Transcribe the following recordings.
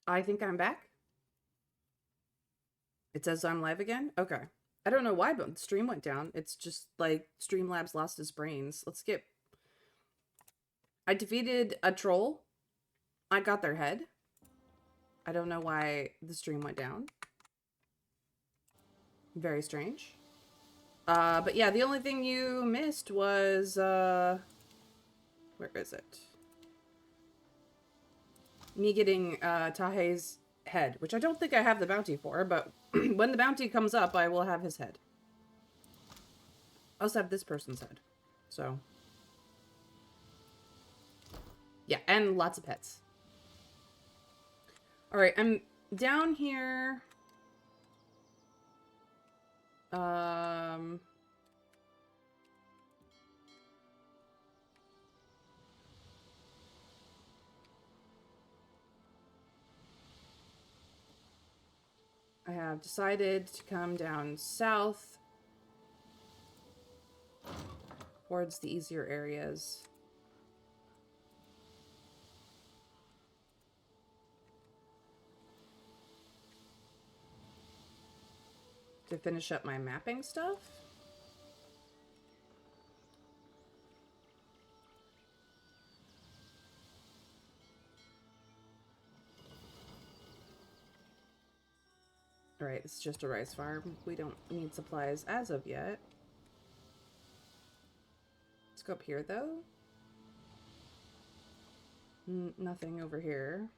I think I'm back. It says I'm live again. Okay. I don't know why, but the stream went down. It's just like Streamlabs lost his brains. Let's skip. I defeated a troll. I got their head. I don't know why the stream went down. Very strange. But yeah, the only thing you missed was, where is it? Me getting, Tahei's head, which I don't think I have the bounty for, but when the bounty comes up, I will have his head. I also have this person's head, so. Yeah, and lots of pets. Alright, I'm down here. I have decided to come down south towards the easier areas. To finish up my mapping stuff. Alright, it's just a rice farm. We don't need supplies as of yet. Let's go up here, though. Nothing over here.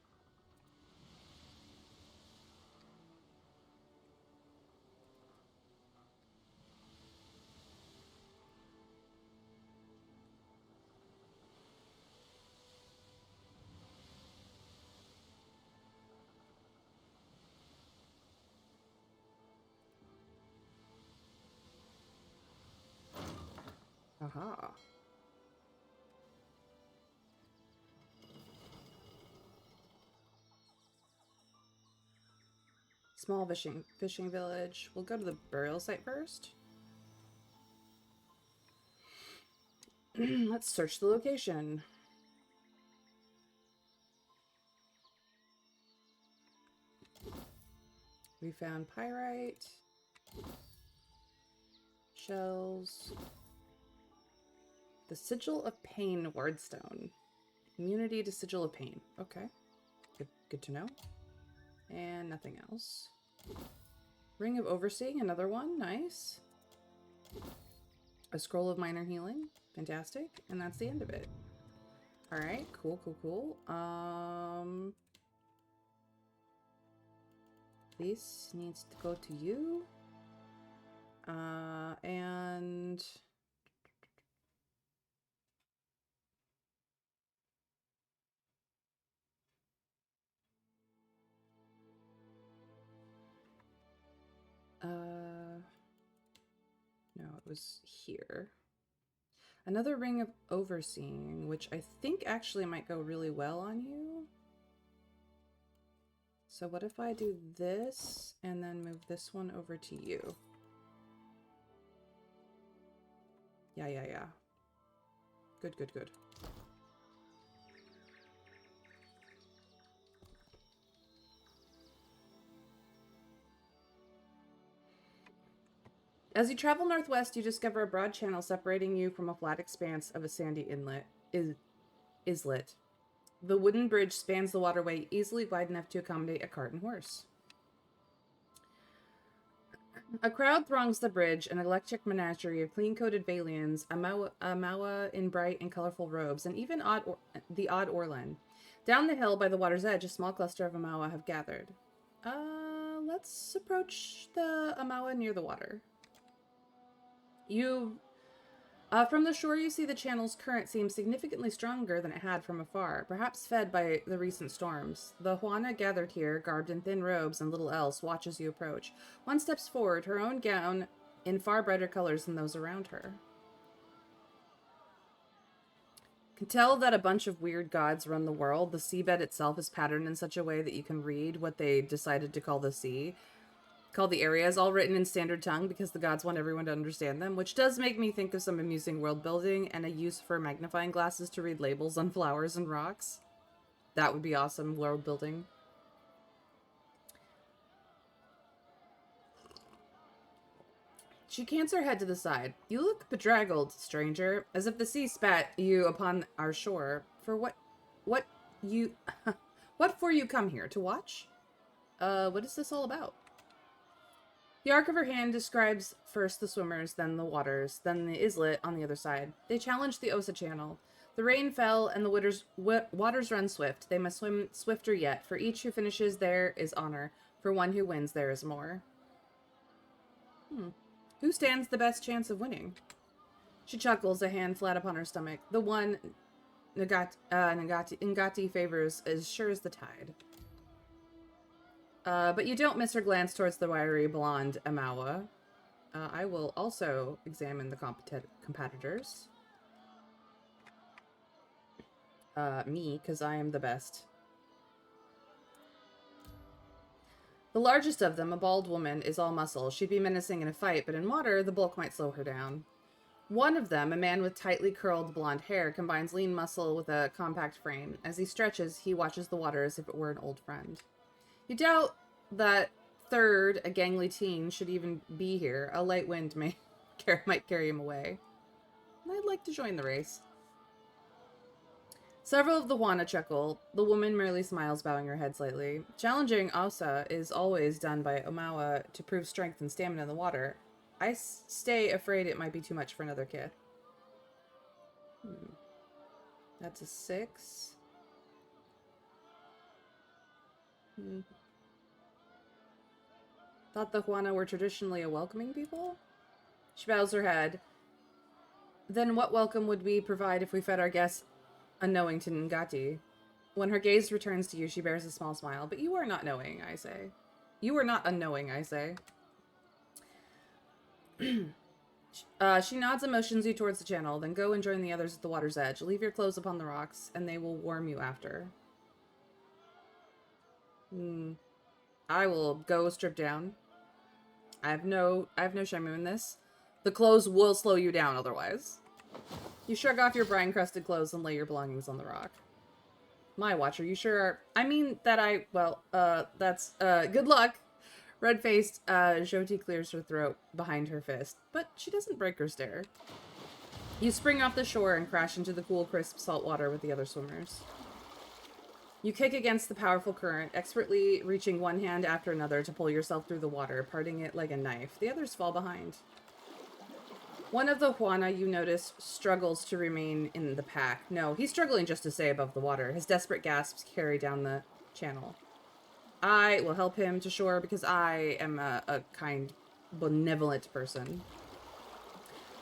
Aha. Small fishing village. We'll go to the burial site first. Let's search the location. We found pyrite, shells, the Sigil of Pain wardstone. Immunity to Sigil of Pain. Okay, good to know. And nothing else. Ring of Overseeing, another one. Nice. A Scroll of Minor Healing. Fantastic. And that's the end of it. Alright, cool. This needs to go to you. And... no, it was here. Another Ring of Overseeing, which I think actually might go really well on you. So what if I do this and then move this one over to you? Yeah. Good. As you travel northwest, you discover a broad channel separating you from a flat expanse of a sandy islet. The wooden bridge spans the waterway, easily wide enough to accommodate a cart and horse. A crowd throngs the bridge, an electric menagerie of clean-coated Valians, Amawa in bright and colorful robes, and even the odd Orlan. Down the hill by the water's edge, a small cluster of Amawa have gathered. Let's approach the Amawa near the water. From the shore, you see the channel's current seems significantly stronger than it had from afar, perhaps fed by the recent storms. The Juana gathered here, garbed in thin robes and little else, watches you approach. One steps forward, her own gown in far brighter colors than those around her. Can tell that a bunch of weird gods run the world. The seabed itself is patterned in such a way that you can read what they decided to call the sea. Call the areas, all written in standard tongue because the gods want everyone to understand them, which does make me think of some amusing world building and a use for magnifying glasses to read labels on flowers and rocks. That would be awesome world building. She cants her head to the side. You look bedraggled, stranger, as if the sea spat you upon our shore. For what you, what for you come here? To watch? What is this all about? The arc of her hand describes first the swimmers, then the waters, then the islet on the other side. They challenged the Osa Channel. The rain fell, and the waters run swift. They must swim swifter yet. For each who finishes, there is honor. For one who wins, there is more. Who stands the best chance of winning? She chuckles, a hand flat upon her stomach. The one Ngati favors as sure as the tide. But you don't miss her glance towards the wiry blonde Amawa. I will also examine the competitors. Me, because I am the best. The largest of them, a bald woman, is all muscle. She'd be menacing in a fight, but in water, the bulk might slow her down. One of them, a man with tightly curled blonde hair, combines lean muscle with a compact frame. As he stretches, he watches the water as if it were an old friend. You doubt that third, a gangly teen, should even be here. A light wind might carry him away. And I'd like to join the race. Several of the Wana chuckle. The woman merely smiles, bowing her head slightly. Challenging Osa is always done by Omawa to prove strength and stamina in the water. I stay afraid it might be too much for another kid. That's a 6. Thought the Huana were traditionally a welcoming people? She bows her head. Then what welcome would we provide if we fed our guests unknowing to Ngati? When her gaze returns to you, she bears a small smile. But you are not knowing, I say. You are not unknowing, I say. She nods and motions you towards the channel. Then go and join the others at the water's edge. Leave your clothes upon the rocks, and they will warm you after. I will go strip down. I have no shame in this. The clothes will slow you down otherwise. You shrug off your brine-crusted clothes and lay your belongings on the rock. My watcher, you sure are... I mean that that's, good luck. Red-faced, Jyoti clears her throat behind her fist, but she doesn't break her stare. You spring off the shore and crash into the cool, crisp salt water with the other swimmers. You kick against the powerful current, expertly reaching one hand after another to pull yourself through the water, parting it like a knife. The others fall behind. One of the Huana, you notice, struggles to remain in the pack. No, he's struggling just to stay above the water. His desperate gasps carry down the channel. I will help him to shore because I am a kind, benevolent person.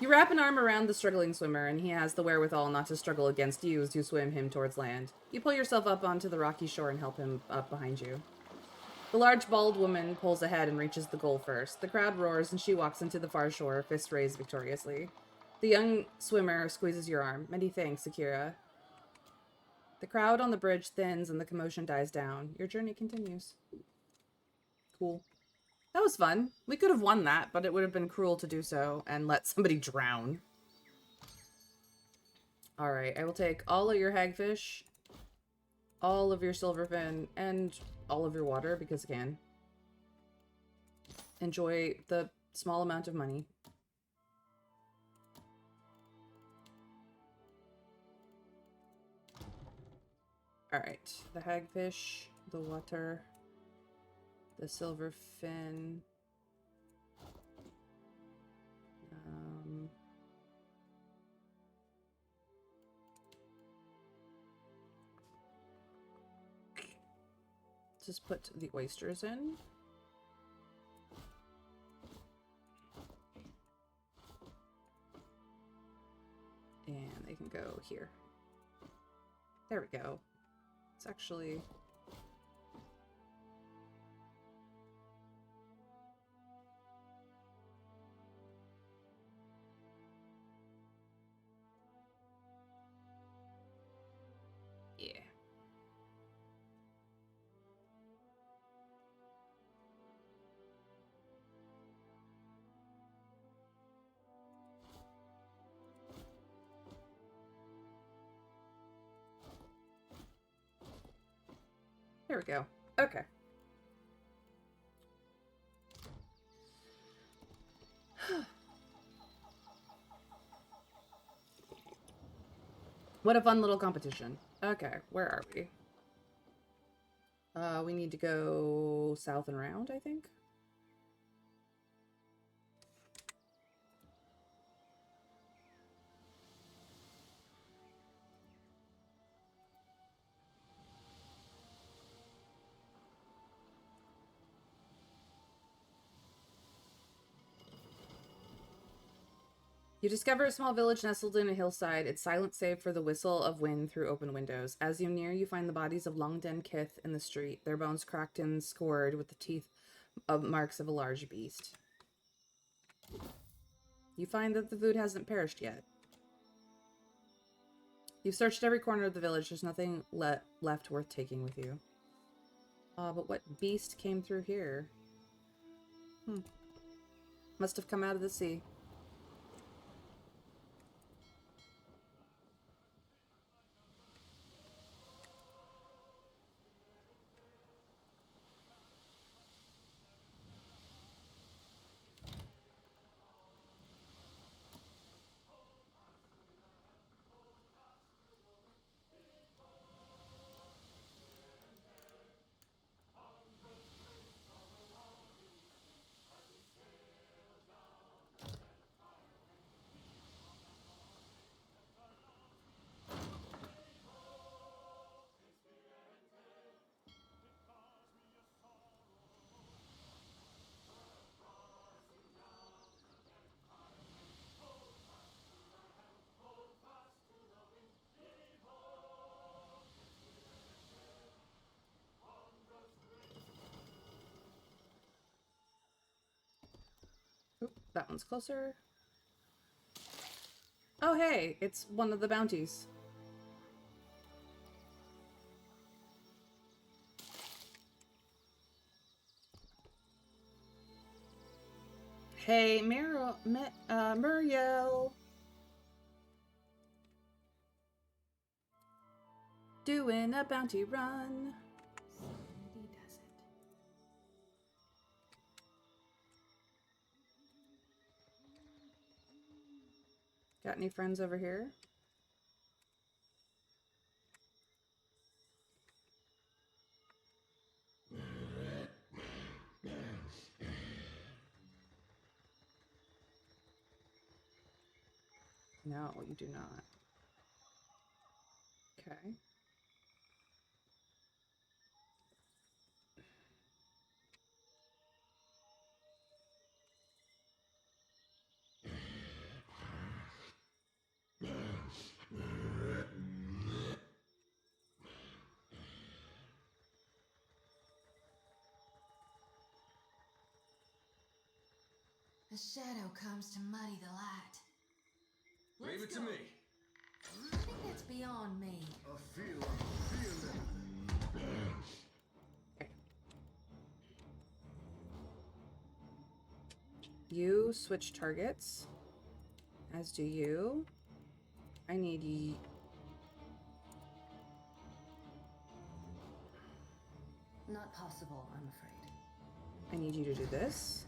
You wrap an arm around the struggling swimmer, and he has the wherewithal not to struggle against you as you swim him towards land. You pull yourself up onto the rocky shore and help him up behind you. The large, bald woman pulls ahead and reaches the goal first. The crowd roars, and she walks into the far shore, fists raised victoriously. The young swimmer squeezes your arm. Many thanks, Akira. The crowd on the bridge thins, and the commotion dies down. Your journey continues. Cool. That was fun. We could have won that, but it would have been cruel to do so and let somebody drown. Alright, I will take all of your hagfish, all of your silverfin, and all of your water, because I can. Enjoy the small amount of money. Alright, the hagfish, the water, the silverfin. Just put the oysters in. And they can go here. There we go. It's actually... yeah. There we go. Okay. What a fun little competition. Okay, where are we? We need to go south and around, I think. You discover a small village nestled in a hillside, its silent save for the whistle of wind through open windows. As you near, you find the bodies of long-dead kith in the street, their bones cracked and scored with the teeth of marks of a large beast. You find that the food hasn't perished yet. You've searched every corner of the village. There's nothing left worth taking with you. But what beast came through here? Must have come out of the sea. Oop, that one's closer. Oh, hey, it's one of the bounties. Hey, Muriel. Doing a bounty run. Somebody does it. Got any friends over here? No, you do not. Okay. A shadow comes to muddy the light. Leave it to me. I think that's beyond me. I feel Okay. You switch targets. As do you. I need Not possible, I'm afraid. I need you to do this.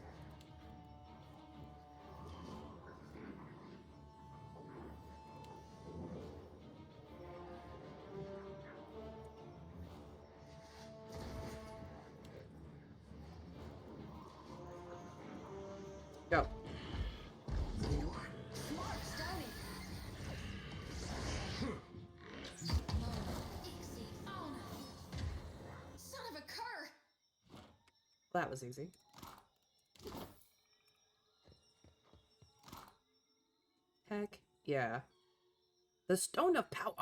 Go. Smart, Stony! Son of a cur! That was easy. Heck yeah. The Stone of Power.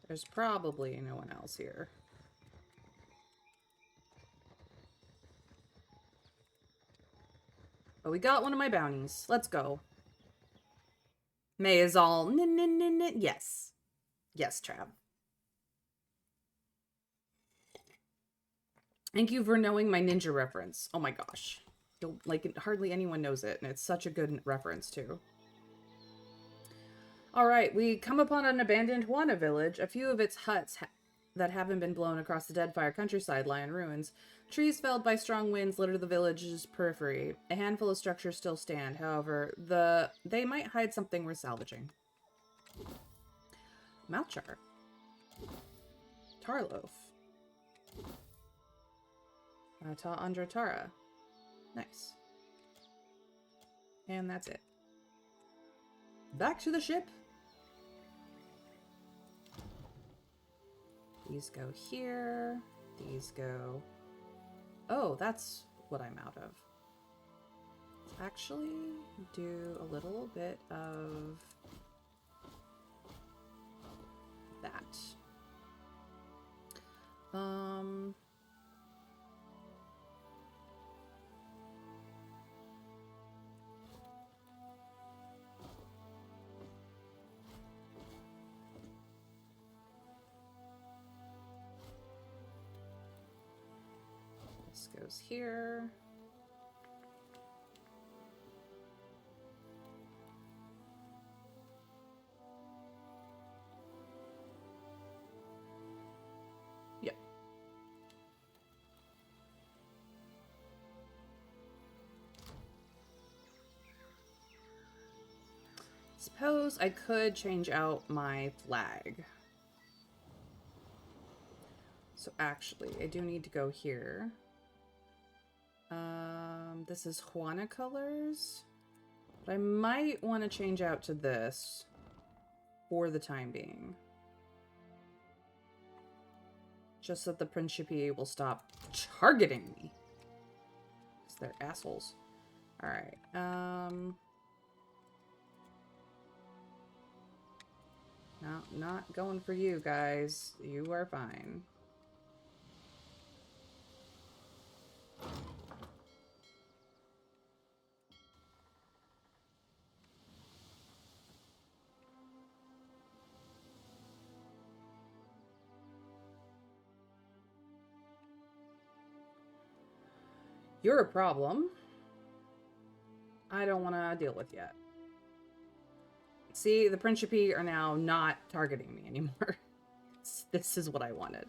There's probably no one else here. But we got one of my bounties. Let's go. May is all yes. Yes, Trav. Thank you for knowing my ninja reference. Oh my gosh. don't like it, hardly anyone knows it, and it's such a good reference too. All right, we come upon an abandoned Juana village. A few of its huts that haven't been blown across the Deadfire countryside lie in ruins. Trees felled by strong winds litter the village's periphery. A handful of structures still stand. However, they might hide something worth salvaging. Malchar. Tarloaf. Ta Andra Tara. Nice. And that's it. Back to the ship. These go here. These go... Oh, that's what I'm out of. Let's actually do a little bit of that. This goes here. Yep. Suppose I could change out my flag. So actually, I do need to go here. This is Juana colors. But I might want to change out to this for the time being. Just so that the Principe will stop targeting me. Because they're assholes. Alright, no, not going for you guys. You are fine. You're a problem. I don't want to deal with yet. See, the Principe are now not targeting me anymore. This is what I wanted.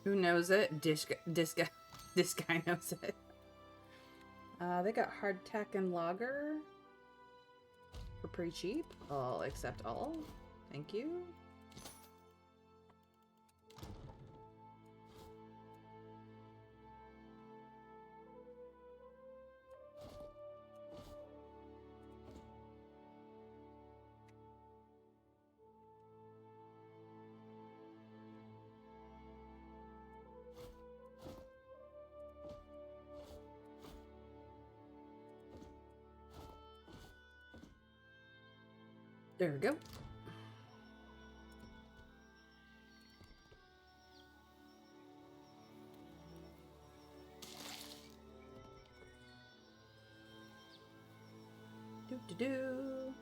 Who knows it? This guy knows it. They got hardtack and lager for pretty cheap. I'll accept all. Thank you. There we go. Do.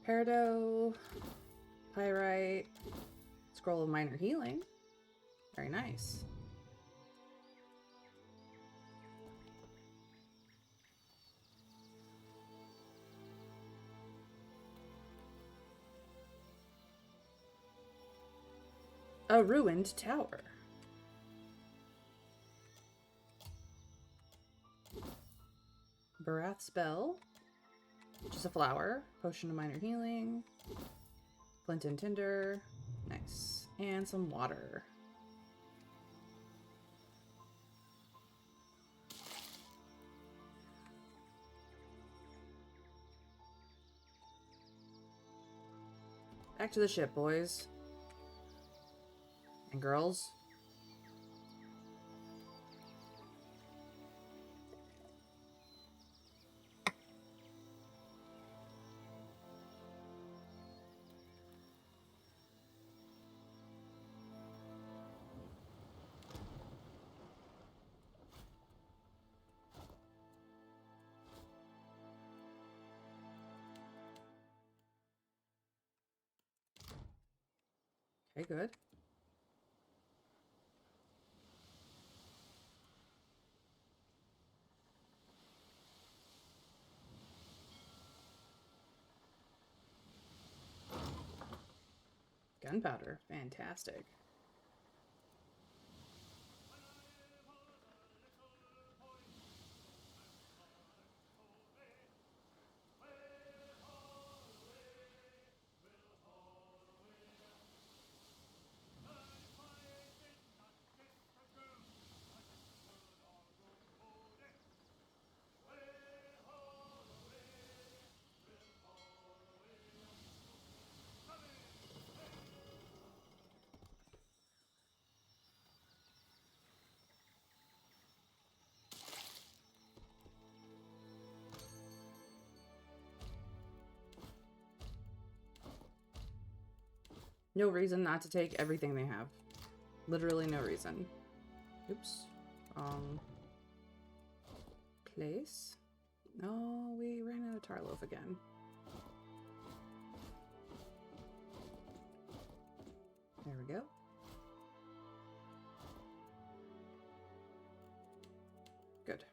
Peridot, Pyrite, Scroll of Minor Healing. Very nice. A ruined tower. Barath spell, which is a flower. Potion of minor healing. Flint and tinder. Nice. And some water. Back to the ship, boys. And girls. Okay, good. Gunpowder. Fantastic. No reason not to take everything they have. Literally no reason. Oops. Place. No, we ran out of tar loaf again. There we go. Good.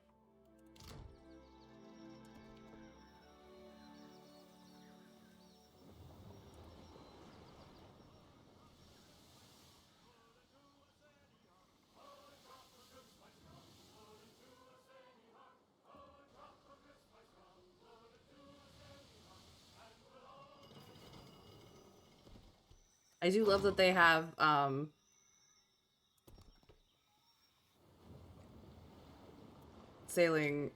I do love that they have sailing.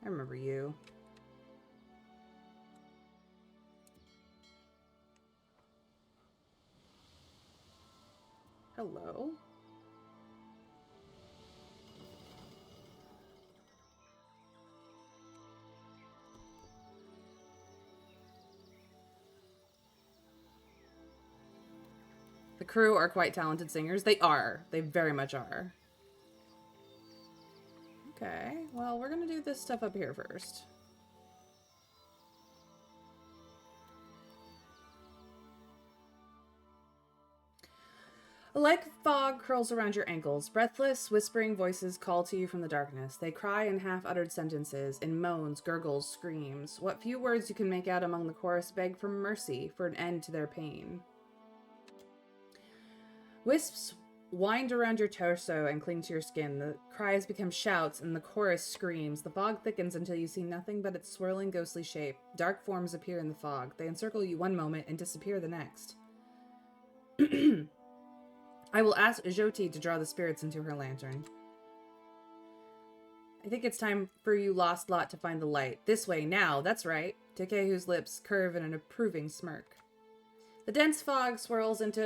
I remember you. Hello. The crew are quite talented singers. They are. They very much are. Okay, well, we're gonna do this stuff up here first. A like fog curls around your ankles. Breathless, whispering voices call to you from the darkness. They cry in half-uttered sentences, in moans, gurgles, screams. What few words you can make out among the chorus beg for mercy, for an end to their pain. Wisps wind around your torso and cling to your skin. The cries become shouts, and the chorus screams. The fog thickens until you see nothing but its swirling, ghostly shape. Dark forms appear in the fog. They encircle you one moment and disappear the next. I will ask Jyoti to draw the spirits into her lantern. I think it's time for you lost lot to find the light. This way, now, that's right. Takehu's lips curve in an approving smirk. The dense fog swirls into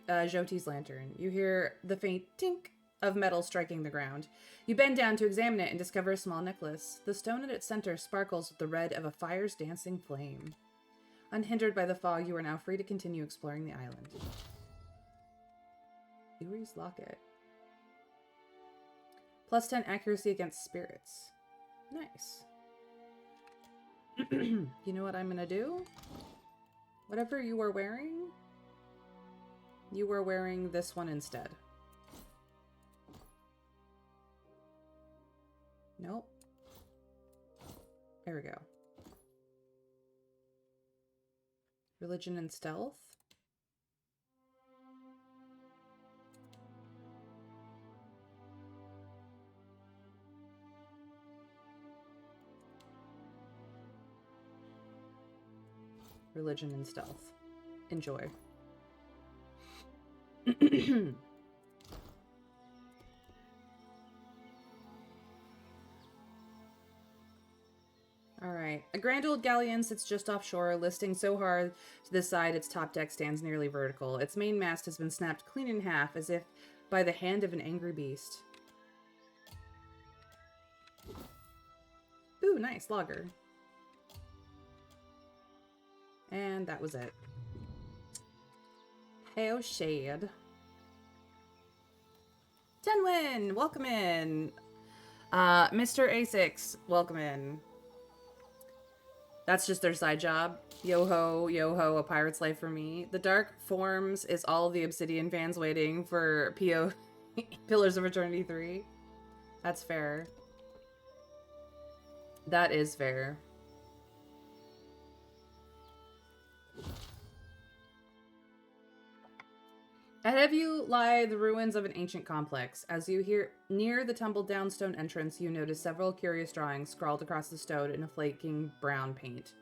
Jyoti's lantern. You hear the faint tink of metal striking the ground. You bend down to examine it and discover a small necklace. The stone at its center sparkles with the red of a fire's dancing flame. Unhindered by the fog, you are now free to continue exploring the island. Uri's locket. Plus 10 accuracy against spirits. Nice. You know what I'm gonna do? Whatever you are wearing this one instead. Nope. There we go. Religion and stealth. Religion and stealth. Enjoy. Alright. A grand old galleon sits just offshore, listing so hard to the side its top deck stands nearly vertical. Its main mast has been snapped clean in half, as if by the hand of an angry beast. Ooh, nice. Logger. And that was it. Hail Shade. Tenwin, welcome in. Mr. A6, welcome in. That's just their side job. Yo-ho, yo-ho, a pirate's life for me. The Dark Forms is all the Obsidian fans waiting for P.O. Pillars of Eternity 3. That's fair. That is fair. Ahead of you lie the ruins of an ancient complex. As you near the tumbled-down stone entrance, you notice several curious drawings scrawled across the stone in a flaking brown paint.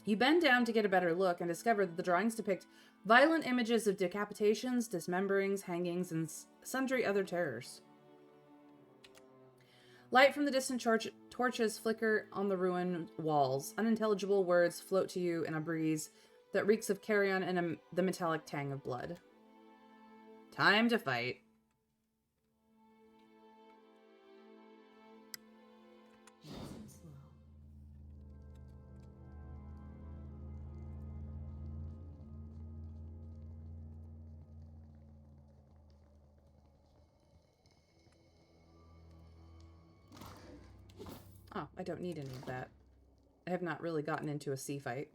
You bend down to get a better look and discover that the drawings depict violent images of decapitations, dismemberings, hangings, and sundry other terrors. Light from the distant torches flicker on the ruined walls. Unintelligible words float to you in a breeze that reeks of carrion and the metallic tang of blood. Time to fight. Nice and slow. Oh, I don't need any of that. I have not really gotten into a sea fight.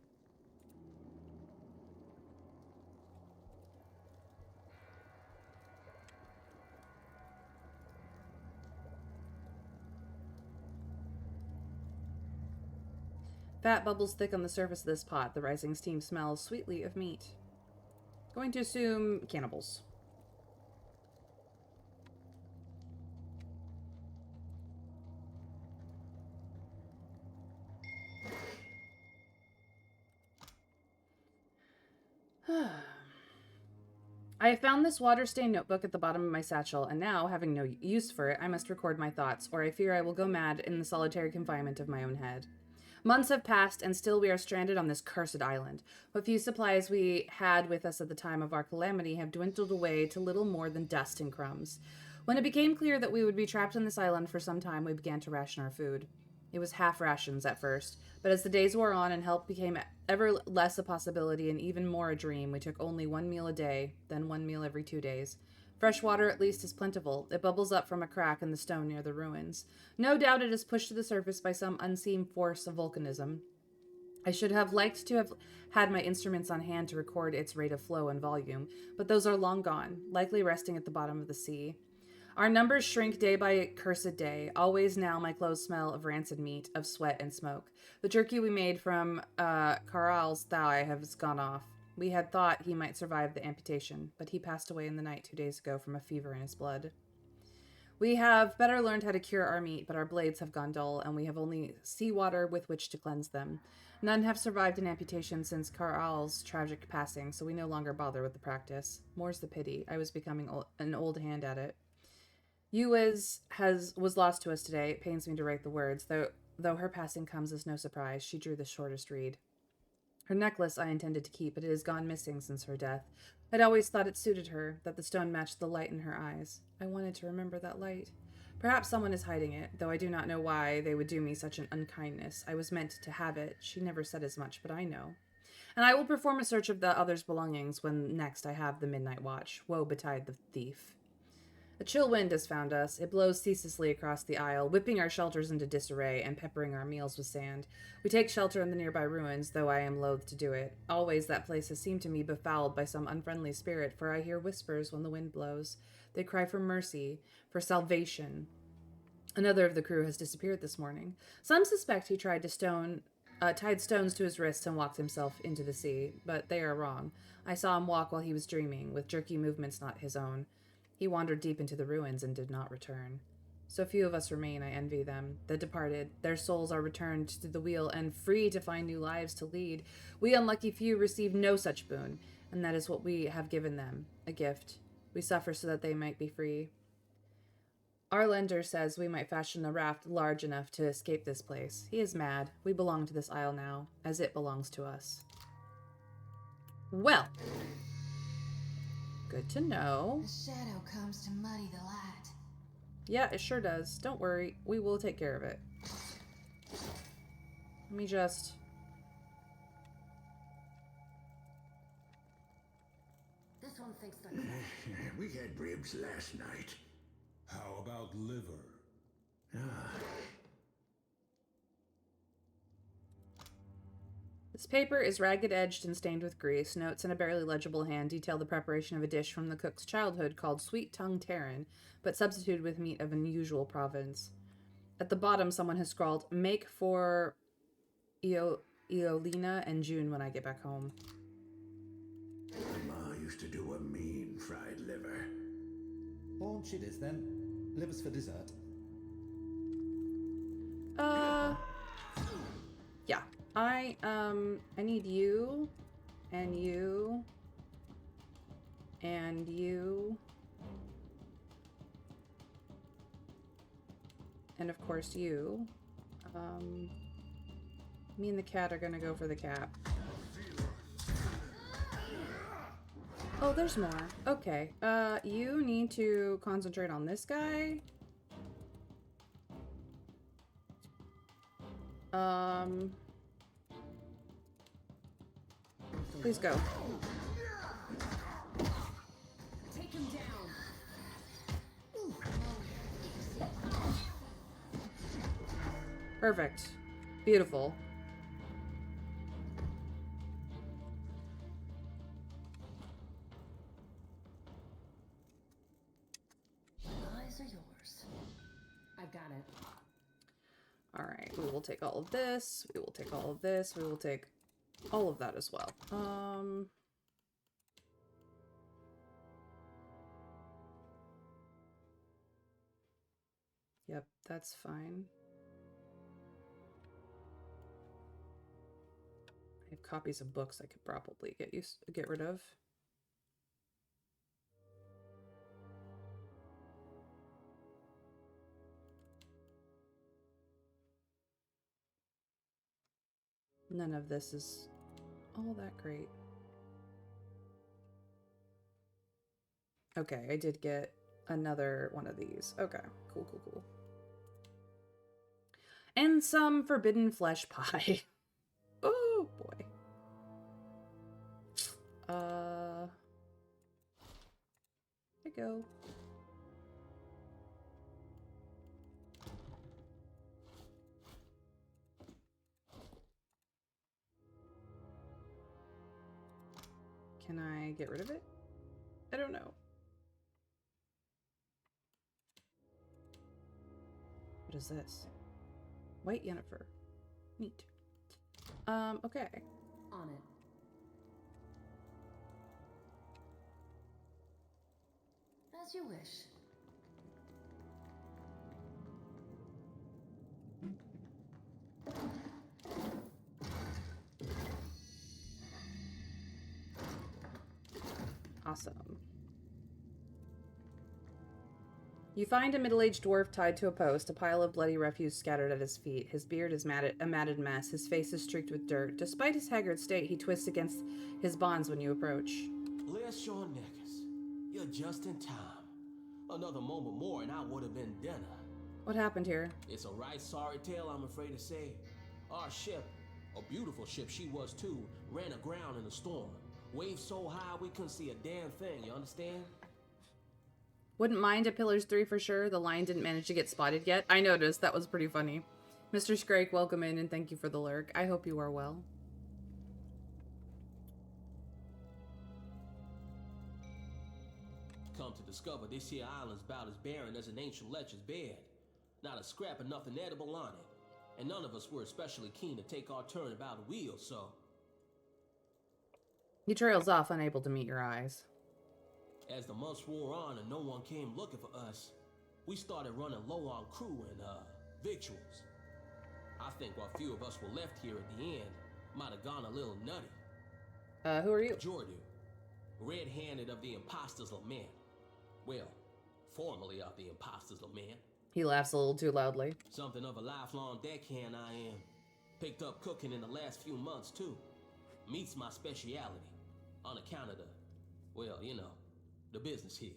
Fat bubbles thick on the surface of this pot. The rising steam smells sweetly of meat. Going to assume cannibals. I have found this water-stained notebook at the bottom of my satchel, and now, having no use for it, I must record my thoughts, or I fear I will go mad in the solitary confinement of my own head. Months have passed, and still we are stranded on this cursed island. What few supplies we had with us at the time of our calamity have dwindled away to little more than dust and crumbs. When it became clear that we would be trapped on this island for some time, we began to ration our food. It was half rations at first, but as the days wore on and help became ever less a possibility and even more a dream, we took only 1 meal a day, then 1 meal every 2 days. Fresh water at least is plentiful. It bubbles up from a crack in the stone near the ruins. No doubt it is pushed to the surface by some unseen force of volcanism. I should have liked to have had my instruments on hand to record its rate of flow and volume, but those are long gone, likely resting at the bottom of the sea. Our numbers shrink day by cursed day. Always now my clothes smell of rancid meat, of sweat and smoke. The jerky we made from Caral's thigh has gone off. We had thought he might survive the amputation, but he passed away in the night 2 days ago from a fever in his blood. We have better learned how to cure our meat, but our blades have gone dull, and we have only seawater with which to cleanse them. None have survived an amputation since Caral's tragic passing, so we no longer bother with the practice. More's the pity. I was becoming an old hand at it. Was lost to us today. It pains me to write the words, though her passing comes as no surprise. She drew the shortest reed. Her necklace I intended to keep, but it has gone missing since her death. I'd always thought it suited her, that the stone matched the light in her eyes. I wanted to remember that light. Perhaps someone is hiding it, though I do not know why they would do me such an unkindness. I was meant to have it. She never said as much, but I know. And I will perform a search of the other's belongings when next I have the midnight watch. Woe betide the thief. A chill wind has found us. It blows ceaselessly across the isle, whipping our shelters into disarray and peppering our meals with sand. We take shelter in the nearby ruins, though I am loath to do it. Always that place has seemed to me befouled by some unfriendly spirit, for I hear whispers when the wind blows. They cry for mercy, for salvation. Another of the crew has disappeared this morning. Some suspect he tied stones to his wrists and walked himself into the sea, but they are wrong. I saw him walk while he was dreaming, with jerky movements not his own. He wandered deep into the ruins and did not return. So few of us remain, I envy them. The departed, their souls are returned to the wheel and free to find new lives to lead. We unlucky few receive no such boon, and that is what we have given them, a gift. We suffer so that they might be free. Our lender says we might fashion a raft large enough to escape this place. He is mad. We belong to this isle now, as it belongs to us. Well, good to know. The shadow comes to muddy the light. Yeah, it sure does. Don't worry. We will take care of it. Let me just... This one thinks they're We had ribs last night. How about liver? Ah. This paper is ragged-edged and stained with grease. Notes in a barely legible hand detail the preparation of a dish from the cook's childhood called sweet-tongued Terran, but substituted with meat of unusual province. At the bottom, someone has scrawled, "Make for Eolina and June when I get back home." Ma used to do a mean fried liver. Haunch it is then. Livers for dessert. Yeah. I need you, and you, and you, and of course you. Me and the cat are gonna go for the cat. Oh, there's more. Okay. You need to concentrate on this guy. Please go. Take him down. Perfect. Beautiful. Eyes are yours. I've got it. All right, we will take all of this. We will take all of this. We will take all of that as well. Yep, that's fine. I have copies of books I could probably get rid of. None of this is all that great. Okay, I did get another one of these. Okay, cool, cool, cool. And some forbidden flesh pie. Oh, boy. There you go. Can I get rid of it? I don't know. What is this? White Yennefer. Neat. Okay. On it. As you wish. Awesome. You find a middle-aged dwarf tied to a post, a pile of bloody refuse scattered at his feet. His beard is a matted mess. His face is streaked with dirt. Despite his haggard state, he twists against his bonds when you approach. Bless your neckers. You're just in time. Another moment more and I would have been dinner. What happened here? It's a right sorry tale, I'm afraid to say. Our ship, a beautiful ship she was too, ran aground in a storm. Waves so high we couldn't see a damn thing, you understand? Wouldn't mind at Pillars 3 for sure. The line didn't manage to get spotted yet. I noticed. That was pretty funny. Mr. Scrake, welcome in and thank you for the lurk. I hope you are well. Come to discover this here island's about as barren as an ancient lecher's bed. Not a scrap of nothing edible on it. And none of us were especially keen to take our turn about a wheel, so... He trails off, unable to meet your eyes. As the months wore on and no one came looking for us, we started running low on crew and, victuals. I think what few of us were left here at the end might have gone a little nutty. Who are you? Jordu, red-handed of the Impostors of Men. Well, formerly of the Impostors of Men. He laughs a little too loudly. Something of a lifelong deckhand I am. Picked up cooking in the last few months, too. Meat's my speciality, on account of the, well, you know, the business here,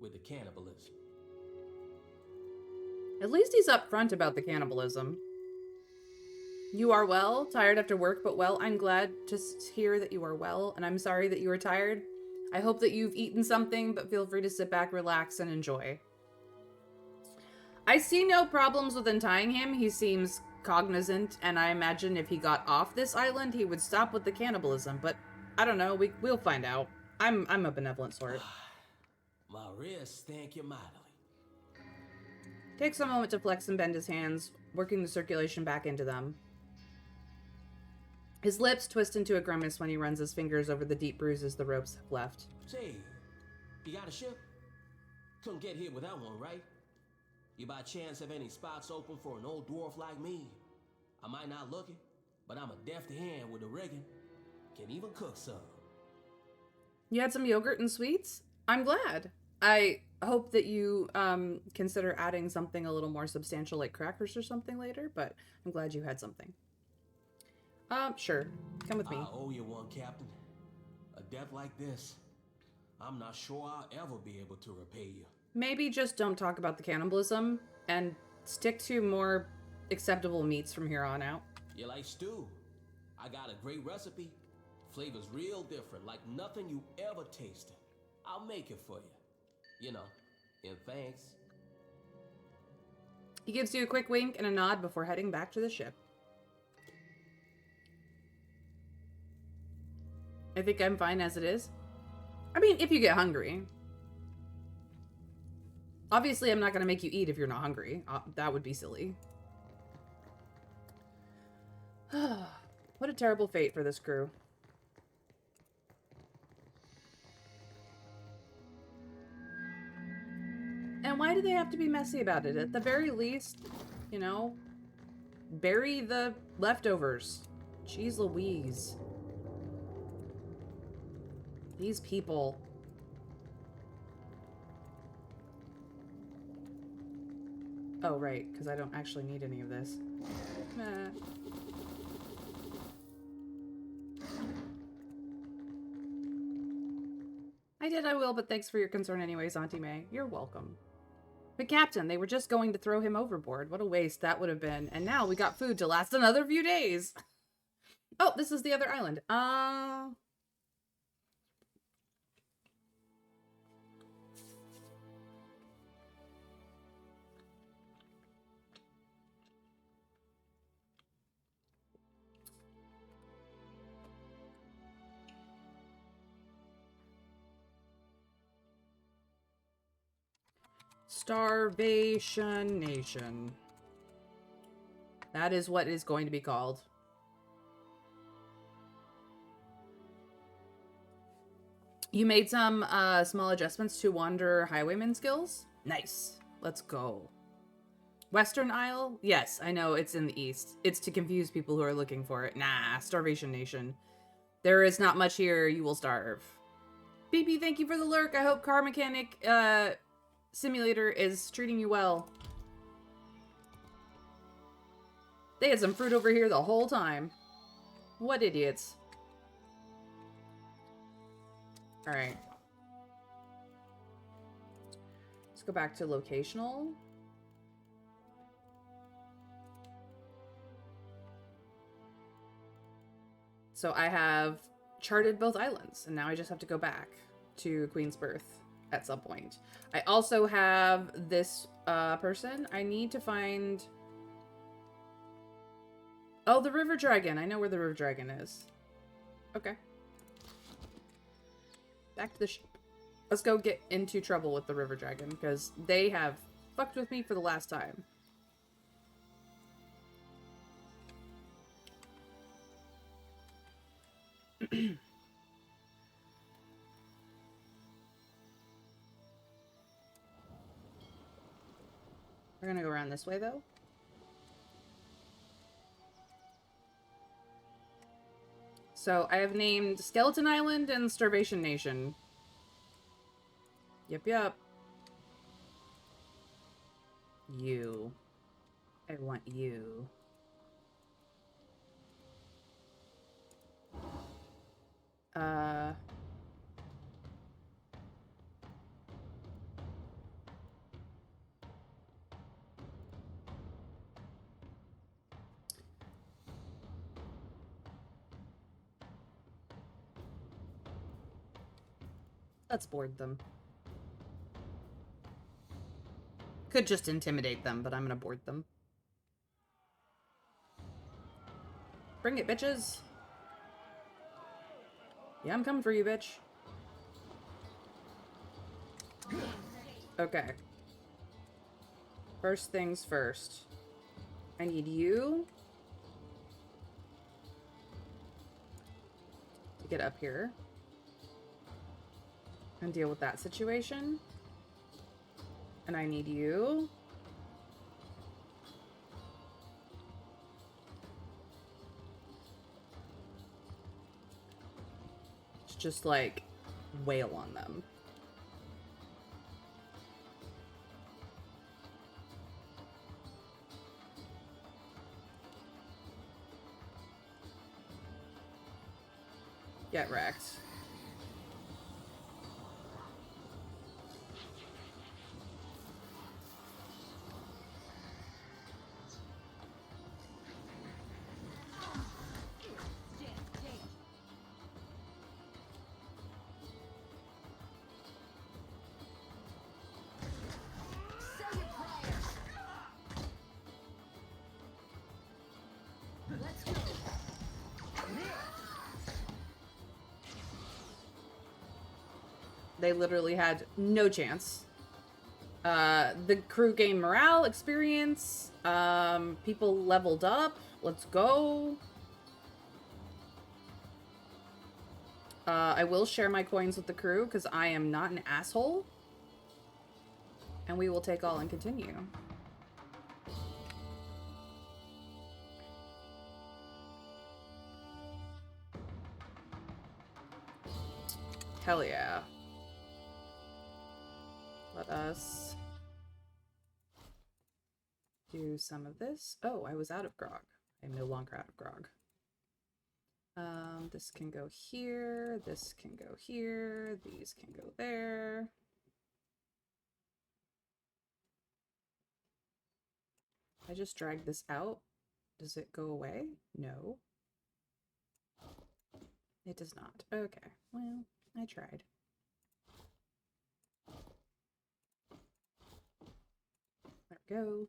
with the cannibalism. At least he's upfront about the cannibalism. You are well, tired after work, but well. I'm glad to hear that you are well, and I'm sorry that you are tired. I hope that you've eaten something, but feel free to sit back, relax, and enjoy. I see no problems with untying him. He seems cognizant, and I imagine if he got off this island, he would stop with the cannibalism, but I don't know. We'll find out. I'm a benevolent sort. My wrists thank you mightily. Takes a moment to flex and bend his hands, working the circulation back into them. His lips twist into a grimace when he runs his fingers over the deep bruises the ropes have left. Say, you got a ship? Couldn't get here without one, right? You by chance have any spots open for an old dwarf like me? I might not look it, but I'm a deft hand with the rigging. Can even cook some. You had some yogurt and sweets? I'm glad. I hope that you consider adding something a little more substantial like crackers or something later, but I'm glad you had something. Sure. Come with me. I owe you one, Captain. A death like this, I'm not sure I'll ever be able to repay you. Maybe just don't talk about the cannibalism and stick to more acceptable meats from here on out. You like stew? I got a great recipe. Flavor's real different, like nothing you ever tasted. I'll make it for you. You know, in thanks. He gives you a quick wink and a nod before heading back to the ship. I think I'm fine as it is. I mean, if you get hungry. Obviously, I'm not going to make you eat if you're not hungry. That would be silly. What a terrible fate for this crew. And why do they have to be messy about it? At the very least, you know, bury the leftovers. Jeez Louise. These people. Oh, right, because I don't actually need any of this. I will, but thanks for your concern anyways, Auntie May. You're welcome. But Captain, they were just going to throw him overboard. What a waste that would have been. And now we got food to last another few days. Oh, this is the other island. Starvation Nation. That is what it is going to be called. You made some small adjustments to Wanderer Highwayman skills? Nice. Let's go. Western Isle? Yes, I know it's in the east. It's to confuse people who are looking for it. Nah, Starvation Nation. There is not much here. You will starve. BB, thank you for the lurk. I hope Car Mechanic Simulator is treating you well. They had some fruit over here the whole time. What idiots. Alright. Let's go back to locational. So I have charted both islands, and now I just have to go back to Queen's Birth at some point. I also have this person. I need to find... Oh, the River Dragon. I know where the River Dragon is. Okay. Back to the ship. Let's go get into trouble with the River Dragon, because they have fucked with me for the last time. We're gonna go around this way, though. So, I have named Skeleton Island and Starvation Nation. Yep. You. I want you. Let's board them. Could just intimidate them, but I'm gonna board them. Bring it, bitches. Yeah, I'm coming for you, bitch. Okay. First things first. I need you to get up here and deal with that situation. And I need you to just, like, wail on them. Get wrecked. Say your prayers. Let's go. They literally had no chance. The crew gained morale, experience, people leveled up. Let's go. I will share my coins with the crew because I am not an asshole. And we will take all and continue. Hell yeah. Let us do some of this. Oh, I was out of grog. I'm no longer out of grog. This can go here. This can go here. These can go there. I just drag this out. Does it go away? No. It does not. Okay. Well, I tried. There we go.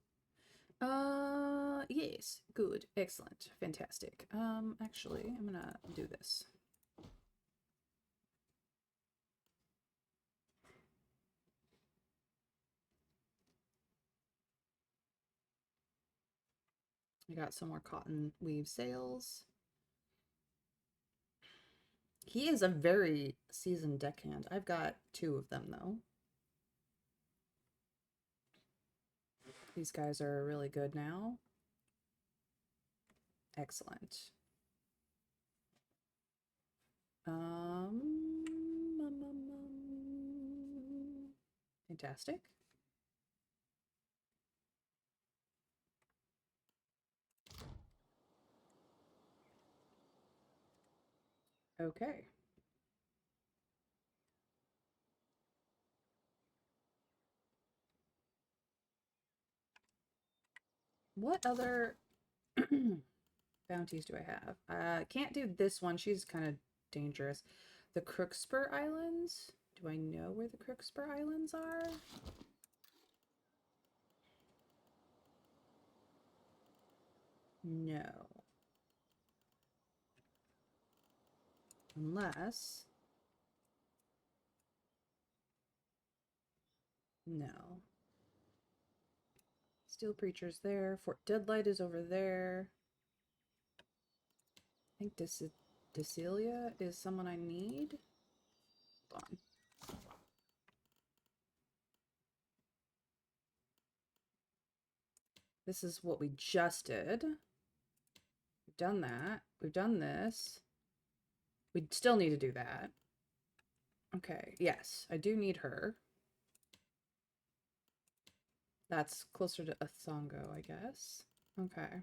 Yes. Good. Excellent. Fantastic. Actually, I'm gonna do this. I got some more cotton weave sails. He is a very seasoned deckhand. I've got 2 of them, though. These guys are really good now. Excellent. Fantastic. Okay. What other bounties do I have? Can't do this one. She's kind of dangerous. The Crookspur Islands. Do I know where the Crookspur Islands are? No. Unless... No. Steel Preacher's there. Fort Deadlight is over there. I think Decelia is someone I need. Hold on. This is what we just did. We've done that. We've done this. We still need to do that. Okay, yes, I do need her. That's closer to Athongo, I guess. Okay.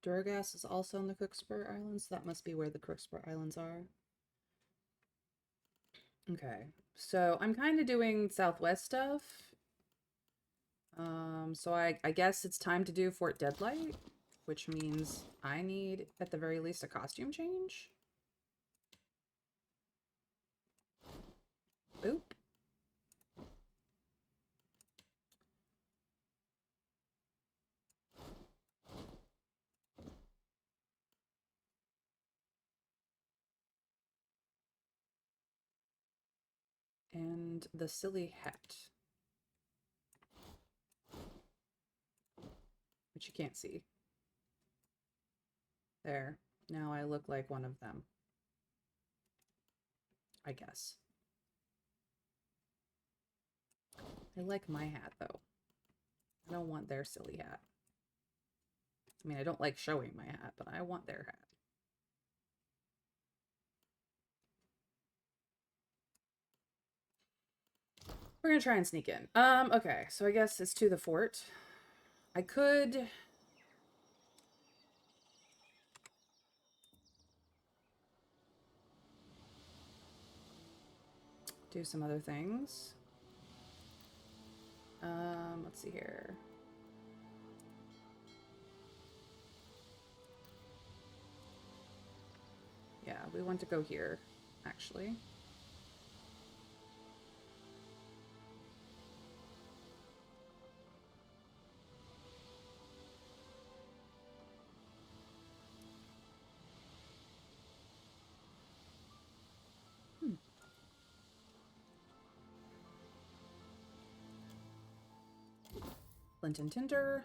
Durgas is also in the Crookspur Islands. That must be where the Crookspur Islands are. Okay, so I'm kind of doing Southwest stuff. So I guess it's time to do Fort Deadlight, which means I need, at the very least, a costume change. Boop. And the silly hat. Which you can't see. There. Now I look like one of them. I guess. I like my hat, though. I don't want their silly hat. I mean, I don't like showing my hat, but I want their hat. We're gonna try and sneak in. Okay, so I guess it's to the fort. I could... do some other things. Let's see here. Yeah, we want to go here, actually. Flint and tinder.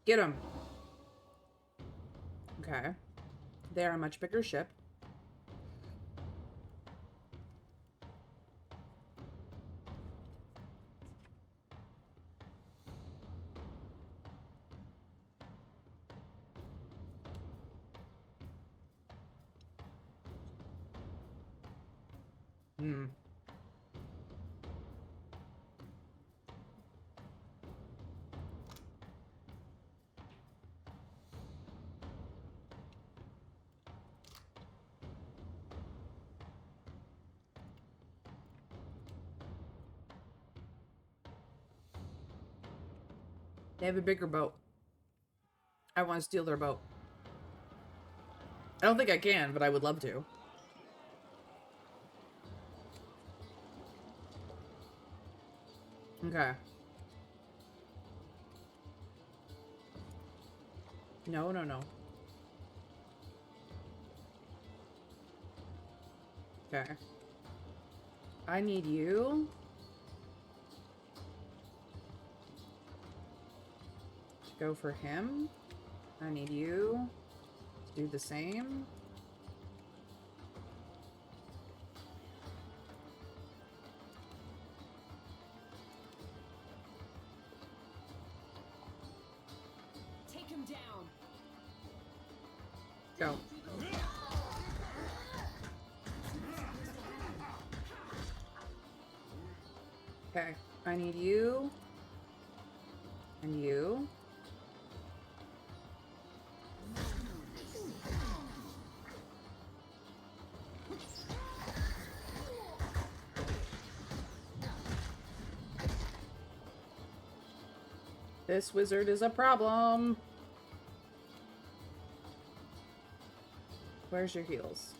Get him. Okay. They're a much bigger ship. They have a bigger boat. I want to steal their boat. I don't think I can, but I would love to. Okay. No, no, no. Okay. I need you to go for him. I need you to do the same. Take him down. Go. Okay, I need you and you. This wizard is a problem. Where's your heals?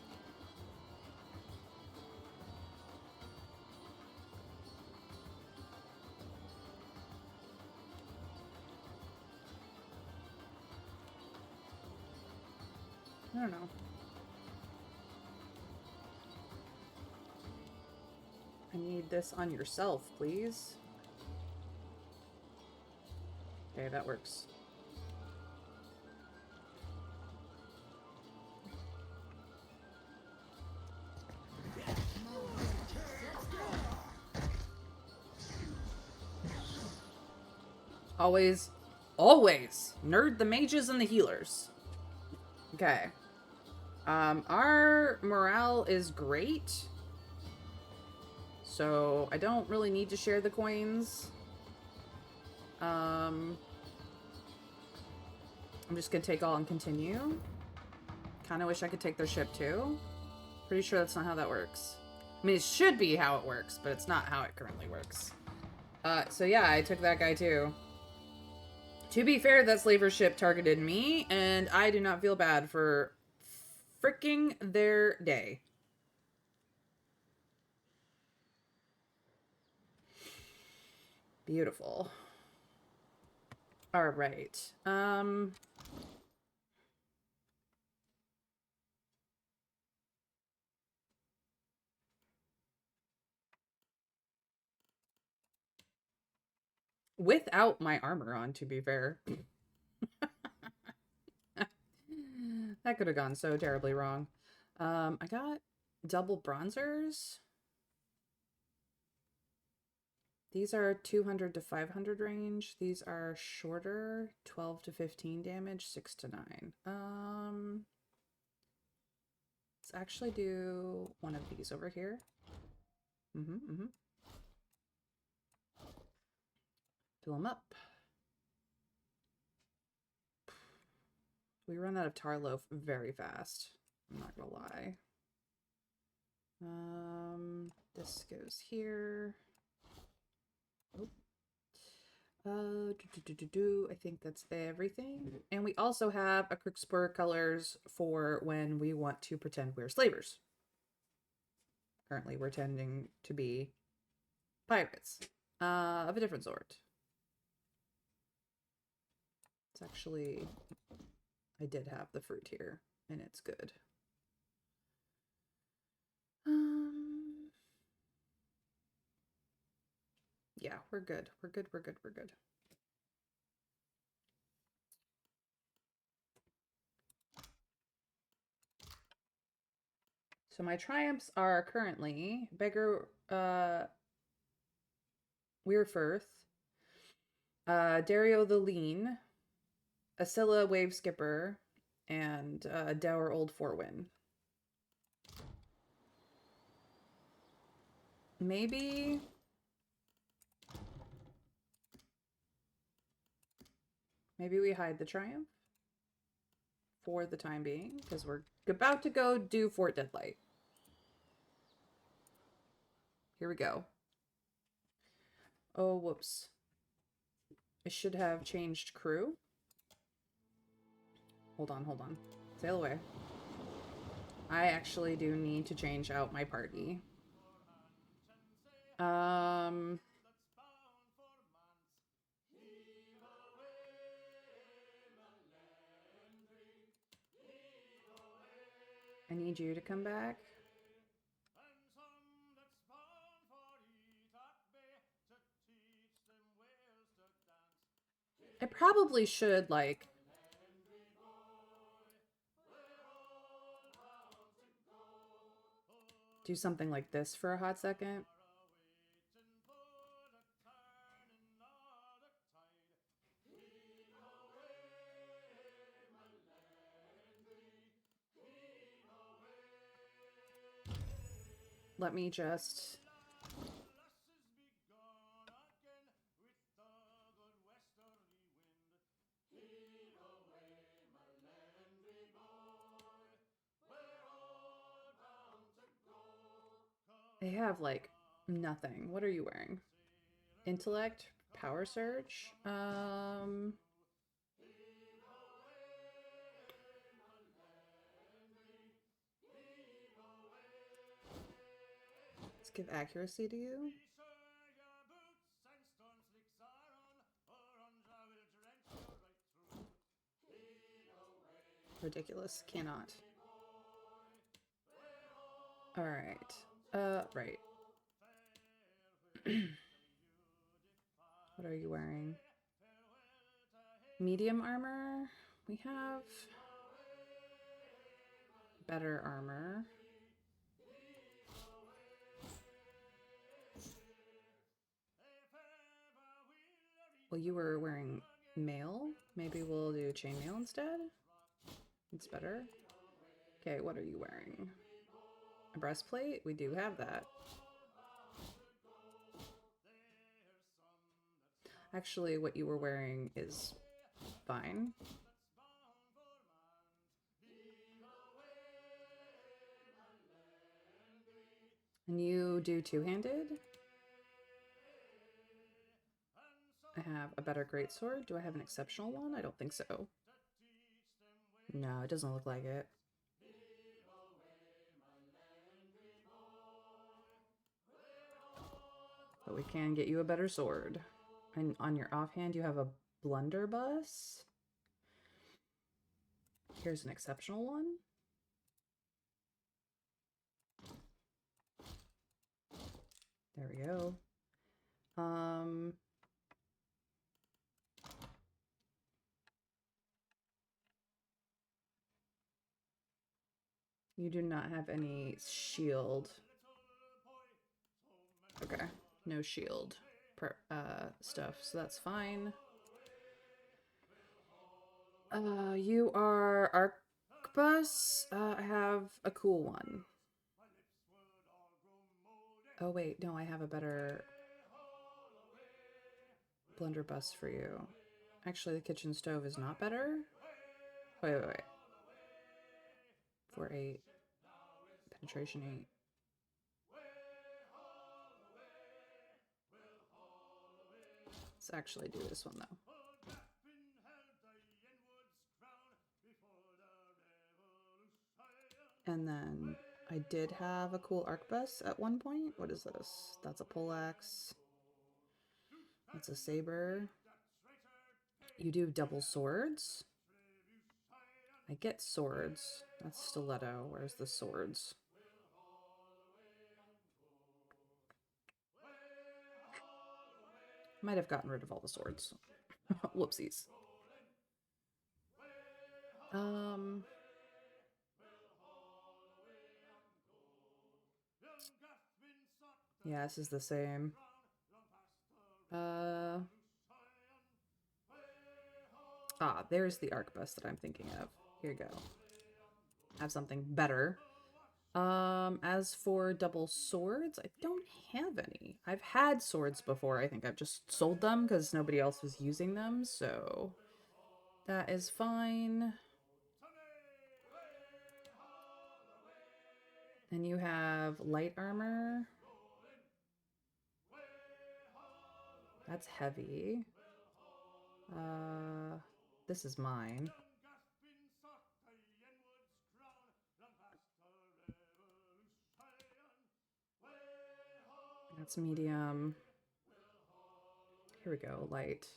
I don't know. I need this on yourself, please. Okay, that works. Always, always nerd the mages and the healers. Okay. Our morale is great. So I don't really need to share the coins. I'm just gonna take all and continue. Kinda wish I could take their ship too. Pretty sure that's not how that works. I mean, it should be how it works, but it's not how it currently works. So yeah, I took that guy too. To be fair, that slaver ship targeted me, and I do not feel bad for freaking their day. Beautiful. All right. Without my armor on, to be fair. That could have gone so terribly wrong. I got double bronzers. These are 200 to 500 range. These are shorter, 12 to 15 damage, 6 to 9. Let's actually do one of these over here. Fill them up. We run out of tar loaf very fast. I'm not gonna lie. This goes here. I think that's everything. And we also have a Crixpur colors for when we want to pretend we're slavers. Currently, we're tending to be pirates of a different sort. It's actually, I did have the fruit here, and it's good. Yeah, we're good. We're good. So my triumphs are currently Beggar, Weirfirth, Dario the Lean, Asilla Wave Skipper, and Dour Old Forwin. Maybe we hide the triumph for the time being, because we're about to go do Fort Deadlight. Here we go. Oh, whoops. I should have changed crew. Hold on. Sail away. I actually do need to change out my party. I need you to come back. I probably should, like, do something like this for a hot second. Let me just... They have, like, nothing. What are you wearing? Intellect? Power Surge? Let's give accuracy to you. Ridiculous. Cannot. Alright. Right. What are you wearing? Medium armor? We have better armor. Well, you were wearing mail. Maybe we'll do chainmail instead. It's better. Okay, what are you wearing? A breastplate? We do have that. Actually, what you were wearing is fine. And you do two-handed? I have a better greatsword. Do I have an exceptional one? I don't think so. No, it doesn't look like it. But we can get you a better sword. And on your offhand, you have a blunderbuss. Here's an exceptional one. There we go. You do not have any shield. Okay, no shield stuff, so that's fine. You are Arquebus. I have a cool one. Oh wait, no, I have a better blunderbuss for you. Actually, the kitchen stove is not better. Wait. 4-8. Penetration 8. Let's actually do this one though. And then I did have a cool arquebus at one point. What is this? That's a poleaxe. That's a saber. You do double swords. I get swords. That's stiletto. Where's the swords? Might have gotten rid of all the swords. Whoopsies. Yeah, this is the same. There's the arquebus that I'm thinking of. Here you go. Have something better. As for double swords, I don't have any. I've had swords before. I think I've just sold them because nobody else was using them, so that is fine. And you have light armor. That's heavy. This is mine. That's medium. Here we go, light.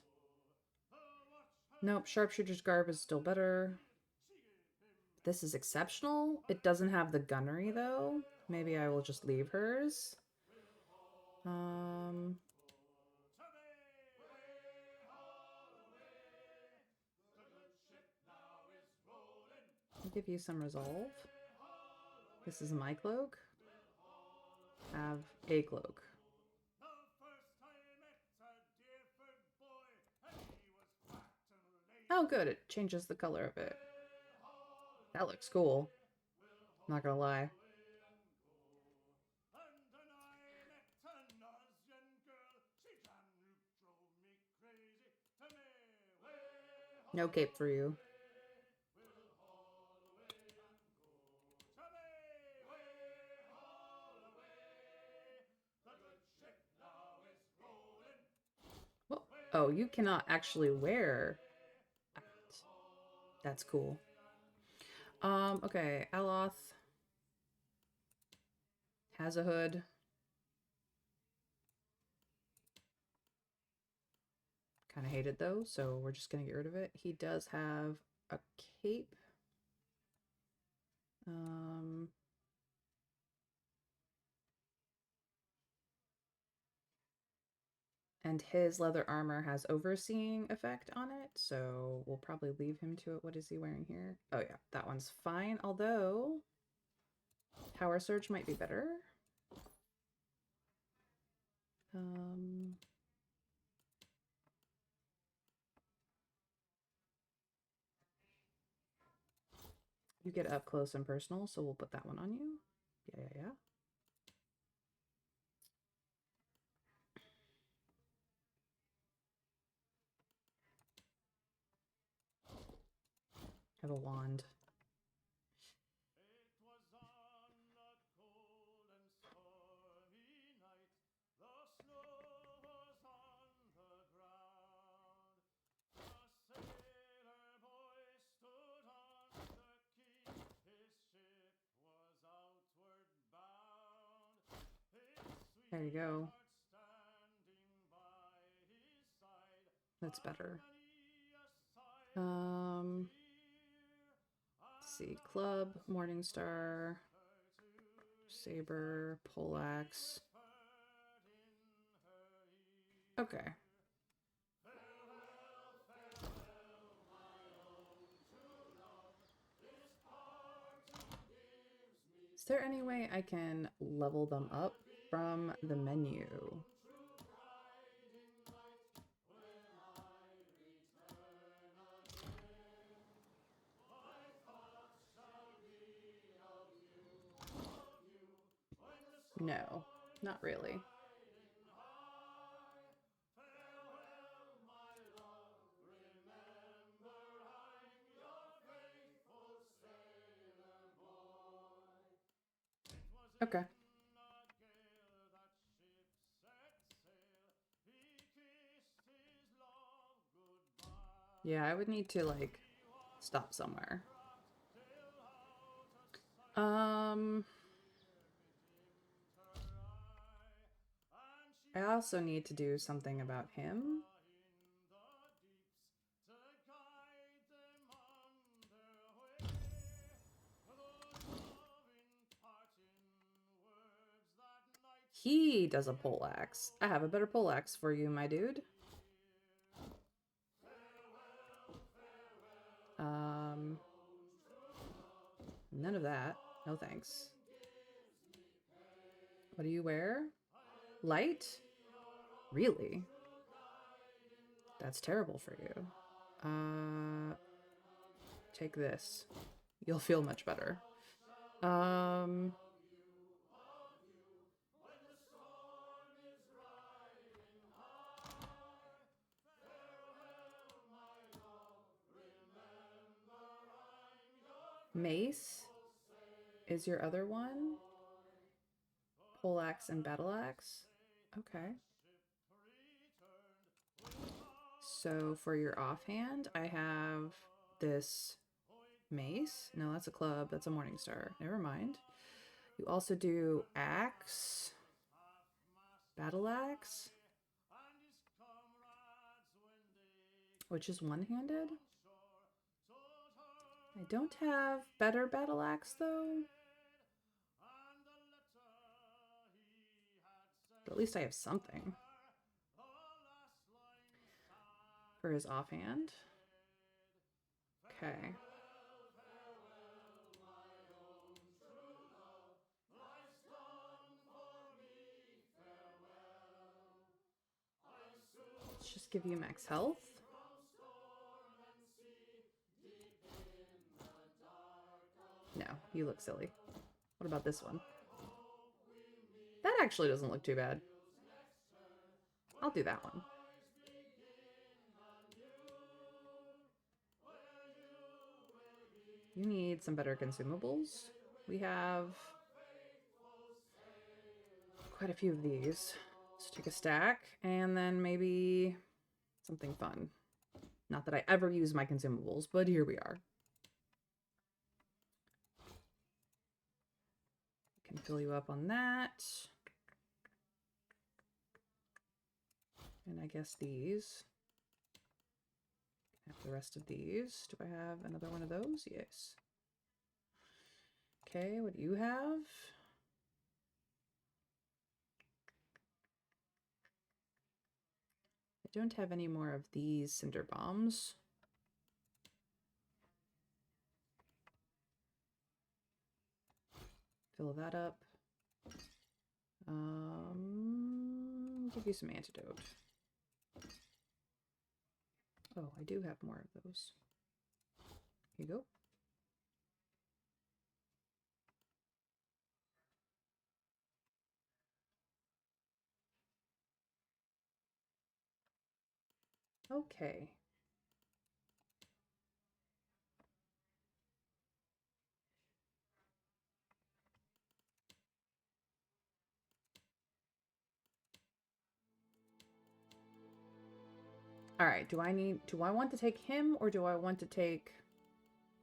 Nope, sharpshooter's garb is still better. This is exceptional. It doesn't have the gunnery though. Maybe I will just leave hers. I'll give you some resolve. This is my cloak. Have a cloak. Oh, good. It changes the color of it. That looks cool. I'm not gonna lie. No cape for you. Oh, you cannot actually wear that. That's cool. Okay, Aloth has a hood. Kind of hate it though, so we're just gonna get rid of it. He does have a cape. And his leather armor has overseeing effect on it, so we'll probably leave him to it. What is he wearing here? Oh yeah, that one's fine, although Power Surge might be better. You get up close and personal, so we'll put that one on you. Yeah. Have a wand. There you go. That's better. Let's see. Club, Morningstar, Saber, Poleaxe. Okay. Is there any way I can level them up from the menu? No, not really. Okay. Yeah, I would need to, like, stop somewhere. I also need to do something about him. He does a poleaxe. I have a better poleaxe for you, my dude. None of that. No thanks. What do you wear? Light? Really? That's terrible for you. Take this. You'll feel much better. Mace is your other one. Poleaxe and battle axe. Okay. So for your offhand, I have this mace. No, that's a club. That's a Morningstar. Never mind. You also do axe, battle axe, which is one-handed. I don't have better battle axe though. But at least I have something for his offhand. Okay. Let's just give you max health. No, you look silly. What about this one? That actually doesn't look too bad. I'll do that one. You need some better consumables. We have quite a few of these. Let's take a stack and then maybe something fun. Not that I ever use my consumables, but here we are. I can fill you up on that. And I guess these. I have the rest of these. Do I have another one of those? Yes. Okay, what do you have? I don't have any more of these cinder bombs. Fill that up. Give you some antidote. Oh, I do have more of those. Here you go. Okay. All right, do I want to take him or do I want to take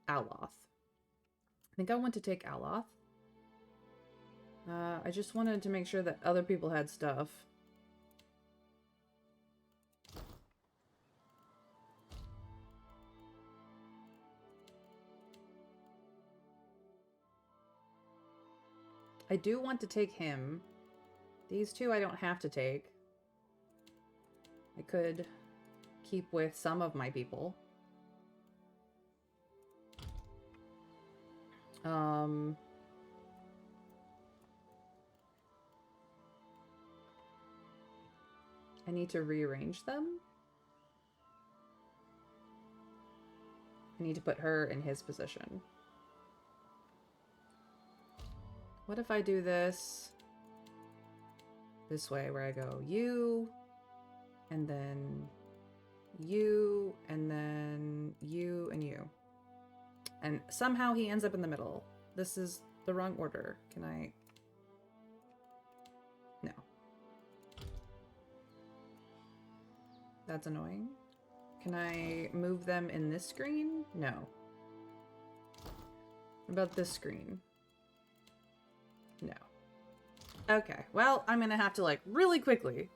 Aloth? I think I want to take Aloth. I just wanted to make sure that other people had stuff. I do want to take him. These two I don't have to take. I could keep with some of my people. I need to rearrange them. I need to put her in his position. What if I do this way, where I go you, and then you, and then you, and you. And somehow he ends up in the middle. This is the wrong order. Can I? No. That's annoying. Can I move them in this screen? No. What about this screen? No. Okay, well, I'm gonna have to, like, really quickly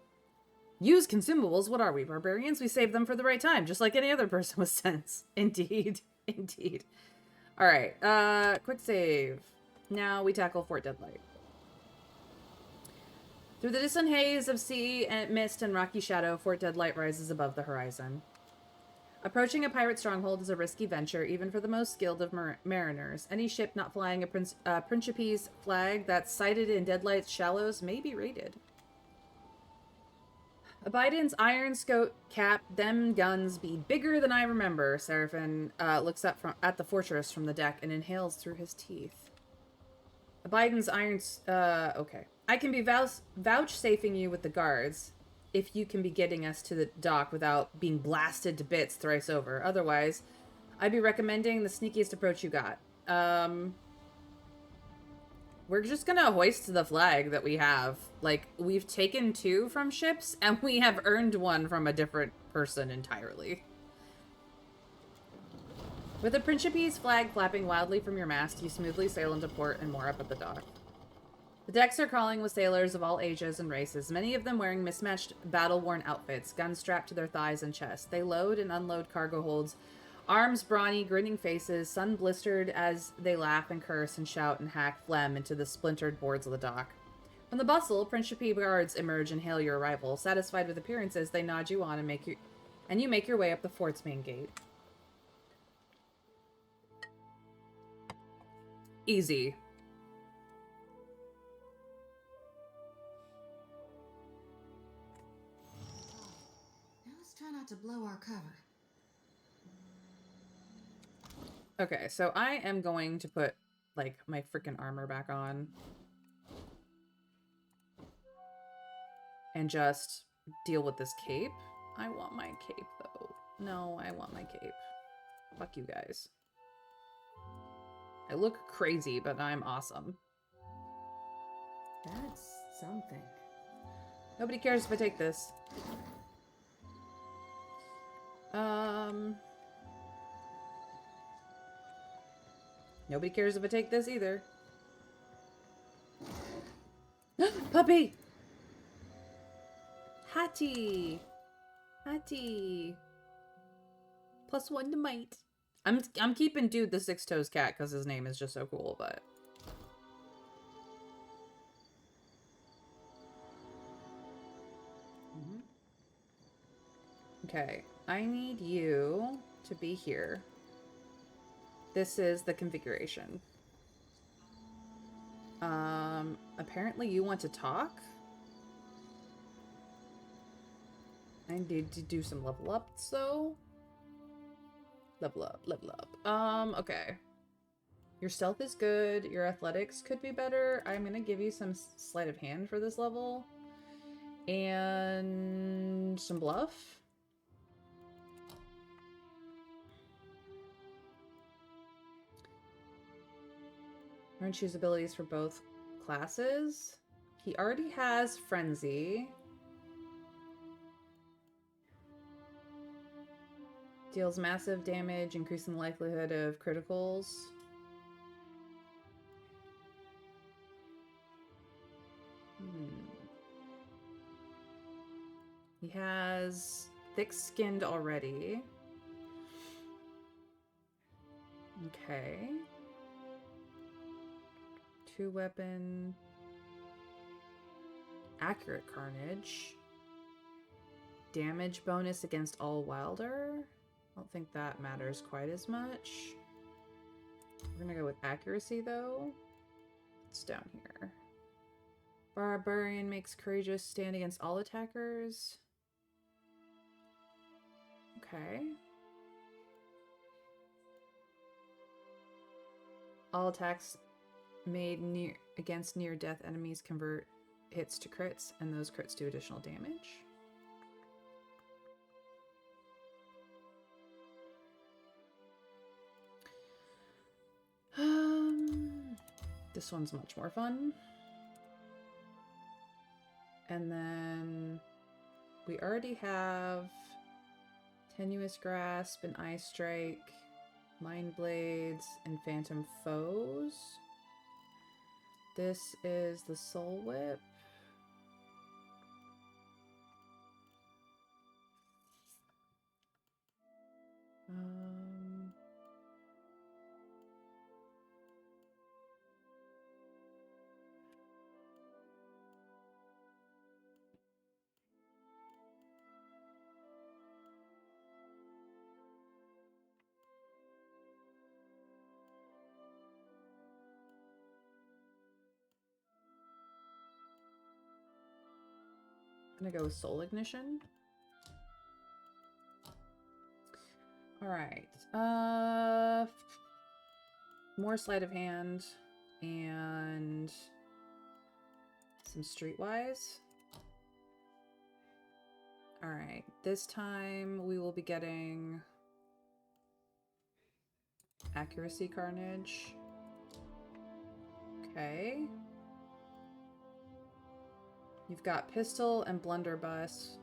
use consumables. What are we, barbarians? We save them for the right time, just like any other person with sense. Indeed. Indeed. Alright, quick save. Now we tackle Fort Deadlight. Through the distant haze of sea and mist and rocky shadow, Fort Deadlight rises above the horizon. Approaching a pirate stronghold is a risky venture, even for the most skilled of mariners. Any ship not flying a Principe's flag that's sighted in Deadlight's shallows may be raided. Abiden's iron scout cap, them guns be bigger than I remember. Seraphin looks up at the fortress from the deck and inhales through his teeth. Abiden's irons, okay. I can be vouchsafing you with the guards, if you can be getting us to the dock without being blasted to bits thrice over. Otherwise, I'd be recommending the sneakiest approach you got. We're just gonna hoist the flag that we have. Like, we've taken 2 from ships, and we have earned 1 from a different person entirely. With the Principe's flag flapping wildly from your mast, you smoothly sail into port and moor up at the dock. The decks are crawling with sailors of all ages and races, many of them wearing mismatched, battle-worn outfits, guns strapped to their thighs and chests. They load and unload cargo holds, arms brawny, grinning faces, sun-blistered as they laugh and curse and shout and hack phlegm into the splintered boards of the dock. From the bustle, Principe guards emerge and hail your arrival. Satisfied with appearances, they nod you on and you make your way up the fort's main gate. Easy. Now let's try not to blow our cover. Okay, so I am going to put, like, my freaking armor back on. And just deal with this cape. I want my cape, though. No, I want my cape. Fuck you guys. I look crazy, but I'm awesome. That's something. Nobody cares if I take this. Nobody cares if I take this either. Puppy! Hattie! Hattie! +1 to might. I'm keeping Dude the Six Toes Cat because his name is just so cool, but... Okay, I need you to be here. This is the configuration. Apparently you want to talk? I need to do some level ups, though. Level up, level up. Okay. Your stealth is good. Your athletics could be better. I'm gonna give you some sleight of hand for this level. And some bluff. Learn choose abilities for both classes. He already has Frenzy. Deals massive damage, increasing the likelihood of criticals. He has thick-skinned already. Okay. 2-weapon. Accurate carnage. Damage bonus against all wilder. I don't think that matters quite as much. We're gonna go with accuracy though. It's down here. Barbarian makes courageous stand against all attackers. Okay. All attacks made against near-death enemies convert hits to crits, and those crits do additional damage. This one's much more fun. And then we already have Tenuous Grasp and Eye Strike, Mind Blades, and Phantom Foes. This is the Soul Whip. I'm gonna go with Soul Ignition. Alright. More Sleight of Hand and some Streetwise. Alright. This time we will be getting Accuracy Carnage. Okay. You've got Pistol and Blunderbuss.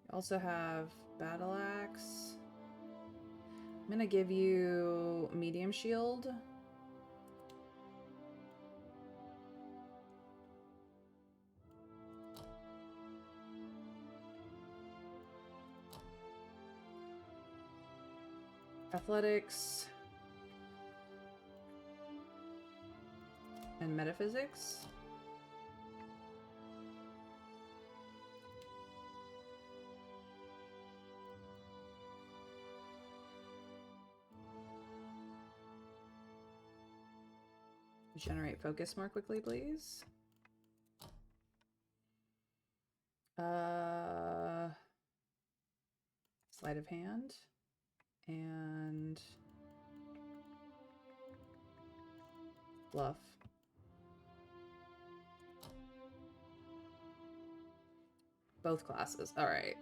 You also have Battle Axe. I'm gonna give you Medium Shield. Athletics. And Metaphysics. Generate focus more quickly, please. Sleight of hand and bluff. Both classes. All right.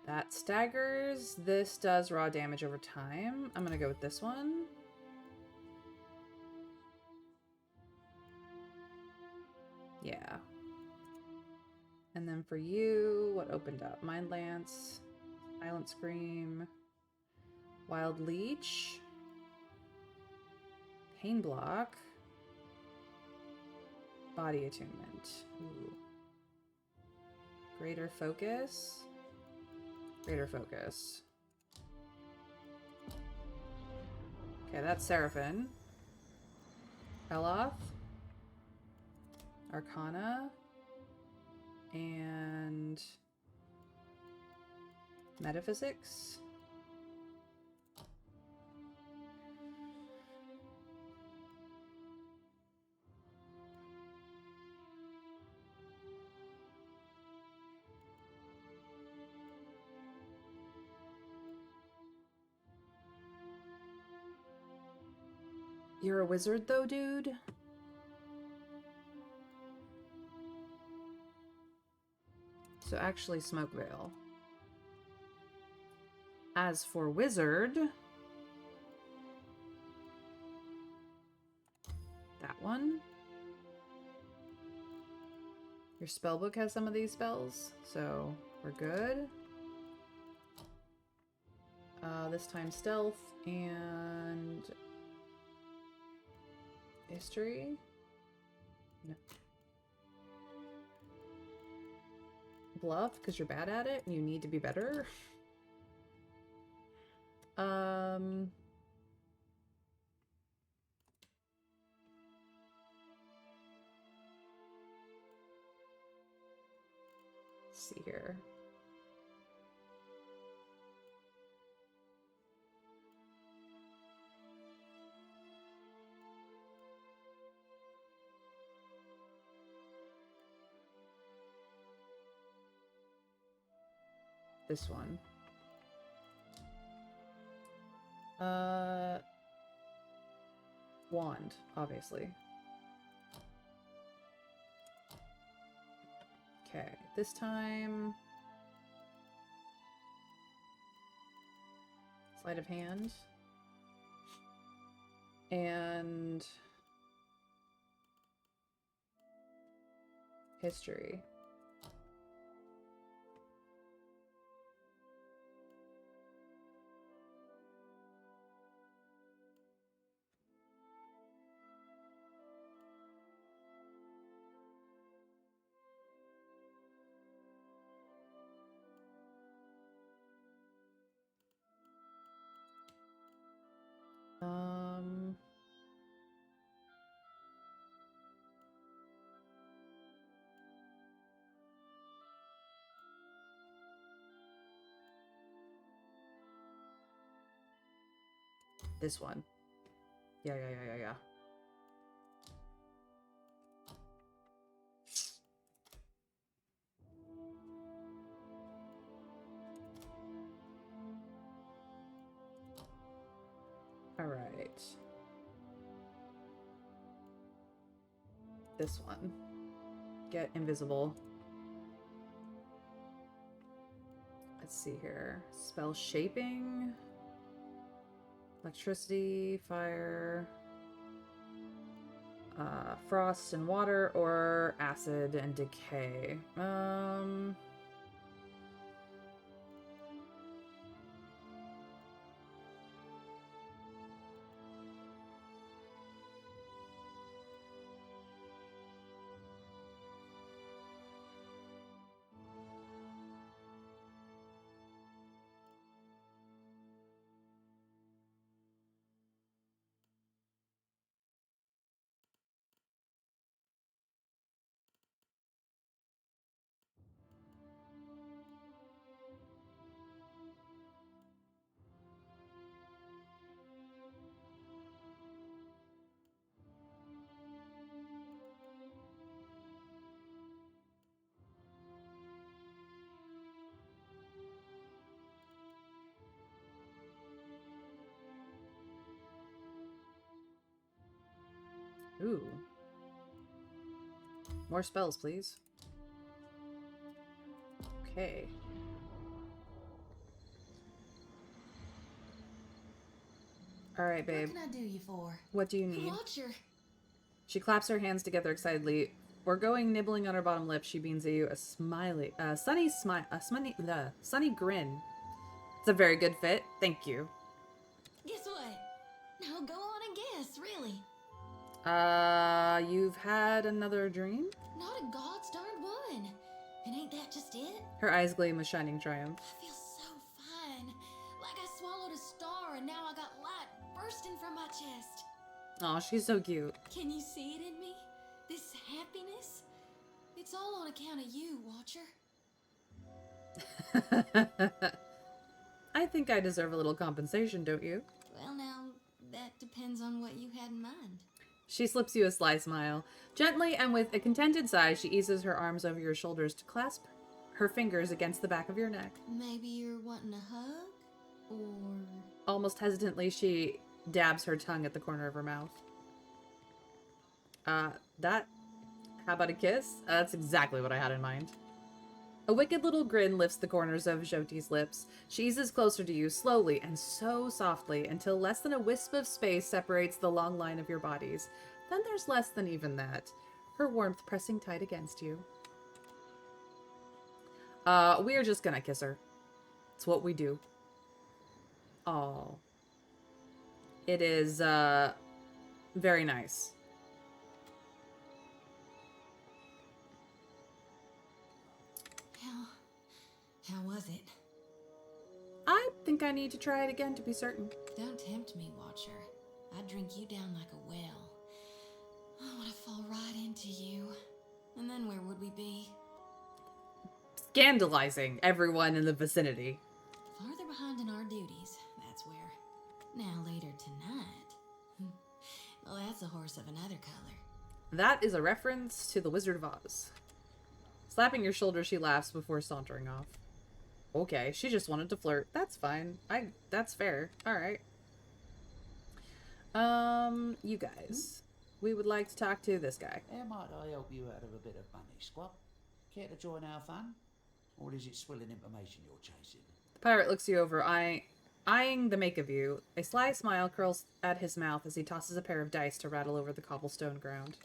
That staggers. This does raw damage over time. I'm gonna go with this one. Yeah. And then for you, what opened up? Mind Lance, Silent Scream, Wild Leech, Pain Block, Body Attunement. Ooh. Greater Focus. Greater Focus. Okay, that's Seraphim. Eloth. Arcana. And Metaphysics. You're a wizard though, dude? So actually Smoke Veil. As for wizard, that one. Your spellbook has some of these spells, so we're good. This time stealth and History? No. Bluff, because you're bad at it and you need to be better? Let's see here. This one. Wand, obviously. Okay, this time... Sleight of hand. And... History. This one. Yeah. All right. This one. Get invisible. Let's see here. Spell shaping. Electricity, fire, frost and water, or acid and decay. Ooh. More spells, please. Okay. Alright, babe. What can I do you for? What do you need? Watcher. She claps her hands together excitedly. Foregoing nibbling on her bottom lip, she beams at you a sunny grin. It's a very good fit. Thank you. Guess what? Now go on and guess, really. You've had another dream? Not a god's darned one. And ain't that just it? Her eyes gleam with shining triumph. I feel so fine. Like I swallowed a star and now I got light bursting from my chest. Aw, she's so cute. Can you see it in me? This happiness? It's all on account of you, Watcher. I think I deserve a little compensation, don't you? Well, now, that depends on what you had in mind. She slips you a sly smile. Gently and with a contented sigh, she eases her arms over your shoulders to clasp her fingers against the back of your neck. Maybe you're wanting a hug? Or... Almost hesitantly, she dabs her tongue at the corner of her mouth. How about a kiss? That's exactly what I had in mind. A wicked little grin lifts the corners of Jyoti's lips. She eases closer to you, slowly and so softly, until less than a wisp of space separates the long line of your bodies. Then there's less than even that, her warmth pressing tight against you. We're just gonna kiss her. It's what we do. Oh. It is, very nice. How was it? I think I need to try it again to be certain. Don't tempt me, Watcher. I'd drink you down like a well. I want to fall right into you. And then where would we be? Scandalizing everyone in the vicinity. Farther behind in our duties, that's where. Now later tonight. Well, that's a horse of another color. That is a reference to the Wizard of Oz. Slapping your shoulder, she laughs before sauntering off. Okay, she just wanted to flirt. That's fine. That's fair. Alright. You guys. We would like to talk to this guy. How might I help you out of a bit of money, Squat? Care to join our fun? Or is it swilling information you're chasing? The pirate looks you over, eyeing the make of you. A sly smile curls at his mouth as he tosses a pair of dice to rattle over the cobblestone ground.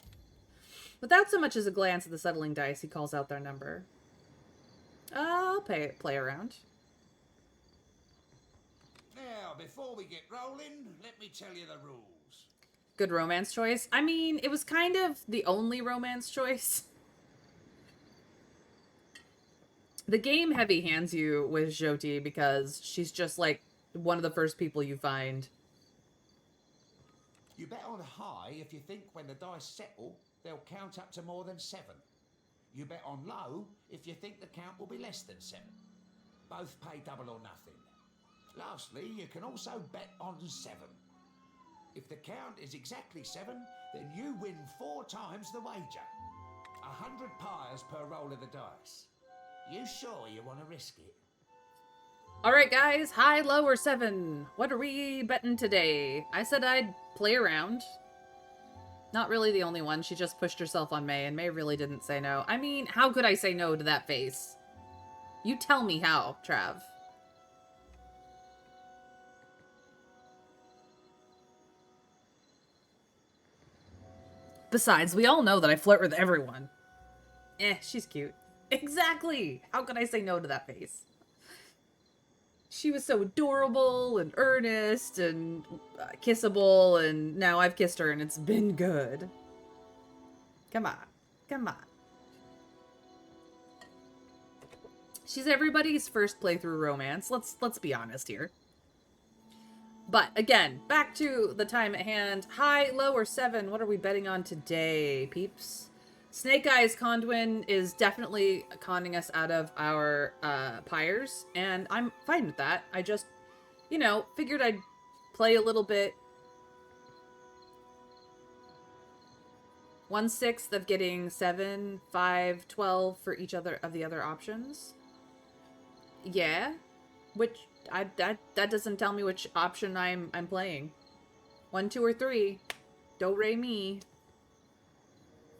Without so much as a glance at the settling dice, he calls out their number. I'll play around. Now, before we get rolling, let me tell you the rules. Good romance choice. I mean, it was kind of the only romance choice. The game heavy hands you with Jyoti because she's just like one of the first people you find. You bet on high if you think when the dice settle, they'll count up to more than 7. You bet on low if you think the count will be less than 7. Both pay double or nothing. Lastly, you can also bet on 7. If the count is exactly 7, then you win 4 times the wager. 100 pyres per roll of the dice. You sure you want to risk it? Alright guys, high, low, or 7? What are we betting today? I said I'd play around. Not really the only one. She just pushed herself on May, and May really didn't say no. I mean, how could I say no to that face? You tell me how, Trav. Besides, we all know that I flirt with everyone. She's cute. Exactly! How could I say no to that face? She was so adorable and earnest and kissable, and now I've kissed her and it's been good. Come on. Come on. She's everybody's first playthrough romance. Let's be honest here. But again, back to the time at hand. High, low, or 7? What are we betting on today, peeps? Snake Eyes Conduin is definitely conning us out of our pyres, and I'm fine with that. I just, you know, figured I'd play a little bit. 1/6 of getting 7, 5, 12 for each other of the other options. Yeah, which that doesn't tell me which option I'm playing. 1, 2, or 3. Do, re, mi.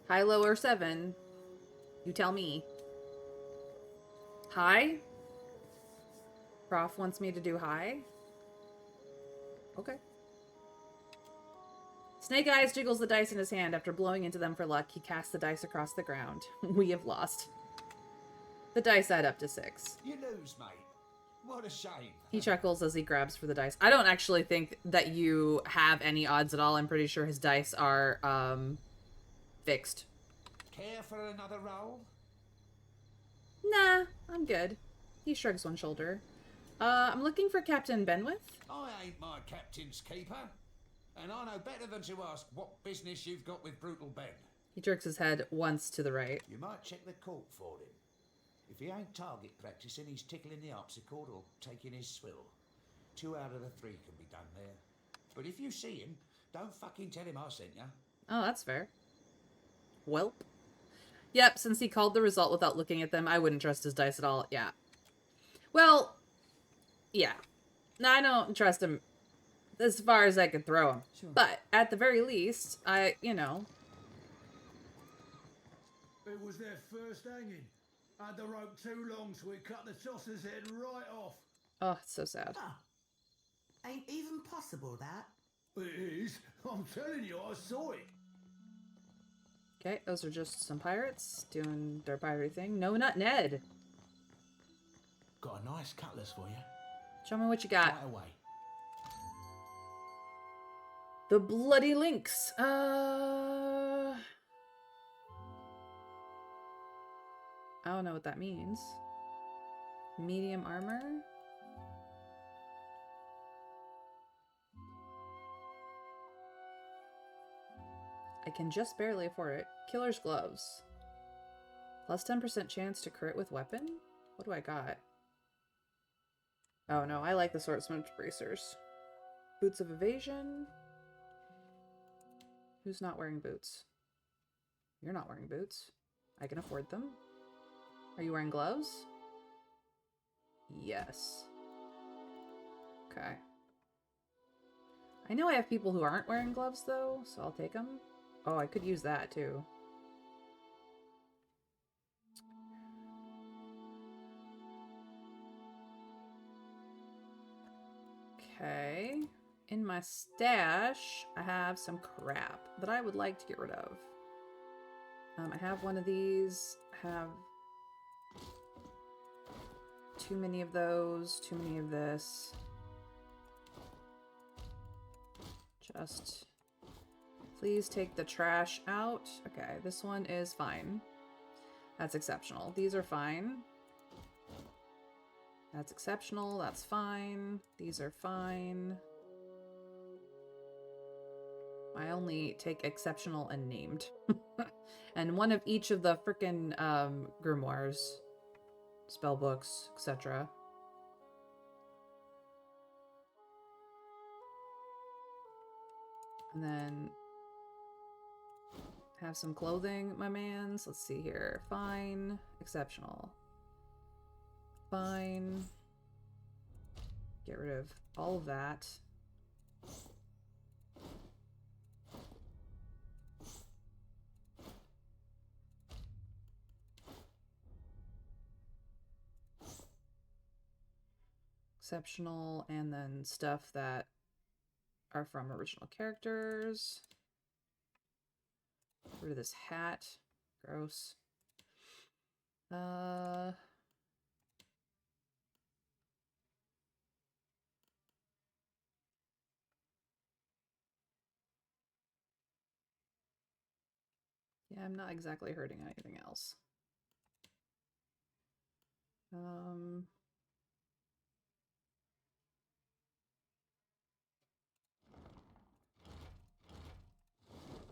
High, low, or 7? You tell me. High? Prof wants me to do high? Okay. Snake Eyes jiggles the dice in his hand. After blowing into them for luck, he casts the dice across the ground. We have lost. The dice add up to 6. You lose, mate. What a shame. He chuckles as he grabs for the dice. I don't actually think that you have any odds at all. I'm pretty sure his dice are, fixed. Care for another roll? Nah, I'm good. He shrugs one shoulder. I'm looking for Captain Benwith. I ain't my captain's keeper. And I know better than to ask what business you've got with Brutal Ben. He jerks his head once to the right. You might check the court for him. If he ain't target practicing, he's tickling the harpsichord or taking his swill. 2 out of the 3 can be done there. But if you see him, don't fucking tell him I sent ya. Oh, that's fair. Welp. Yep, since he called the result without looking at them, I wouldn't trust his dice at all. Yeah. Well, yeah. No, I don't trust him as far as I could throw him. Sure. But at the very least, you know. It was their first hanging. Had the rope too long, so we cut the tosser's head right off. Oh, it's so sad. Ah, ain't even possible, that. It is. I'm telling you, I saw it. Okay, those are just some pirates doing their piratey thing. No, not Ned. Got a nice cutlass for you. Show me what you got. Right away. The Bloody Lynx. I don't know what that means. Medium armor. I can just barely afford it. Killer's gloves. Plus 10% chance to crit with weapon? What do I got? Oh no, I like the swordsman's bracers. Boots of evasion. Who's not wearing boots? You're not wearing boots. I can afford them. Are you wearing gloves? Yes. Okay. I know I have people who aren't wearing gloves though, so I'll take them. Oh, I could use that too. Okay. In my stash, I have some crap that I would like to get rid of. I have one of these. I have too many of those, too many of this. Just please take the trash out. Okay, this one is fine. That's exceptional. These are fine. That's exceptional. That's fine. These are fine. I only take exceptional and named. And one of each of the frickin' grimoires, spell books, etc. And then have some clothing, my mans. Let's see here. Fine. Exceptional. Fine. Get rid of all of that. Exceptional, and then stuff that are from original characters. Get rid of this hat. Gross. Yeah, I'm not exactly hurting anything else.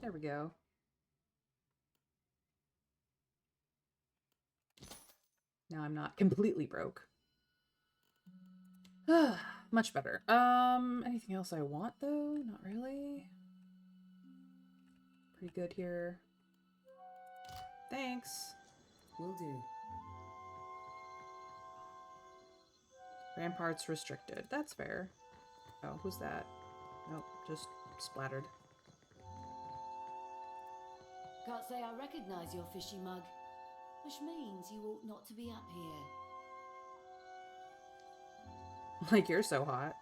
There we go. Now I'm not completely broke. Much better. Anything else I want though? Not really. Pretty good here. Thanks. Will do. Ramparts restricted. That's fair. Oh, who's that? Nope, just splattered. Can't say I recognize your fishy mug, which means you ought not to be up here. Like you're so hot.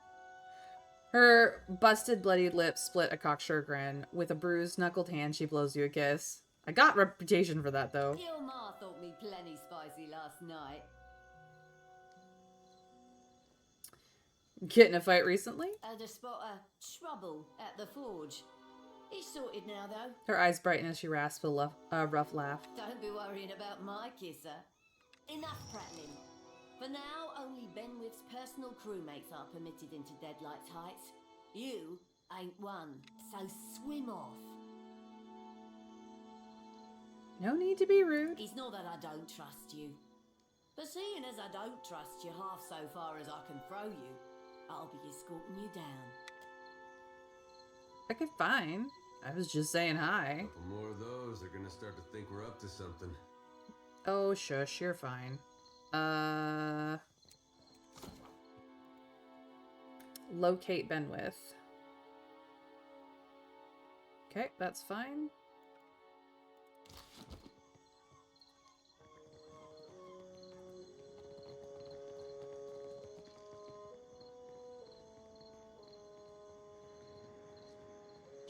Her busted, bloody lips split a cocksure grin. With a bruised, knuckled hand, she blows you a kiss. I got reputation for that, though. Your ma thought me plenty spicy last night. Get in a fight recently? Had a spot of trouble at the forge. He's sorted now, though. Her eyes brighten as she rasps a rough laugh. Don't be worrying about my kisser. Enough prattling. For now, only Benwith's personal crewmates are permitted into Deadlight's Heights. You ain't one, so swim off. No need to be rude. It's not that I don't trust you. But seeing as I don't trust you half so far as I can throw you, I'll be escorting you down. Okay, fine. I was just saying hi. Couple more of those, they're gonna start to think we're up to something. Oh, shush, you're fine. Locate Benwith. Okay, that's fine.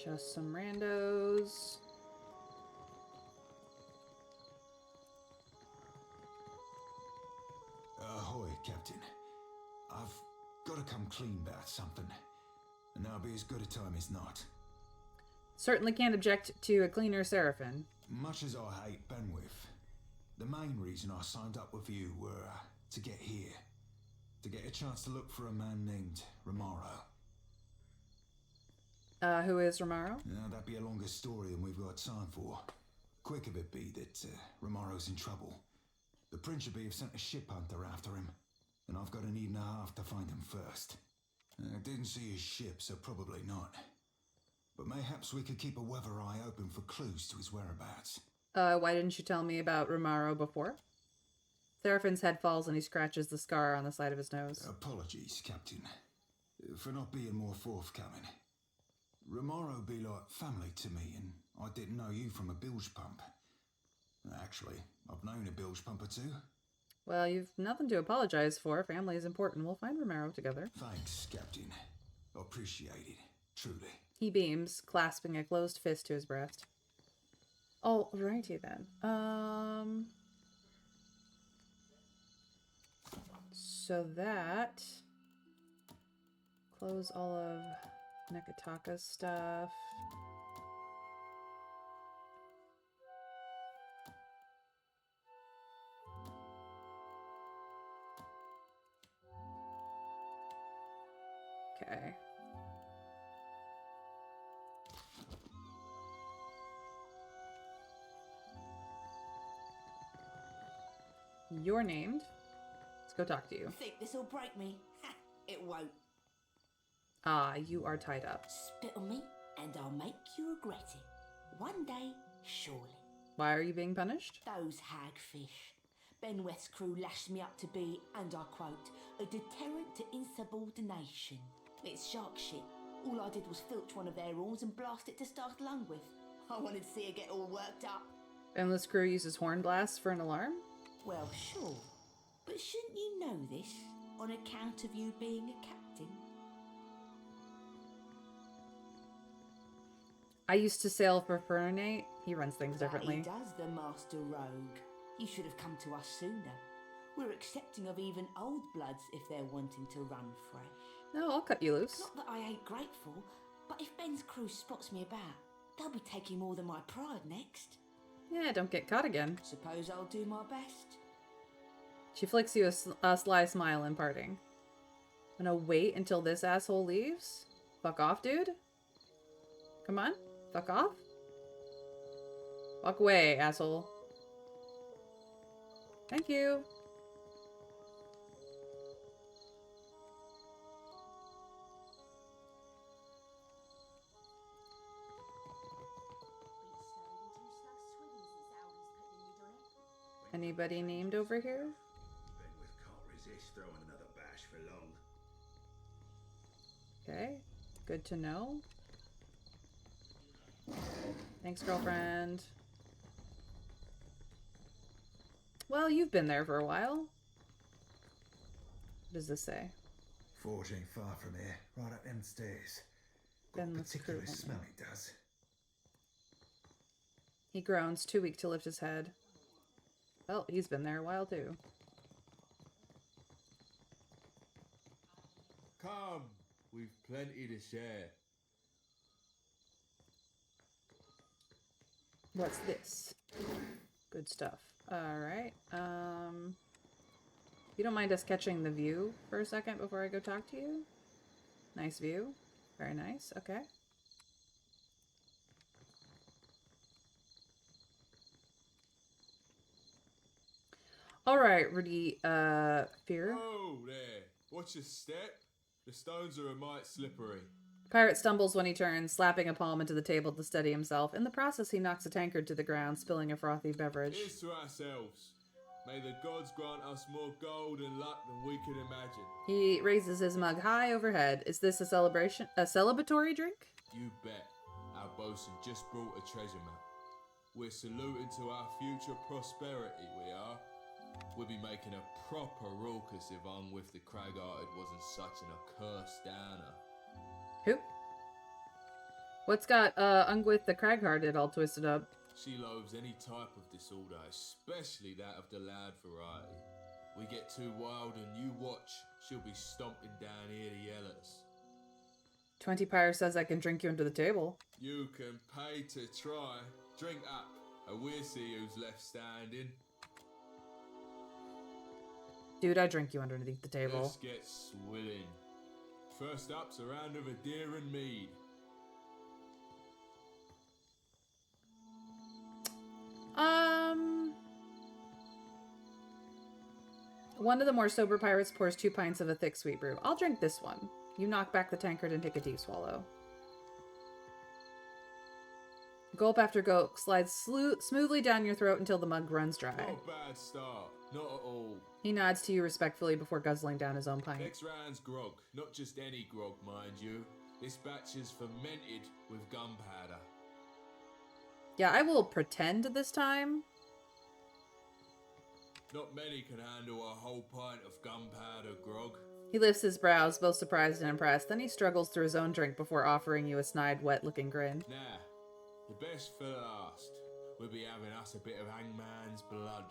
Just some randos. Ahoy, Captain. I've got to come clean about something, and that'll be as good a time as not. Certainly can't object to a cleaner Seraphim. Much as I hate Benwith, the main reason I signed up with you were to get here. To get a chance to look for a man named Romaro. Who is Romaro? Now, that'd be a longer story than we've got time for. Quick of it be that Romaro's in trouble. The Principe have sent a ship hunter after him, and I've got an evening and a half to find him first. I didn't see his ship, so probably not. But mayhaps we could keep a weather eye open for clues to his whereabouts. Why didn't you tell me about Romaro before? Seraphin's head falls and he scratches the scar on the side of his nose. Apologies, Captain, for not being more forthcoming. Romaro be like family to me, and I didn't know you from a bilge pump. Actually, I've known a bilge pump or two. Well, you've nothing to apologize for. Family is important. We'll find Romaro together. Thanks, Captain. Appreciate it, truly. He beams, clasping a closed fist to his breast. Alrighty then. So that... Close all of Neketaka's stuff. Okay. You're named. Let's go talk to you. Think this'll break me? Ha! It won't. Ah, you are tied up. Spit on me, and I'll make you regret it. One day, surely. Why are you being punished? Those hagfish. Ben West's crew lashed me up to be, and I quote, a deterrent to insubordination. It's shark shit. All I did was filch one of their horns and blast it to start along with. I wanted to see her get all worked up. Endless crew uses horn blasts for an alarm? Well, sure. But shouldn't you know this, on account of you being a captain? I used to sail for Fernate. He runs things differently. He does, the master rogue. You should have come to us sooner. We're accepting of even old bloods if they're wanting to run fresh. No, I'll cut you loose. Not that I ain't grateful, but if Ben's crew spots me about, they'll be taking more than my pride next. Yeah, don't get caught again. Suppose I'll do my best. She flicks you a sly smile in parting. Gonna wait until this asshole leaves? Fuck off, dude. Come on, fuck off. Walk away, asshole. Thank you. Anybody named over here? Benwith can't resist throwing another bash for long. Okay, good to know. Thanks, girlfriend. Well, you've been there for a while. What does this say? Forge ain't far from here, right up them stairs. Got a Then let's particular prove it. smell it does. He groans, too weak to lift his head. Well, he's been there a while too. Come, we've plenty to share. What's this? Good stuff. Alright, you don't mind us catching the view for a second before I go talk to you? Nice view. Very nice, okay. Alright, Rudy, Fear. Oh, there. Watch your step. The stones are a mite slippery. Pirate stumbles when he turns, slapping a palm into the table to steady himself. In the process, he knocks a tankard to the ground, spilling a frothy beverage. Here's to ourselves. May the gods grant us more gold and luck than we could imagine. He raises his mug high overhead. Is this a celebration? A celebratory drink? You bet. Our bosun just brought a treasure map. We're saluting to our future prosperity, we are. We'll be making a proper raucous if with the Crag-Hearted wasn't such an accursed downer. Who? What's got Ungwith the Crag-Hearted all twisted up? She loathes any type of disorder, especially that of the loud variety. We get too wild and you watch, she'll be stomping down here to yell at us. 20 Pyre says I can drink you under the table. You can pay to try. Drink up, and we'll see who's left standing. Dude, I drink you underneath the table. Let's get swilling. First up's a round of a deer and mead. One of the more sober pirates pours 2 pints of a thick sweet brew. I'll drink this one. You knock back the tankard and take a deep swallow. Gulp after gulp slides smoothly down your throat until the mug runs dry. Not a bad start. Not at all. He nods to you respectfully before guzzling down his own pint. Next round's grog. Not just any grog, mind you. This batch is fermented with gunpowder. Yeah, I will pretend this time. Not many can handle a whole pint of gunpowder grog. He lifts his brows, both surprised and impressed. Then he struggles through his own drink before offering you a snide, wet-looking grin. Nah, the best for last. We'll be having us a bit of hangman's blood.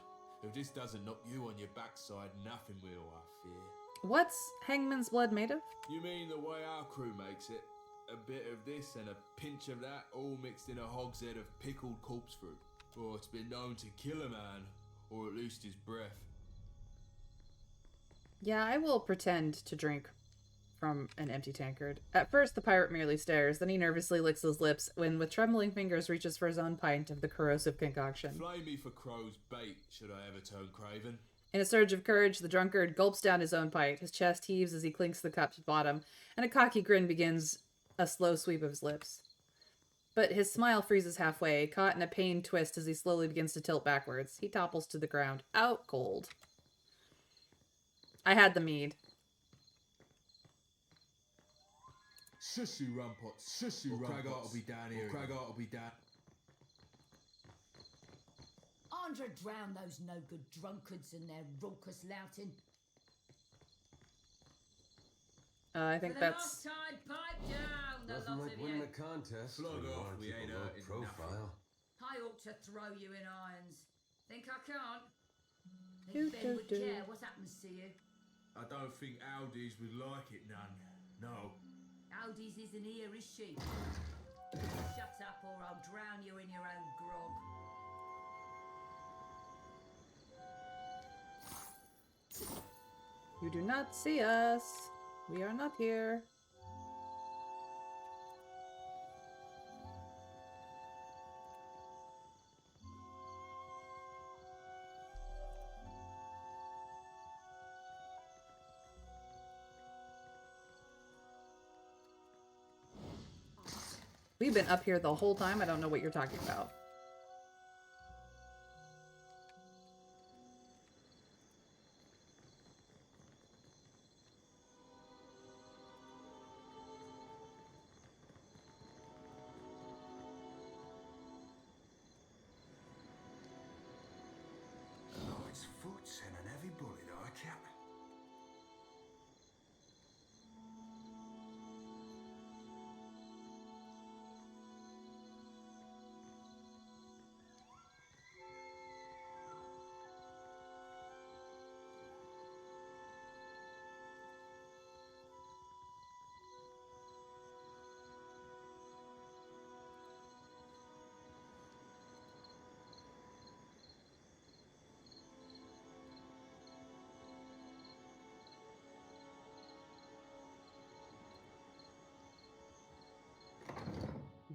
If this doesn't knock you on your backside, nothing will, I fear. What's hangman's blood made of? You mean the way our crew makes it? A bit of this and a pinch of that, all mixed in a hogshead of pickled corpse fruit. Or it's been known to kill a man, or at least his breath. Yeah, I will pretend to drink from an empty tankard. At first, the pirate merely stares, then he nervously licks his lips when, with trembling fingers, reaches for his own pint of the corrosive concoction. Flay me for crow's bait, should I ever turn craven. In a surge of courage, the drunkard gulps down his own pint. His chest heaves as he clinks the cup's bottom, and a cocky grin begins a slow sweep of his lips. But his smile freezes halfway, caught in a pained twist as he slowly begins to tilt backwards. He topples to the ground, out cold. I had the mead. Sissy Rampots, Sissy Rampots. Cragart will be down here. Cragart will be down. Andra drown those no-good drunkards and their raucous louting. I think that's... Tide, pipe down, the Nothing lot like of winning you. a contest. Flog when you off, wanna we keep a ain't low hurting profile. I ought to throw you in irons. Think I can't? Do, Think Ben do, would do. care what happens to you? I don't think Aldi's would like it none. No. Aldi's isn't here, is she? Shut up or I'll drown you in your own grog. You do not see us. We are not here. We've been up here the whole time. I don't know what you're talking about. Knight's foot and an heavy bullet, I cap.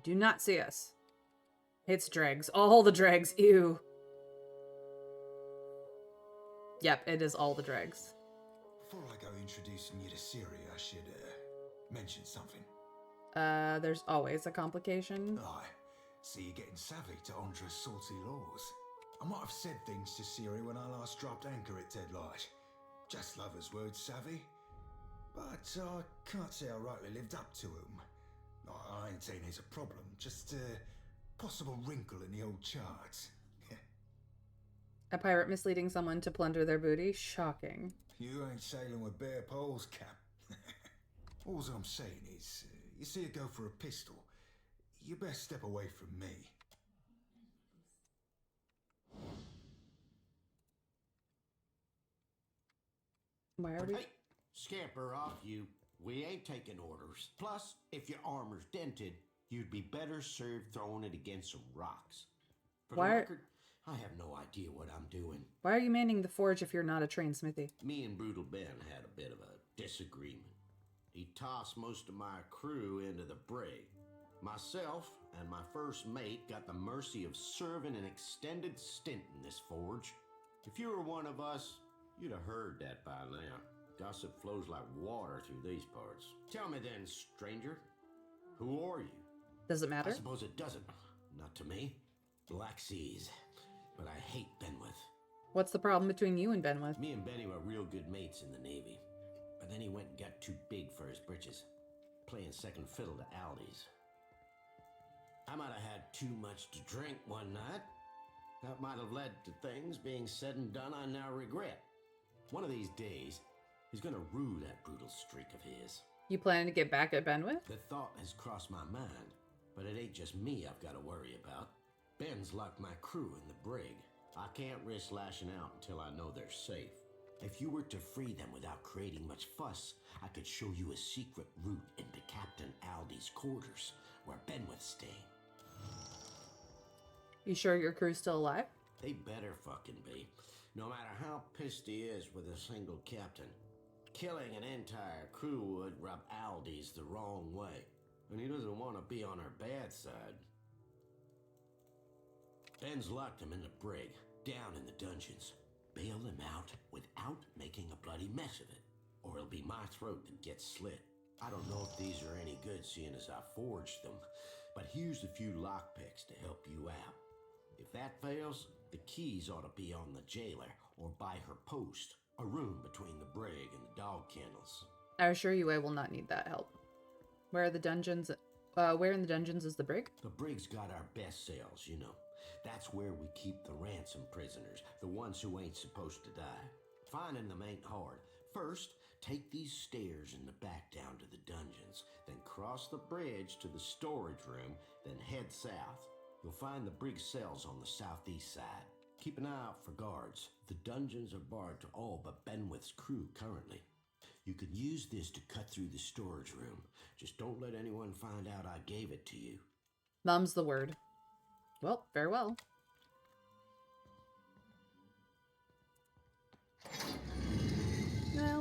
Do not see us. It's dregs. All the dregs. Ew. Yep, it is all the dregs. Before I go introducing you to Siri, I should mention something. There's always a complication. Aye. See you getting savvy to Andra's salty laws. I might have said things to Siri when I last dropped anchor at Deadlight. Just lovers' words, savvy. But I can't say I rightly lived up to 'em. I ain't saying there's a problem, just a possible wrinkle in the old charts. A pirate misleading someone to plunder their booty? Shocking. You ain't sailing with bare poles, Cap. All I'm saying is, you see her go for a pistol, you best step away from me. Why are we... Hey, scamper off you. We ain't taking orders. Plus, if your armor's dented, you'd be better served throwing it against some rocks. For Why the are- record, I have no idea what I'm doing. Why are you manning the forge if you're not a trained smithy? Me and Brutal Ben had a bit of a disagreement. He tossed most of my crew into the brig. Myself and my first mate got the mercy of serving an extended stint in this forge. If you were one of us, you'd have heard that by now. Gossip flows like water through these parts. Tell me then, stranger, who are you? Does it matter? I suppose it doesn't. Not to me. Black Seas. But I hate Benwith. What's the problem between you and Benwith? Me and Benny were real good mates in the Navy. But then he went and got too big for his britches, playing second fiddle to Aldi's. I might have had too much to drink one night. That might have led to things being said and done I now regret. One of these days, he's gonna rue that brutal streak of his. You planning to get back at Benwith? The thought has crossed my mind, but it ain't just me I've got to worry about. Ben's like my crew in the brig. I can't risk lashing out until I know they're safe. If you were to free them without creating much fuss, I could show you a secret route into Captain Aldi's quarters, where Benwith's staying. You sure your crew's still alive? They better fucking be. No matter how pissed he is with a single captain, killing an entire crew would rub Aldi's the wrong way, and he doesn't want to be on our bad side. Ben's locked him in the brig, down in the dungeons. Bail him out without making a bloody mess of it, or it'll be my throat that gets slit. I don't know if these are any good seeing as I forged them, but here's a few lockpicks to help you out. If that fails, the keys ought to be on the jailer or by her post, a room between the brig and the dog kennels. I assure you I will not need that help. Where are the dungeons? Where in the dungeons is the brig? The brig's got our best cells, you know. That's where we keep the ransom prisoners, the ones who ain't supposed to die. Finding them ain't hard. First, take these stairs in the back down to the dungeons, then cross the bridge to the storage room, then head south. You'll find the brig cells on the southeast side. Keep an eye out for guards. The dungeons are barred to all but Benwith's crew currently. You can use this to cut through the storage room. Just don't let anyone find out I gave it to you. Mum's the word. Well, farewell.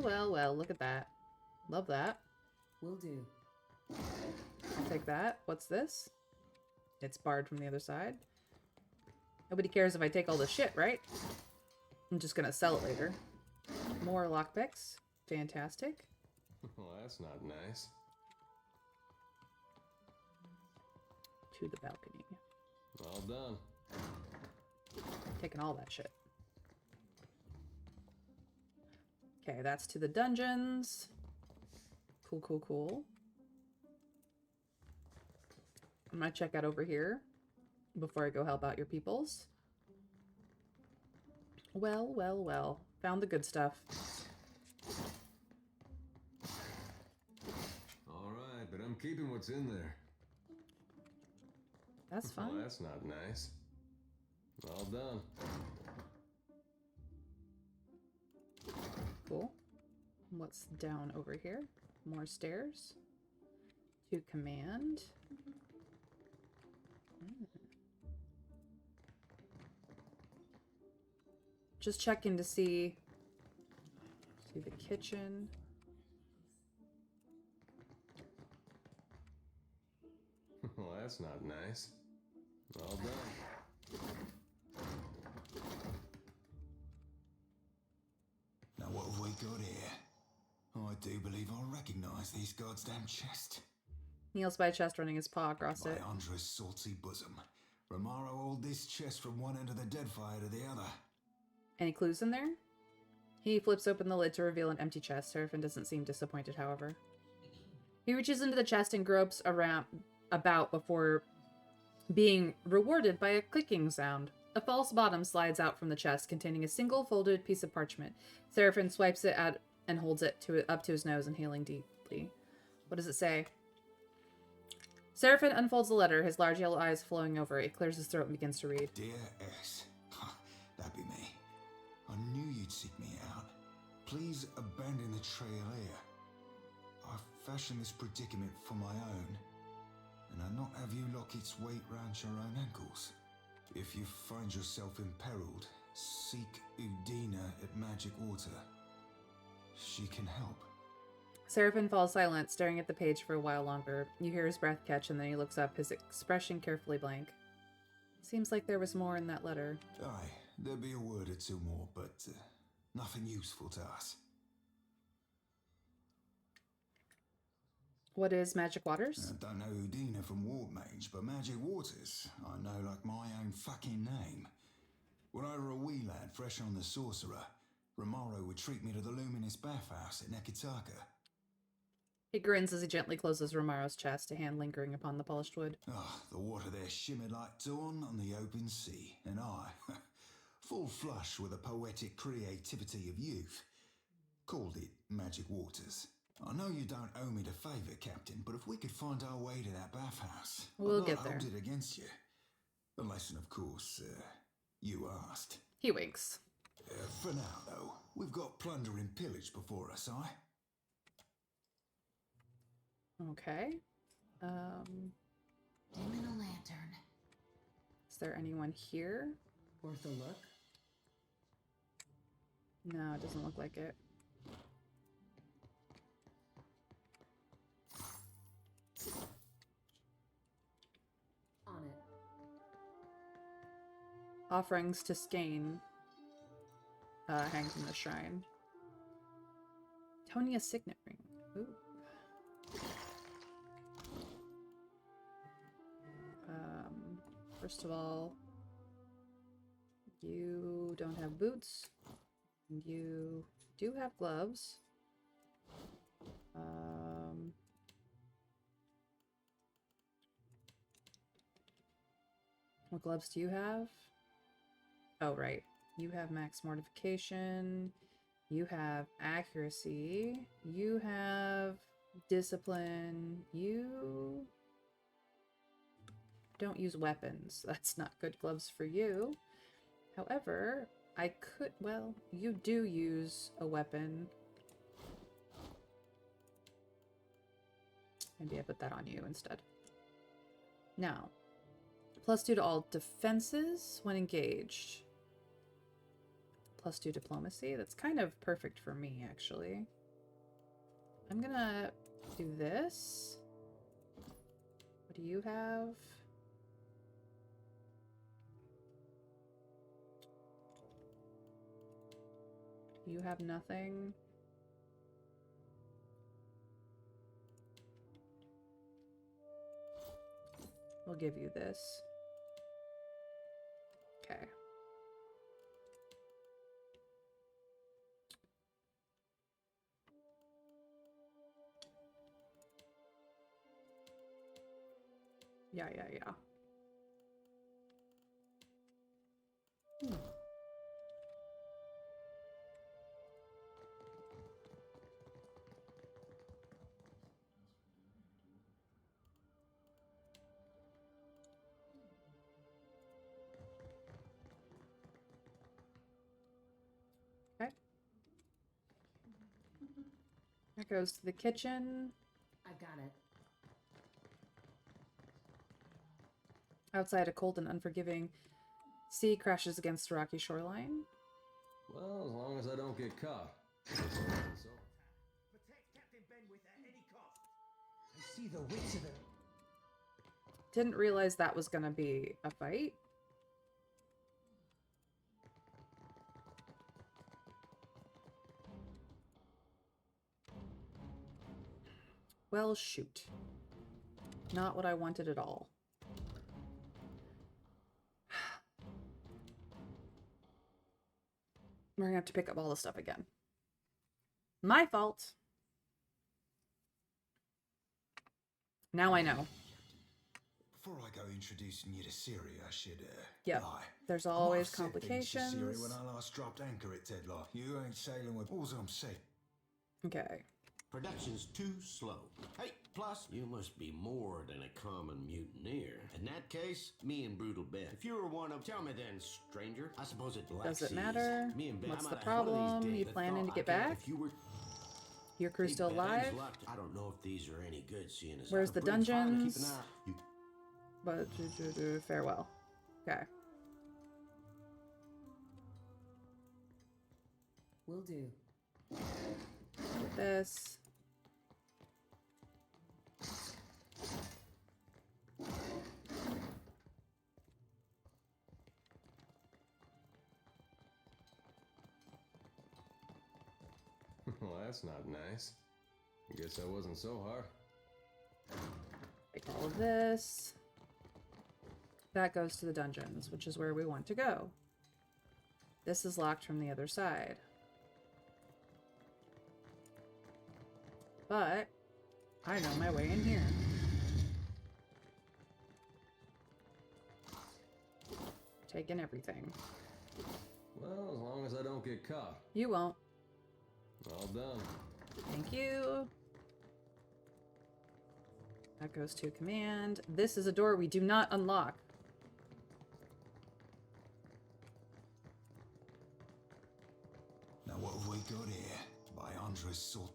Well, look at that. Love that. Will do. I'll take that. What's this? It's barred from the other side. Nobody cares if I take all the shit, right? I'm just gonna sell it later. More lockpicks. Fantastic. Well, that's not nice. To the balcony. All done. Taking all that shit. Okay, that's to the dungeons. Cool. I'm gonna check out over here before I go help out your peoples. Well. Found the good stuff. All right, but I'm keeping what's in there. That's fine. Well, that's not nice. All done. Cool. What's down over here? More stairs. To command. Just checking to see the kitchen. Well, that's not nice. All done. Now what have we got here? I do believe I recognize these goddamn chests. Kneels by a chest, running his paw across it. By Andre's salty bosom. Romaro hauled this chest from one end of the Deadfire to the other. Any clues in there? He flips open the lid to reveal an empty chest. Seraphin doesn't seem disappointed, however. He reaches into the chest and gropes about before being rewarded by a clicking sound. A false bottom slides out from the chest, containing a single folded piece of parchment. Seraphin swipes it out and holds it up to his nose, inhaling deeply. What does it say? Seraphin unfolds the letter, his large yellow eyes flowing over. It clears his throat and begins to read. Dear S. That'd be me. I knew you'd seek me out. Please abandon the trail here. I've fashioned this predicament for my own, and I not have you lock its weight round your own ankles. If you find yourself imperiled, seek Udina at Magic Water. She can help. Seraphim falls silent, staring at the page for a while longer. You hear his breath catch, and then he looks up, his expression carefully blank. Seems like there was more in that letter. Aye, there'll be a word or two more, but nothing useful to us. What is Magic Waters? I don't know Udina from Ward Mage, but Magic Waters, I know like my own fucking name. When I were a wee lad fresh on the Sorcerer, Romaro would treat me to the luminous bathhouse at Neketaka. He grins as he gently closes Romaro's chest, a hand lingering upon the polished wood. Ah, the water there shimmered like dawn on the open sea, and I, full flush with the poetic creativity of youth, called it Magic Waters. I know you don't owe me the favour, Captain, but if we could find our way to that bathhouse, we'll I'd get not there. hold it against you. Unless, and of course, you asked. He winks. For now, though, we've got plunder and pillage before us, aye? Okay. Dim in a lantern. Is there anyone here? Worth a look? No, it doesn't look like it. On it. Offerings to Skane hang from the shrine. Tonia signet ring. Ooh. First of all, you don't have boots. You do have gloves. What gloves do you have? Oh, right. You have max mortification. You have accuracy. You have discipline. You don't use weapons. That's not good gloves for you. However, I could, well, you do use a weapon. Maybe I put that on you instead. Now, +2 to all defenses when engaged. +2 diplomacy. That's kind of perfect for me, actually. I'm gonna do this. What do you have? You have nothing. We'll give you this. Okay. Yeah. Okay. That goes to the kitchen. I got it. Outside, a cold and unforgiving sea crashes against a rocky shoreline. Well, as long as I don't get caught. Protect Captain Benwith at any cost. I see the wits of it. Didn't realize that was gonna be a fight. Well, shoot. Not what I wanted at all. We're gonna have to pick up all the stuff again. My fault. Now I know. Before I go introducing you to Siri, I should, Yep. lie. There's I might always have said things to Siri complications. when I last dropped anchor at Tedlar. You ain't sailing with all's I'm saying. Okay. Production's too slow. Hey, plus, you must be more than a common mutineer. In that case, me and Brutal Ben. If you were one of, tell me then, stranger. I suppose it Does it matter? Me and Ben. What's I the might have one of these problem? days You that planning to thought get I could- back? If you were... Your crew's still Ben, alive? I don't know if these are any good, seeing as Where's how the Brute's fine to keep dungeons? an eye- You But farewell. Okay. Will do. Get this. Well, that's not nice. I guess that wasn't so hard. Take all of this. That goes to the dungeons, which is where we want to go. This is locked from the other side. But I know my way in here. Taking everything. Well, as long as I don't get caught. You won't. All done. Thank you. That goes to command. This is a door we do not unlock. Now what have we got here? By Andres Sort.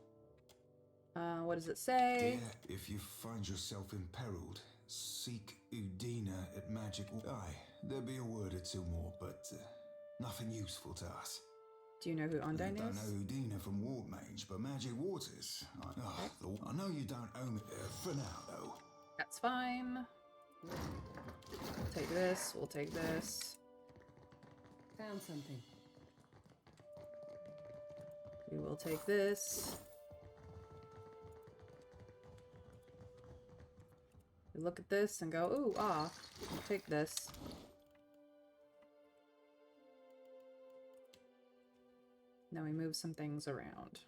What does it say? Dear, if you find yourself imperiled, seek Udina at Magic. Aye, there'll be a word or two more, but nothing useful to us. Do you know who I Undyne don't is? know Udina from Ward Mage, but Magic Waters. I know you don't own it for now, though. That's fine. We'll take this. We'll take this. Found something. We will take this. We look at this and go, ooh, ah, we'll take this. Now we move some things around.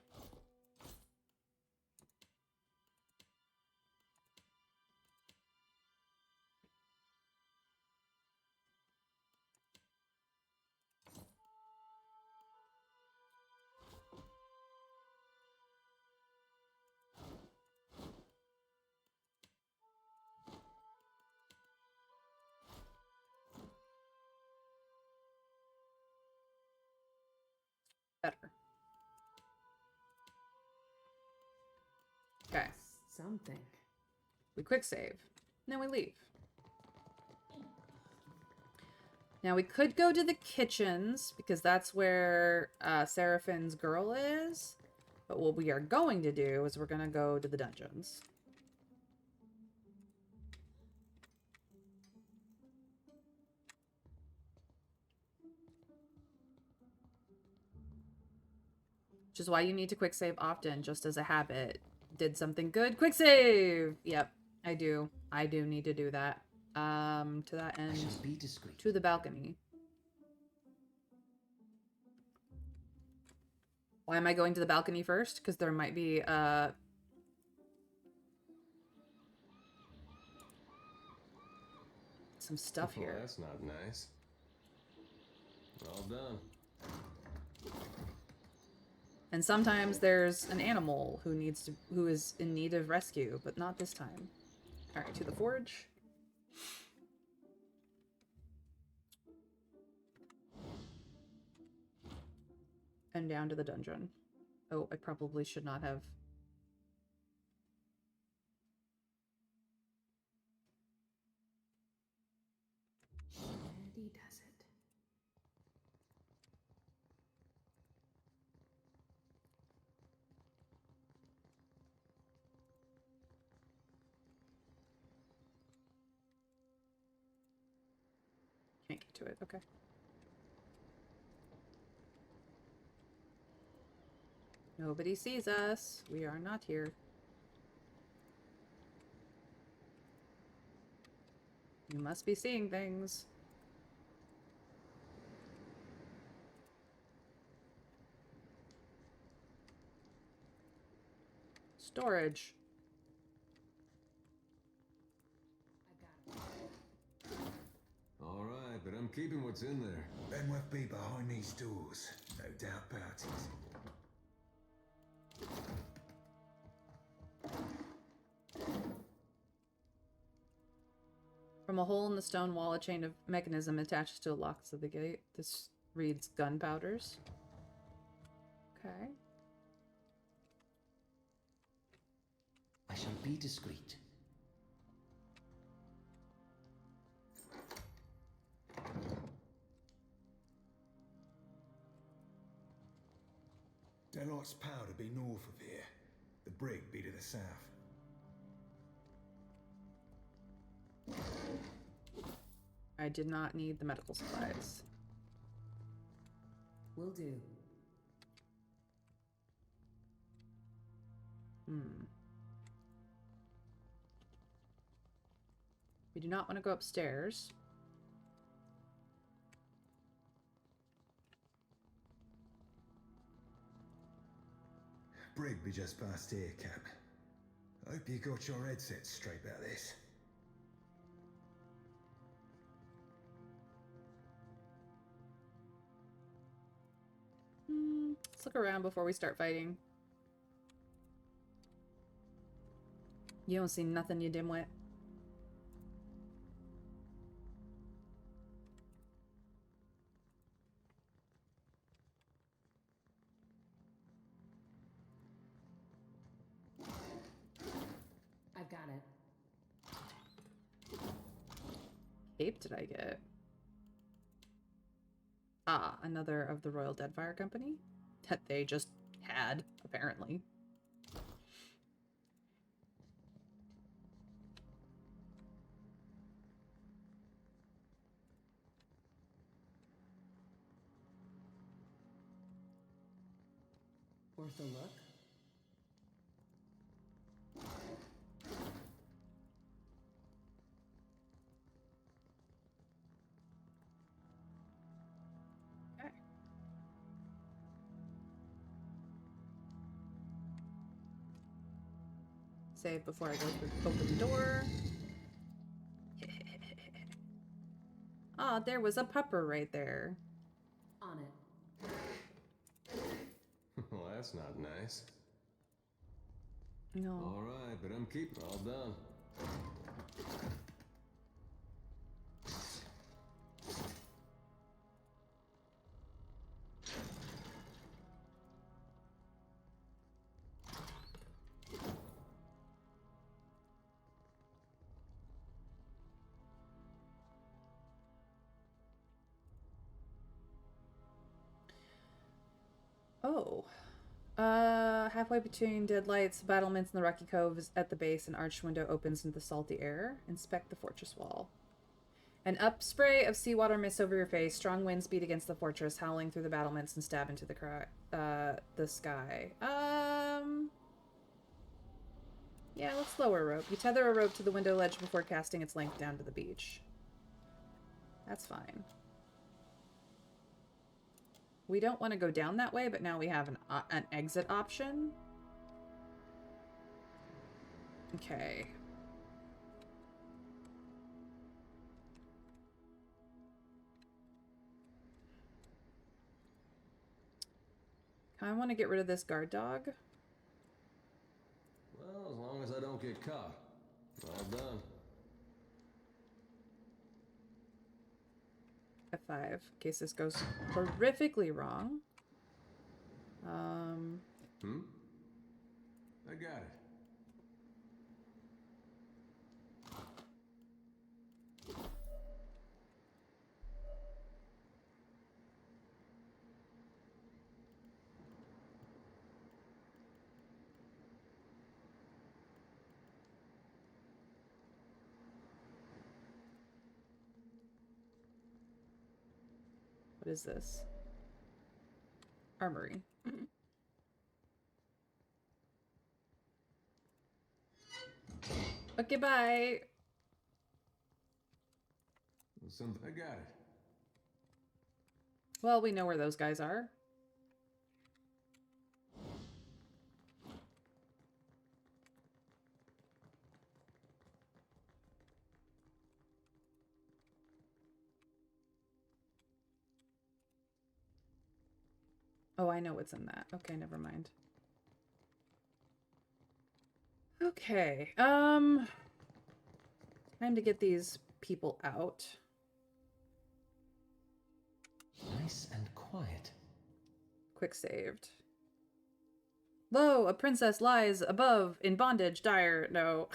Better. Okay. Something. We quick save. And then we leave. Now we could go to the kitchens because that's where Seraphin's girl is. But what we are going to do is we're going to go to the dungeons. Which is why you need to quick save often, just as a habit. Did something good, quick save! Yep, I do. I do need to do that. To that end, Be discreet. to the balcony. Why am I going to the balcony first? Because there might be, some stuff here. Well, that's not nice. All done. And sometimes there's an animal who is in need of rescue, but not this time. All right, to the forge. And down to the dungeon. Oh, I probably should not have. Daddy does it. Can't get to it, okay. Nobody sees us. We are not here. You must be seeing things. Storage. All right, but I'm keeping what's in there. Benworth be behind these doors. No doubt about it. From a hole in the stone wall, a chain of mechanism attaches to the locks of the gate. This reads gunpowders. Okay. I shall be discreet. Deadlight's power to be north of here. The brig be to the south. I did not need the medical supplies. Will do. We do not want to go upstairs. Brig be just past here, Cap. I hope you got your headset straight about this. Let's look around before we start fighting. You don't see nothing, you dimwit. I've got it. Cape did I get? Ah, another of the Royal Deadfire Company that they just had, apparently. Worth a look? Okay. Save before I go to open the door. Ah, there was a pupper right there. On it. Well, that's not nice. No. Alright, but I'm keeping all done. Oh. Halfway between Deadlights, battlements, and the rocky coves at the base, an arched window opens into the salty air. Inspect the fortress wall. An upspray of seawater mists over your face. Strong winds beat against the fortress, howling through the battlements and stab into the sky. Yeah, let's lower a rope. You tether a rope to the window ledge before casting its length down to the beach. That's fine. We don't want to go down that way, but now we have an exit option. Okay. I want to get rid of this guard dog. Well, as long as I don't get caught. All done. F5, in case this goes horrifically wrong. I got it. What is this? Armory. Okay, bye. I got it. Well, we know where those guys are. Oh, I know what's in that. Okay, never mind. Okay, time to get these people out. Nice and quiet. Quick saved. Lo, a princess lies above in bondage dire. No.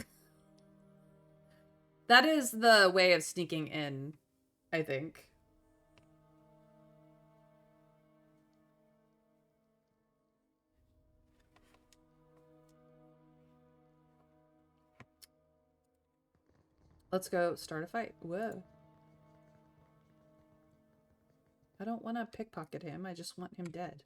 That is the way of sneaking in, I think. Let's go start a fight. Whoa. I don't want to pickpocket him. I just want him dead.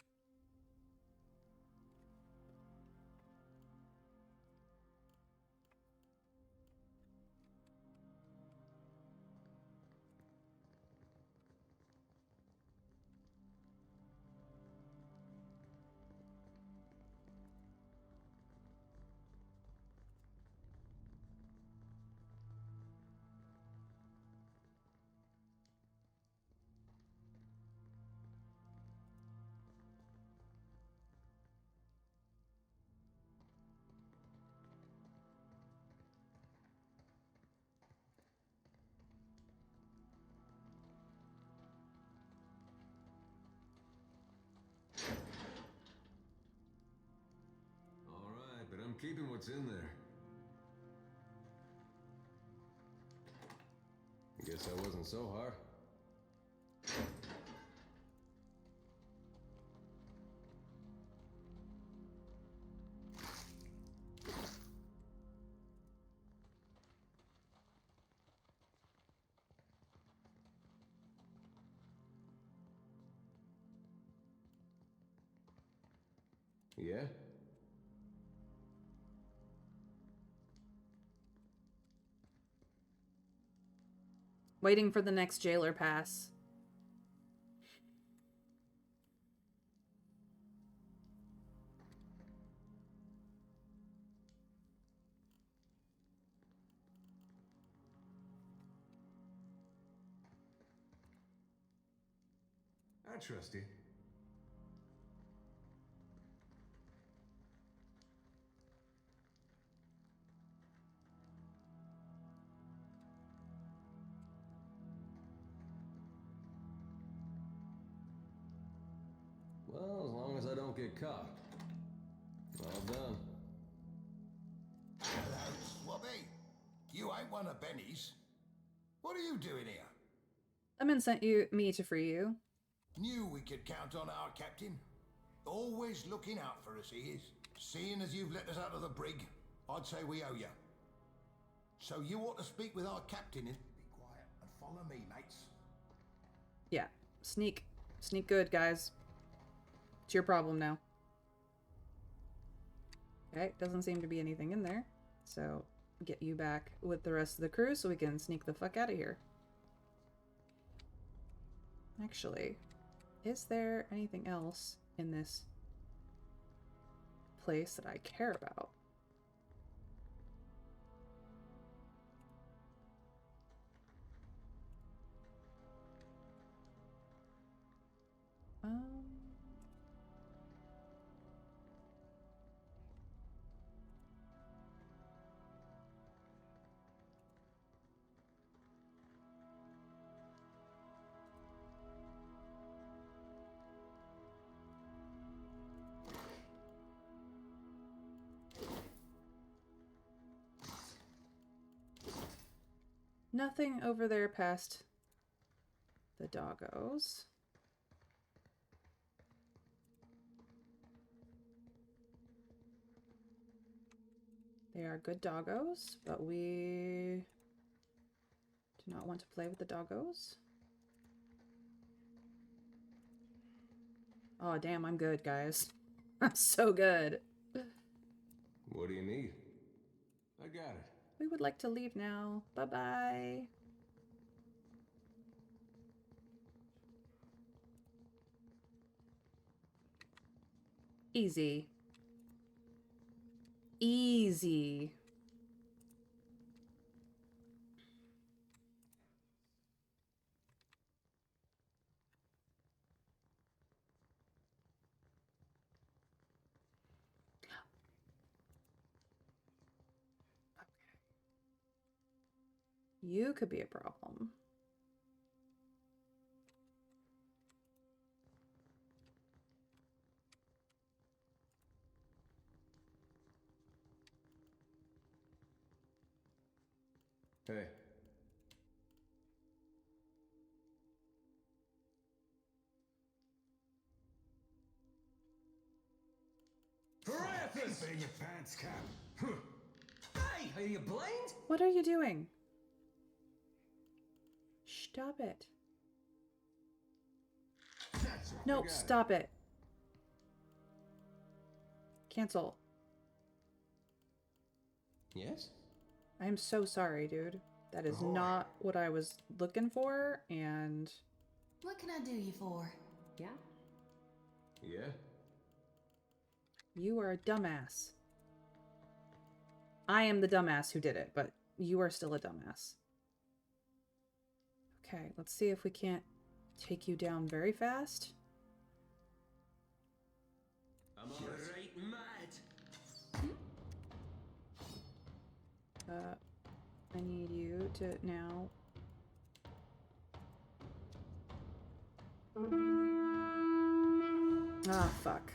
Alright, but I'm keeping what's in there. Guess that wasn't so hard. Yeah? Waiting for the next jailer pass. I trust you. Well, as long as I don't get caught. All done. Hello, Swabby. You ain't one of Benny's. What are you doing here? Lemon sent me to free you. Knew we could count on our captain. Always looking out for us, he is. Seeing as you've let us out of the brig, I'd say we owe you. So you ought to speak with our captain and be quiet and follow me, mates. Yeah. Sneak. Sneak good, guys. It's your problem now. Okay, doesn't seem to be anything in there. So, get you back with the rest of the crew so we can sneak the fuck out of here. Actually, is there anything else in this place that I care about? Nothing over there past the doggos. They are good doggos, but we do not want to play with the doggos. Oh, damn, I'm good, guys. I'm so good. What do you need? I got it. We would like to leave now. Bye-bye. Easy. Easy. You could be a problem. Hey. Keep it in your pants, Cap. Hey, are you blind? What are you doing? Stop it. That's it. No, stop it. Cancel. Yes? I am so sorry, dude. That is not what I was looking for, and... What can I do you for? Yeah? Yeah? You are a dumbass. I am the dumbass who did it, but you are still a dumbass. Okay, let's see if we can't take you down very fast. I'm alright mad. I need you to now... Ah, fuck.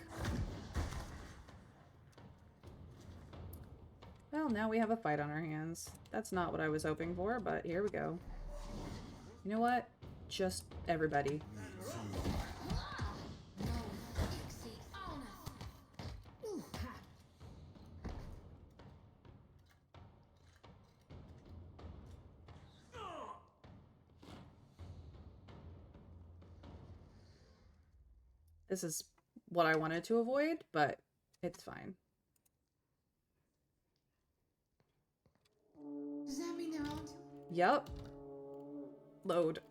Well, now we have a fight on our hands. That's not what I was hoping for, but here we go. You know what? Just everybody. This is what I wanted to avoid, but it's fine. Does that mean they're on? Yup. Load.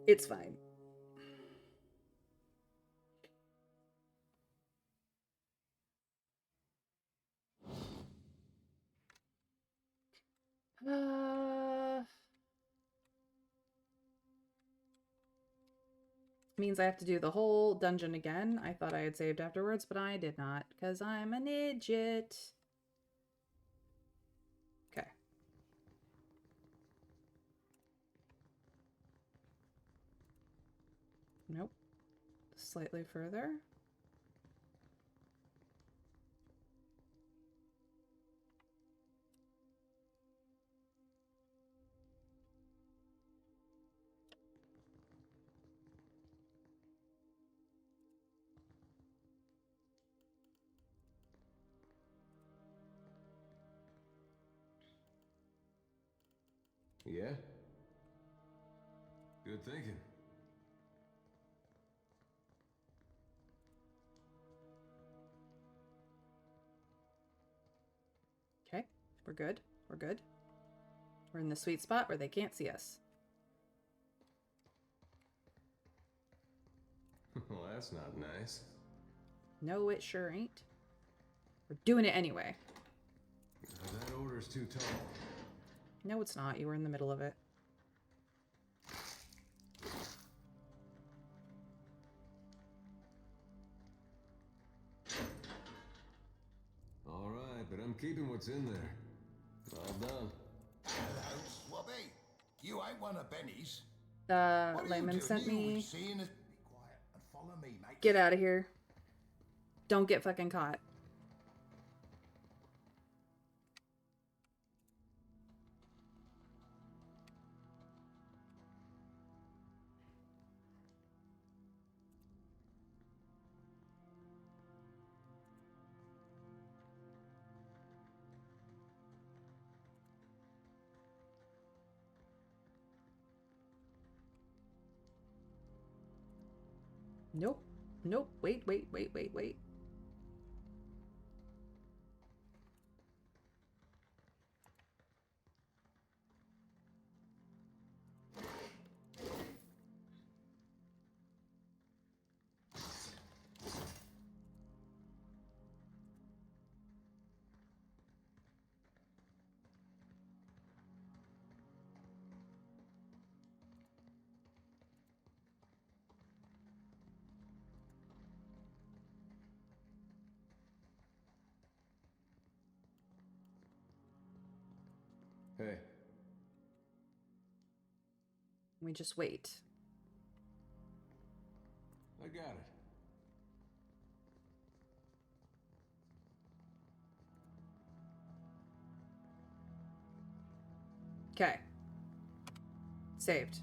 It's fine. Means I have to do the whole dungeon again. I thought I had saved afterwards, but I did not, because I'm an idiot. Okay. Nope. Slightly further. Yeah? Good thinking. Okay, we're good. We're good. We're in the sweet spot where they can't see us. Well, that's not nice. No, it sure ain't. We're doing it anyway. That order's too tall. No, it's not. You were in the middle of it. All right, but I'm keeping what's in there. All done. Hello, Swabby. You ain't one of Benny's. Layman sent me. Seeing us... Be quiet and follow me, mate. Get out of here. Don't get fucking caught. Nope. Nope. Wait. Hey. We just wait. I got it. Okay. Saved.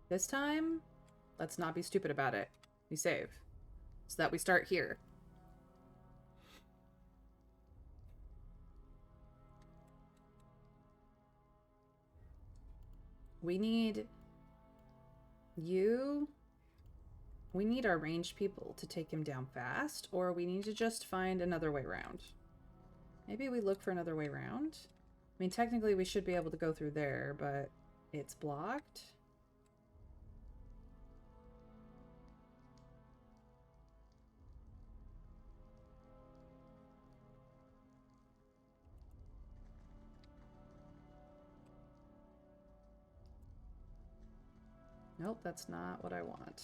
This time, let's not be stupid about it. We save. So that we start here. We need you. We need our ranged people to take him down fast, or we need to just find another way around. Maybe we look for another way around. I mean, technically we should be able to go through there, but it's blocked. Nope, that's not what I want.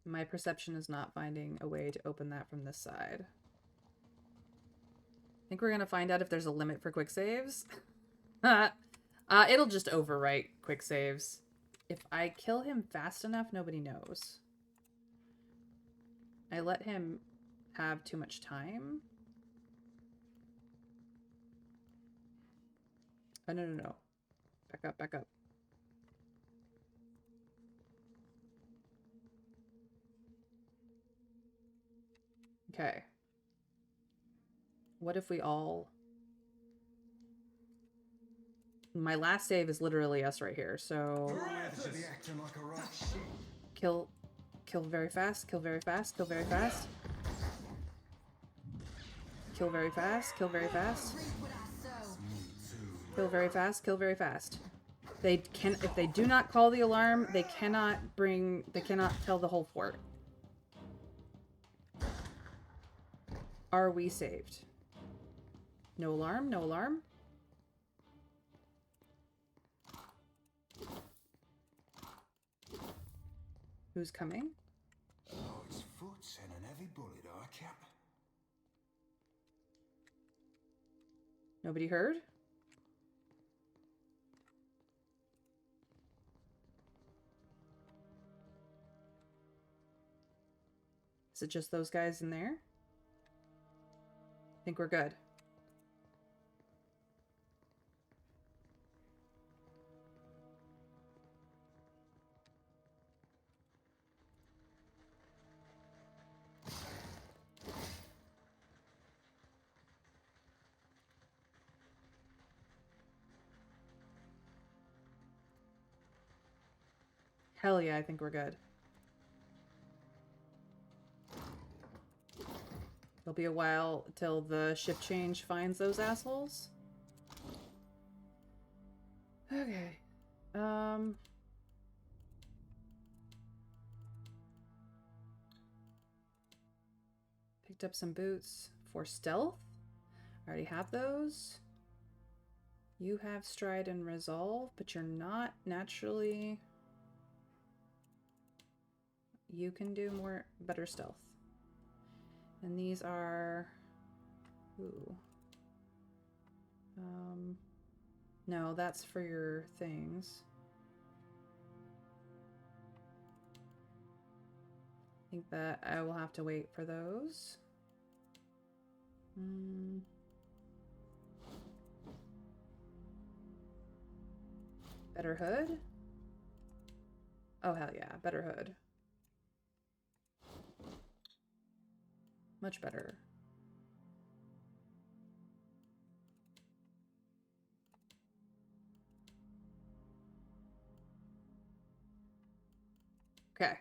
My perception is not finding a way to open that from this side. I think we're gonna find out if there's a limit for quick saves. It'll just overwrite quick saves. If I kill him fast enough, nobody knows. I let him have too much time. Oh, no, no, no. Back up, back up. Okay. What if we all... My last save is literally us right here, so... Kill very fast, kill very fast, kill very fast. Kill very fast, kill very fast. Kill very fast, kill very fast. If they do not call the alarm, they cannot tell the whole fort. Are we saved? No alarm, no alarm. Who's coming? Oh, it's foot's and an heavy bullet, I cap. Nobody heard? Is it just those guys in there? I think we're good. Hell yeah, I think we're good. It'll be a while till the shift change finds those assholes. Okay. Picked up some boots for stealth. I already have those. You have stride and resolve, but you're not naturally... You can do better stealth. And these are... Ooh. No, that's for your things. I think that I will have to wait for those. Better hood? Oh, hell yeah, better hood. Much better. Okay.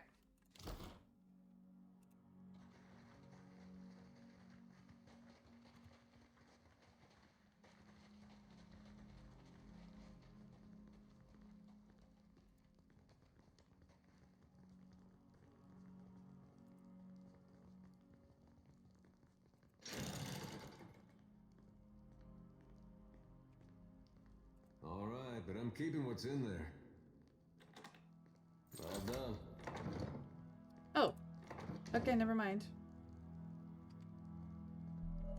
All right, but I'm keeping what's in there. All done. Oh. Okay, never mind.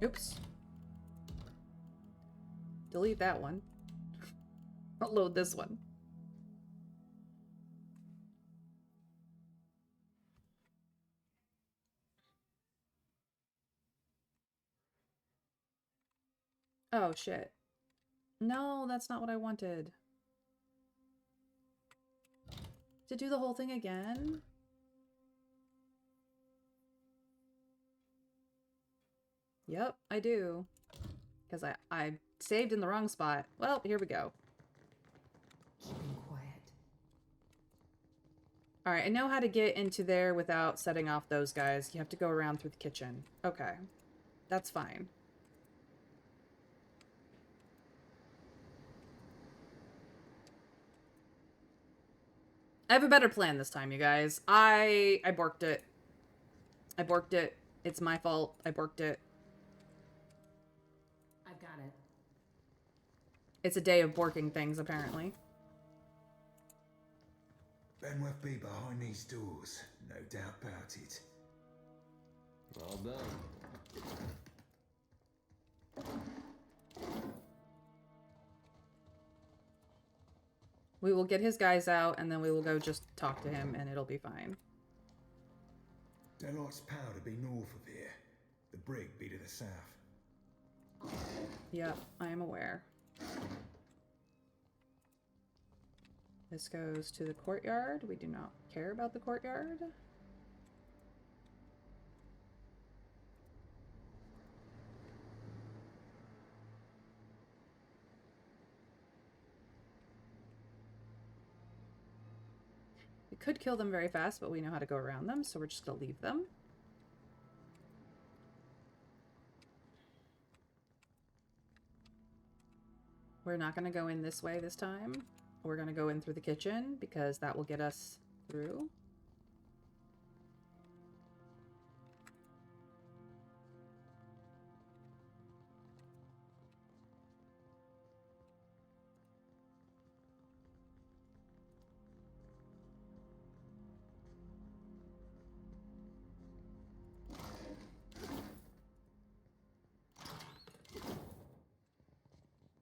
Oops. Delete that one. I'll load this one. Oh, shit. No, that's not what I wanted. To do the whole thing again? Yep, I do. Because I saved in the wrong spot. Well, here we go. Keep him quiet. Alright, I know how to get into there without setting off those guys. You have to go around through the kitchen. Okay. That's fine. I have a better plan this time, you guys. I borked it. I borked it. It's my fault. I borked it. I've got it. It's a day of borking things, apparently. Benworth be behind these doors, no doubt about it. All done. We will get his guys out, and then we will go just talk to him, and it'll be fine. Deadlight's power to be north of here. The brig be to the south. Yep, I am aware. This goes to the courtyard. We do not care about the courtyard. We could kill them very fast, but we know how to go around them, so we're just gonna leave them. We're not gonna go in this way this time. We're gonna go in through the kitchen, because that will get us through.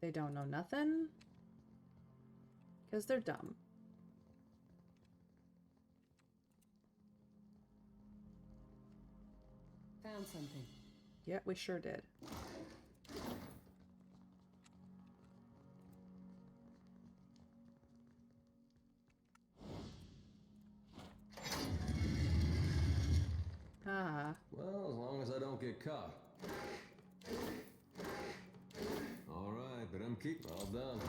They don't know nothing. Because they're dumb. Found something. Yeah, we sure did. Ah. Well, as long as I don't get caught. All right, but I'm all done.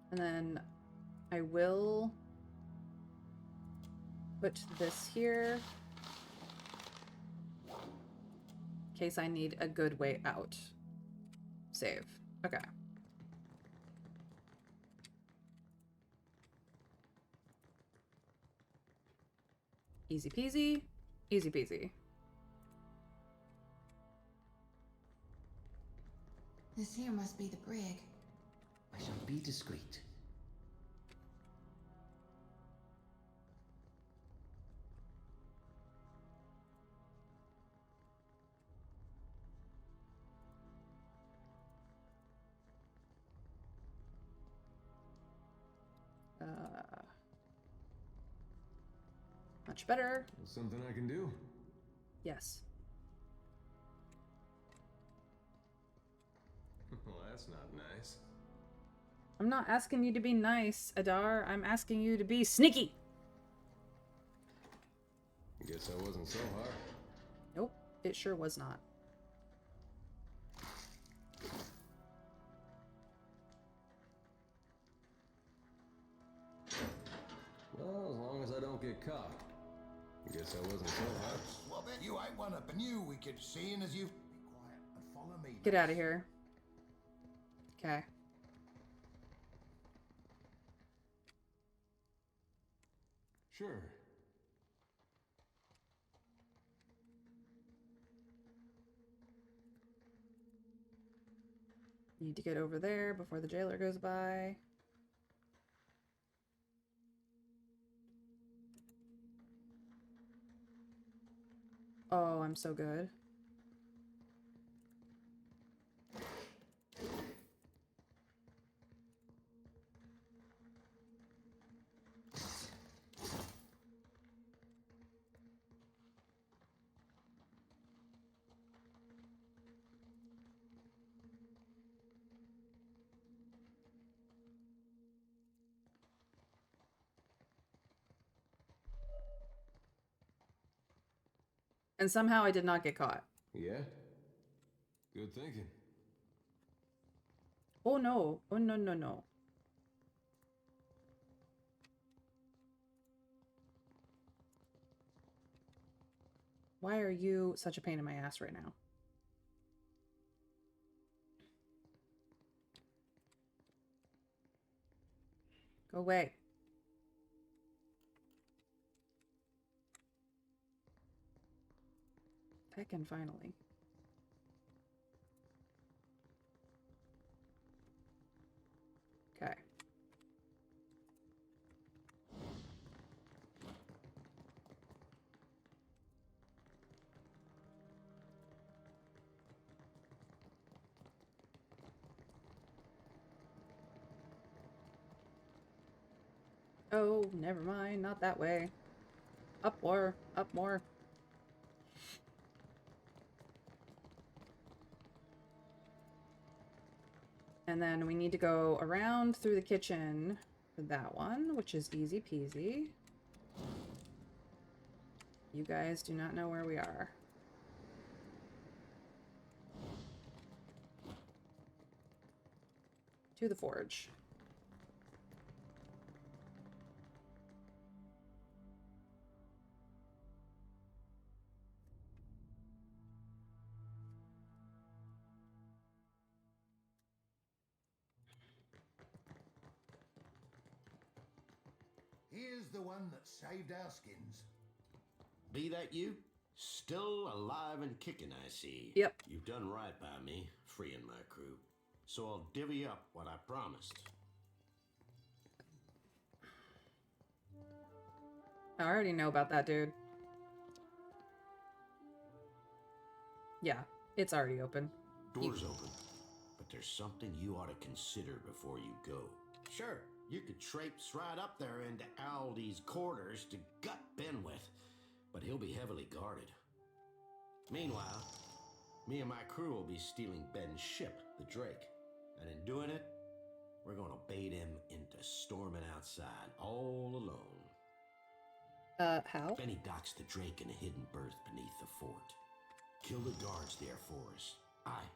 And then I will put this here in case I need a good way out. Save. Okay. Easy peasy. Easy peasy. This here must be the brig. I shall be discreet. Much better. Something I can do? Yes. Well, that's not nice. I'm not asking you to be nice, Adar. I'm asking you to be sneaky. Guess I wasn't so hard. Nope, it sure was not. Well, as long as I don't get caught. Guess I wasn't so hard. Well, bet you ain't one up and you we could see, and as you... Be quiet and follow me. Get out of here. Okay. Sure. Need to get over there before the jailer goes by. I'm so good. And somehow I did not get caught. Yeah? Good thinking. Oh no. Oh no, no, no. Why are you such a pain in my ass right now? Go away. Heckin' finally. Okay. Oh, never mind. Not that way. Up more. Up more. And then we need to go around through the kitchen for that one, which is easy peasy. You guys do not know where we are. To the forge. Here's the one that saved our skins. Be that you? Still alive and kicking, I see. Yep. You've done right by me, freeing my crew. So I'll divvy up what I promised. I already know about that, dude. Yeah, it's already open. Door's open, but there's something you ought to consider before you go. Sure, you could traipse right up there into Aldi's quarters to gut Ben with, but he'll be heavily guarded. Meanwhile, me and my crew will be stealing Ben's ship, the Drake. And in doing it, we're gonna bait him into storming outside all alone. How? Benny docks the Drake in a hidden berth beneath the fort. Kill the guards there for us. Aye,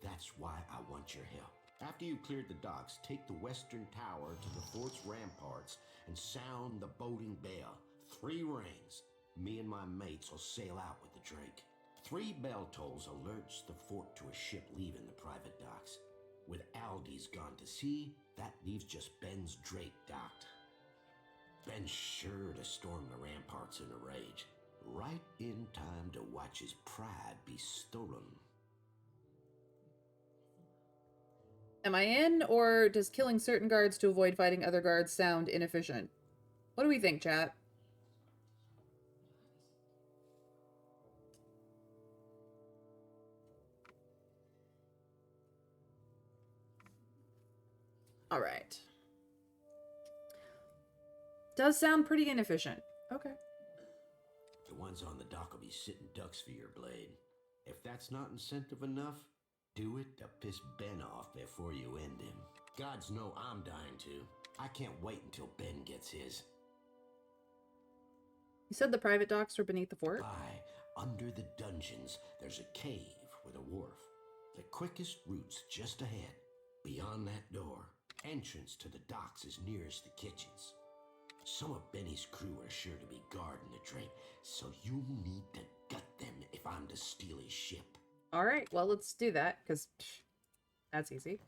that's why I want your help. After you've cleared the docks, take the western tower to the fort's ramparts and sound the boating bell. 3 rings. Me and my mates will sail out with the Drake. 3 bell tolls alerts the fort to a ship leaving the private docks. With Aldi's gone to sea, that leaves just Ben's Drake docked. Ben's sure to storm the ramparts in a rage, right in time to watch his pride be stolen. Am I in, or does killing certain guards to avoid fighting other guards sound inefficient? What do we think, chat? All right. Does sound pretty inefficient. Okay. The ones on the dock will be sitting ducks for your blade. If that's not incentive enough, do it to piss Ben off before you end him. Gods know I'm dying to. I can't wait until Ben gets his. You said the private docks were beneath the fort? Aye, under the dungeons, there's a cave with a wharf. The quickest route's just ahead, beyond that door. Entrance to the docks is nearest the kitchens. Some of Benny's crew are sure to be guarding the Drake, so you need to gut them if I'm to steal his ship. All right, well, let's do that, because that's easy.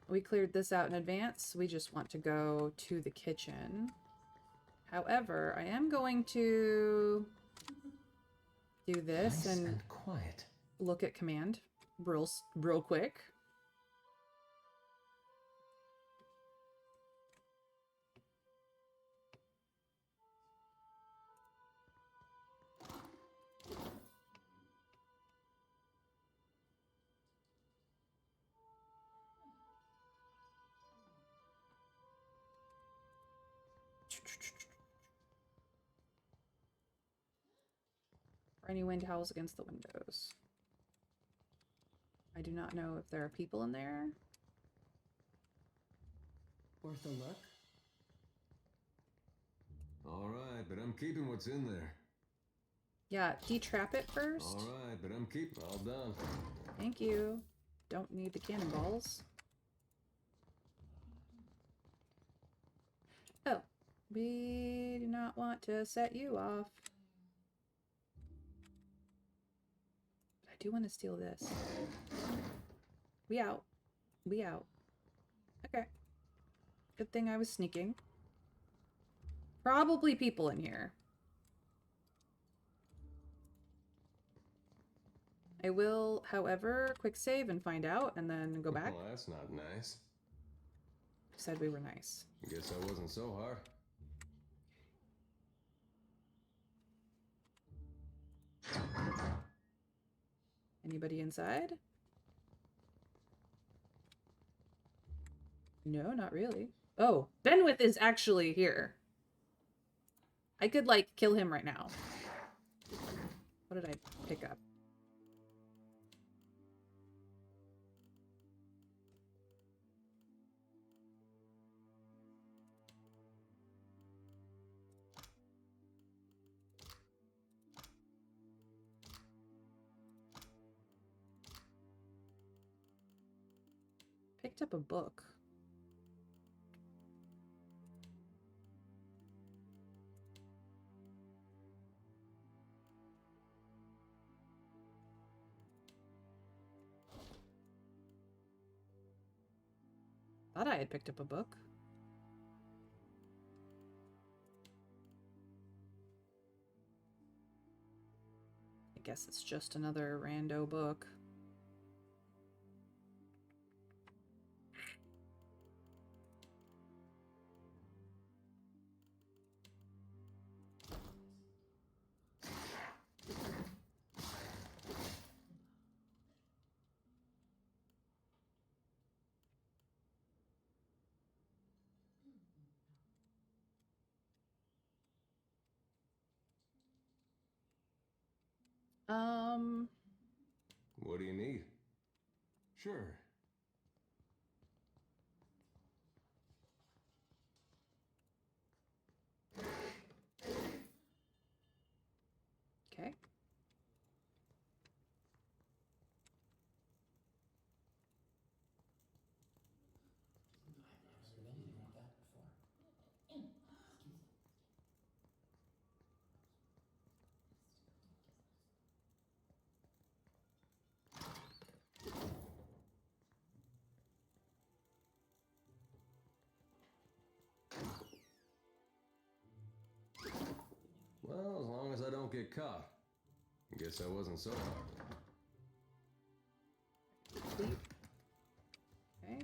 We cleared this out in advance. We just want to go to the kitchen. However, I am going to do this Nice and quiet. look at command real quick. Any wind howls against the windows. I do not know if there are people in there. Worth a look? Alright, but I'm keeping what's in there. Yeah, detrap it first. Alright, but I'm keeping all done. Thank you. Don't need the cannonballs. Oh, we do not want to set you off. But I do want to steal this. We out. We out. Okay. Good thing I was sneaking. Probably people in here. I will, however, quick save and find out and then go back. Well, that's not nice. Said we were nice. Guess I wasn't so hard. Anybody inside? No, not really. Oh, Benwith is actually here. I could, like, kill him right now. What did I pick up? Picked up a book. Thought I had picked up a book. I guess it's just another rando book. What do you need? Sure. Okay. Well, as long as I don't get caught. Guess I wasn't so hard. Sleep. Okay.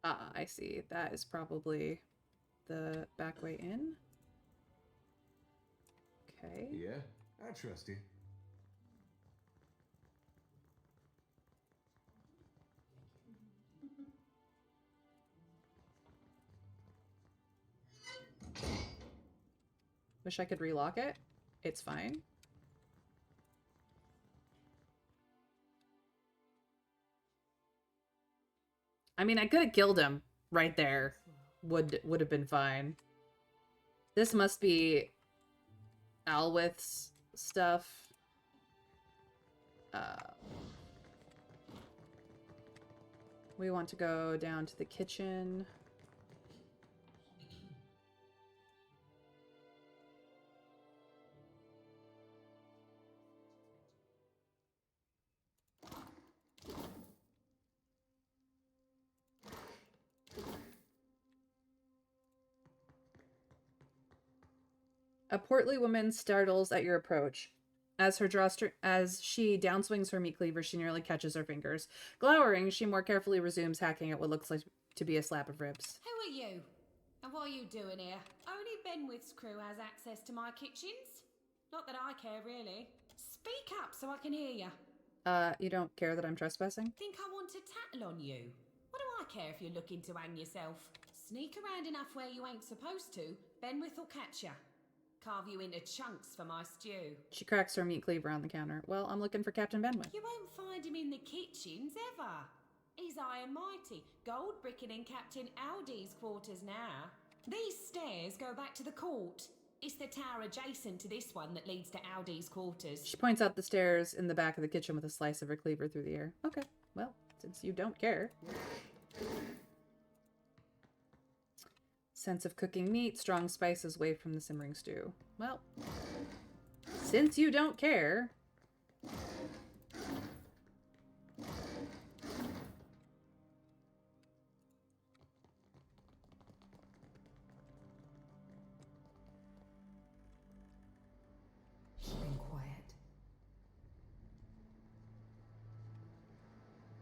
Ah, I see. That is probably the back way in. Okay. Yeah, I trust you. Wish I could relock it. It's fine. I mean, I could have killed him right there. Would have been fine. This must be Alwith's stuff. We want to go down to the kitchen. A portly woman startles at your approach. As she downswings her meat cleaver, she nearly catches her fingers. Glowering, she more carefully resumes hacking at what looks like to be a slab of ribs. Who are you? And what are you doing here? Only Benwith's crew has access to my kitchens. Not that I care, really. Speak up so I can hear you. You don't care that I'm trespassing? Think I want to tattle on you? What do I care if you're looking to hang yourself? Sneak around enough where you ain't supposed to, Benwith will catch ya. Carve you into chunks for my stew. She cracks her meat cleaver on the counter. Well, I'm looking for Captain Benwith. You won't find him in the kitchens, ever. He's high and mighty, gold bricking in Captain Aldi's quarters now. These stairs go back to the court. It's the tower adjacent to this one that leads to Aldi's quarters. She points out the stairs in the back of the kitchen with a slice of her cleaver through the air. Okay, well, since you don't care. Sense of cooking meat, strong spices wafted from the simmering stew. Well, since you don't care. Being quiet.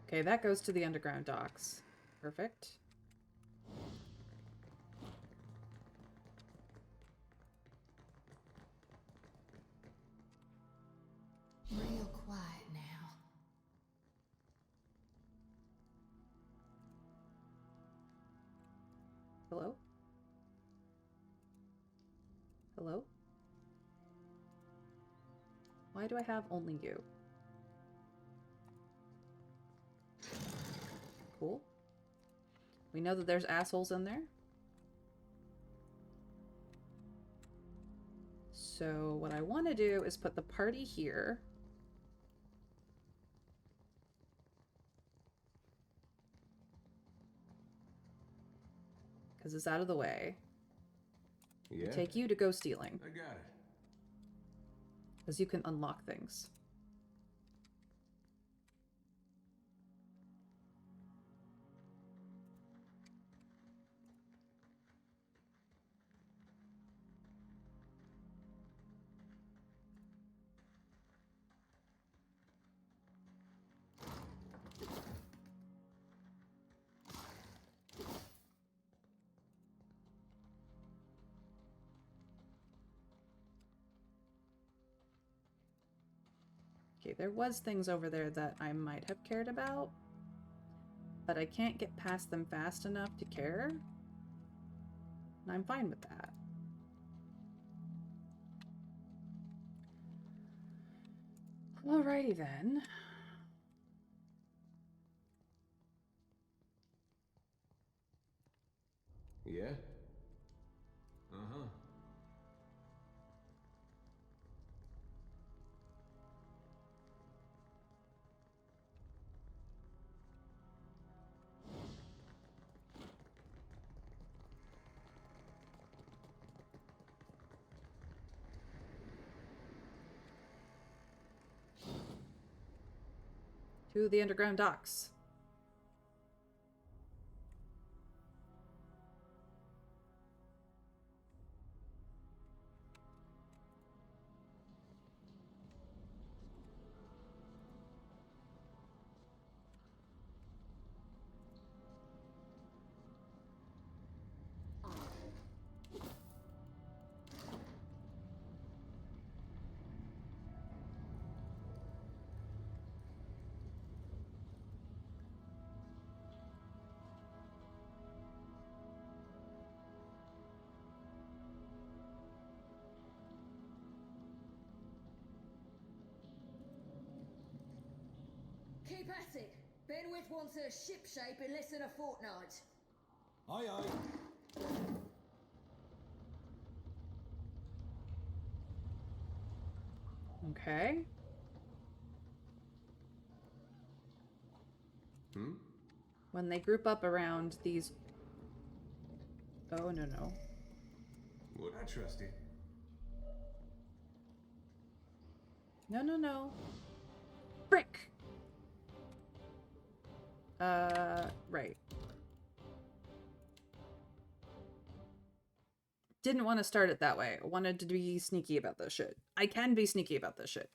Okay, that goes to the underground docks. Perfect. Real quiet now. Hello? Hello? Why do I have only you? Cool. We know that there's assholes in there. So what I want to do is put the party here. Because it's out of the way. Yeah. Take you to go stealing. I got it. Because you can unlock things. Okay, there was things over there that I might have cared about, but I can't get past them fast enough to care. And I'm fine with that. Alrighty then. Yeah? Uh-huh. To the underground docks. Keep at it. Benwith wants her ship shape in less than a fortnight. Aye, aye. Okay. When they group up around these... Oh, no, no. Would I trust you? No, no, no. Frick! Right. Didn't want to start it that way. I wanted to be sneaky about this shit. I can be sneaky about this shit.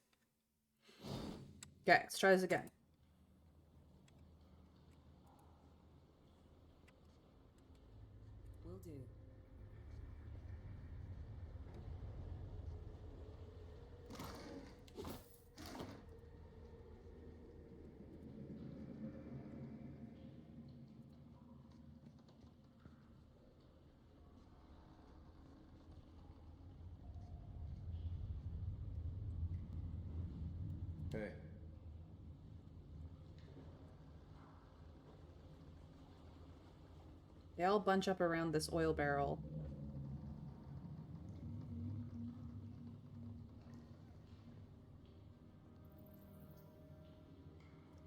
Okay, let's try this again. Will do. They all bunch up around this oil barrel.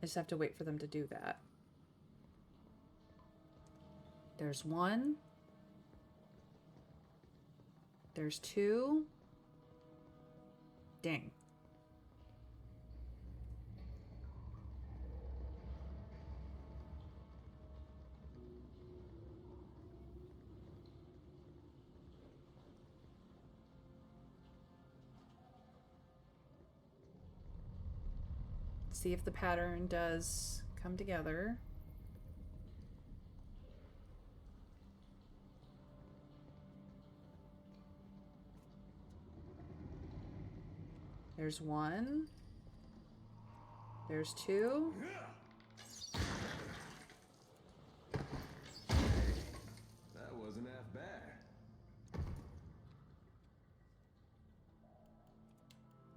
I just have to wait for them to do that. There's one. There's two. Dang. See if the pattern does come together. There's one. There's two. That wasn't half bad.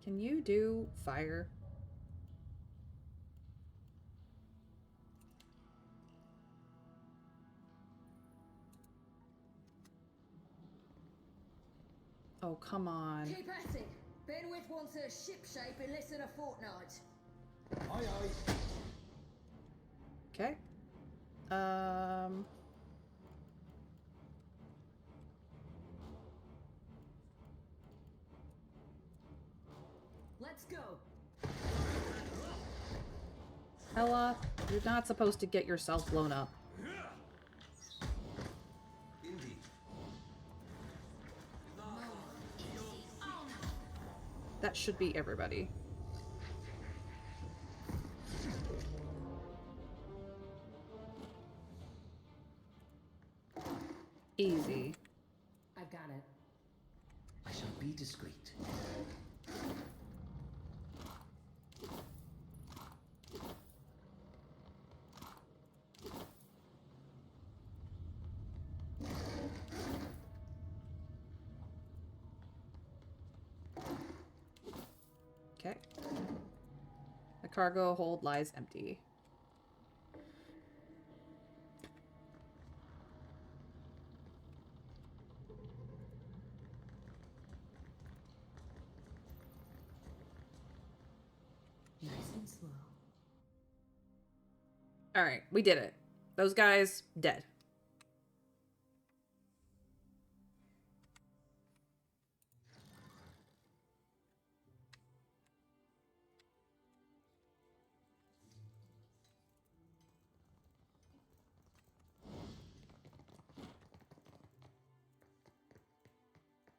Can you do fire? Oh, come on. Keep at it. Benwith wants her ship shape in less than a fortnight. Aye, aye. Okay. Let's go. Ella, you're not supposed to get yourself blown up. Indeed. That should be everybody. Easy. I've got it. I shall be discreet. Okay. The cargo hold lies empty. Nice and slow. All right, we did it. Those guys, dead.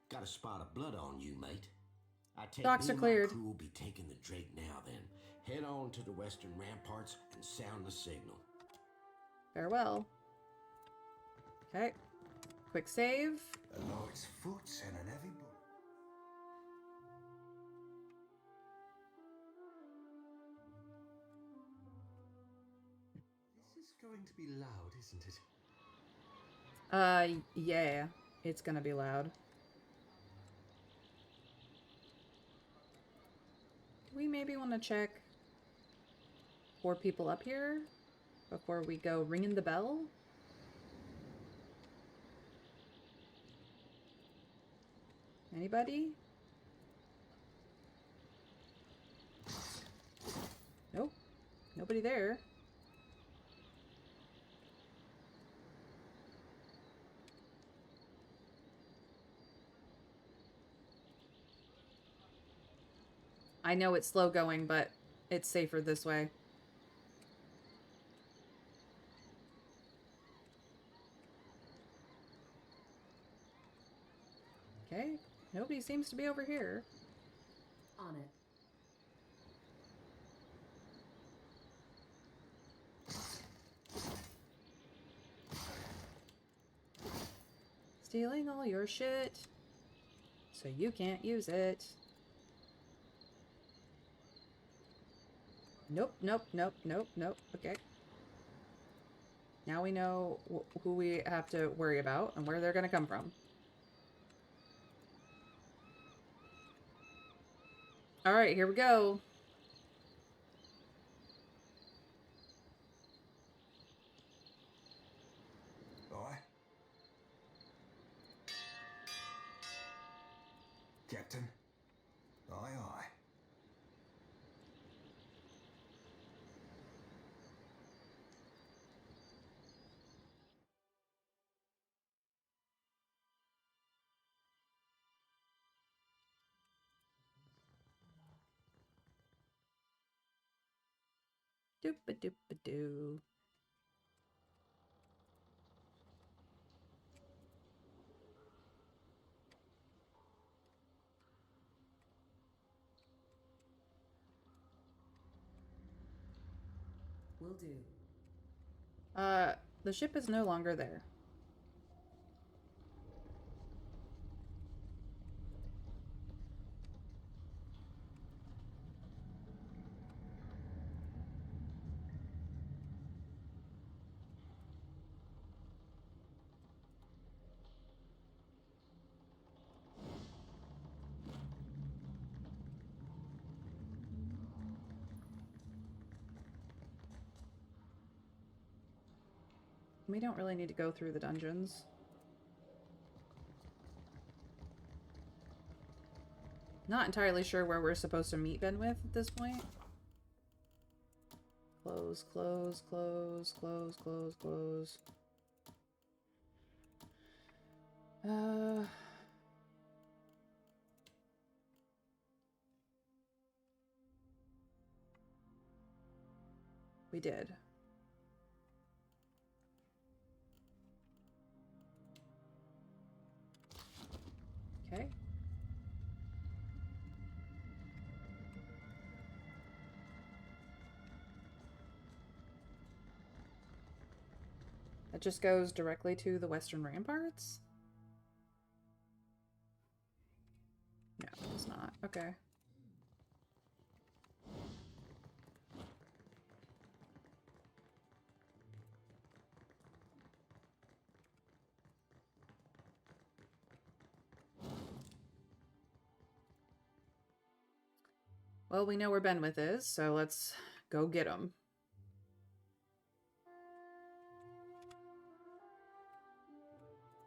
Got a spot of blood on you, mate. I take Docks me are and cleared. My crew will be taking the Drake now then. Head on to the western ramparts and sound the signal. Farewell. Okay. Quick save. A knight's foot's and an heavy bullet. This is going to be loud, isn't it? Yeah. It's gonna be loud. Do we maybe want to check 4 people up here before we go ringing the bell? Anybody? Nope. Nobody there. I know it's slow going, but it's safer this way. Okay, nobody seems to be over here. On it. Stealing all your shit, so you can't use it. Nope, nope, nope, nope, nope. Okay. Now we know who we have to worry about and where they're gonna come from. Alright, here we go. Aye, Doop-a-doop-a-doo. Will do. The ship is no longer there. We don't really need to go through the dungeons. Not entirely sure where we're supposed to meet Ben with at this point. Close, close, close, close, close, close. We did. Okay. That just goes directly to the Western Ramparts? No, it's not. Okay. Well, we know where Benwith is, so let's go get him.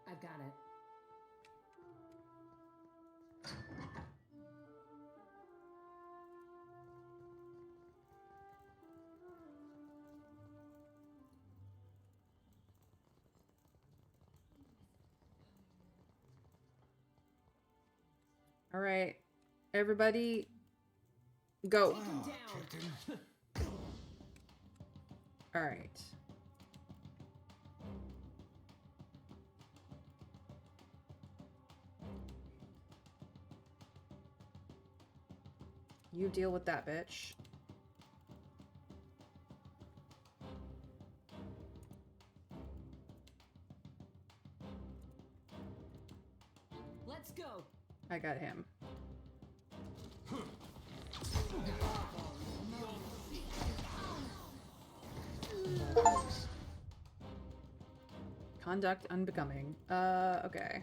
I've got it. All right, everybody, go. All right. You deal with that bitch. Let's go. I got him. Conduct unbecoming. Okay.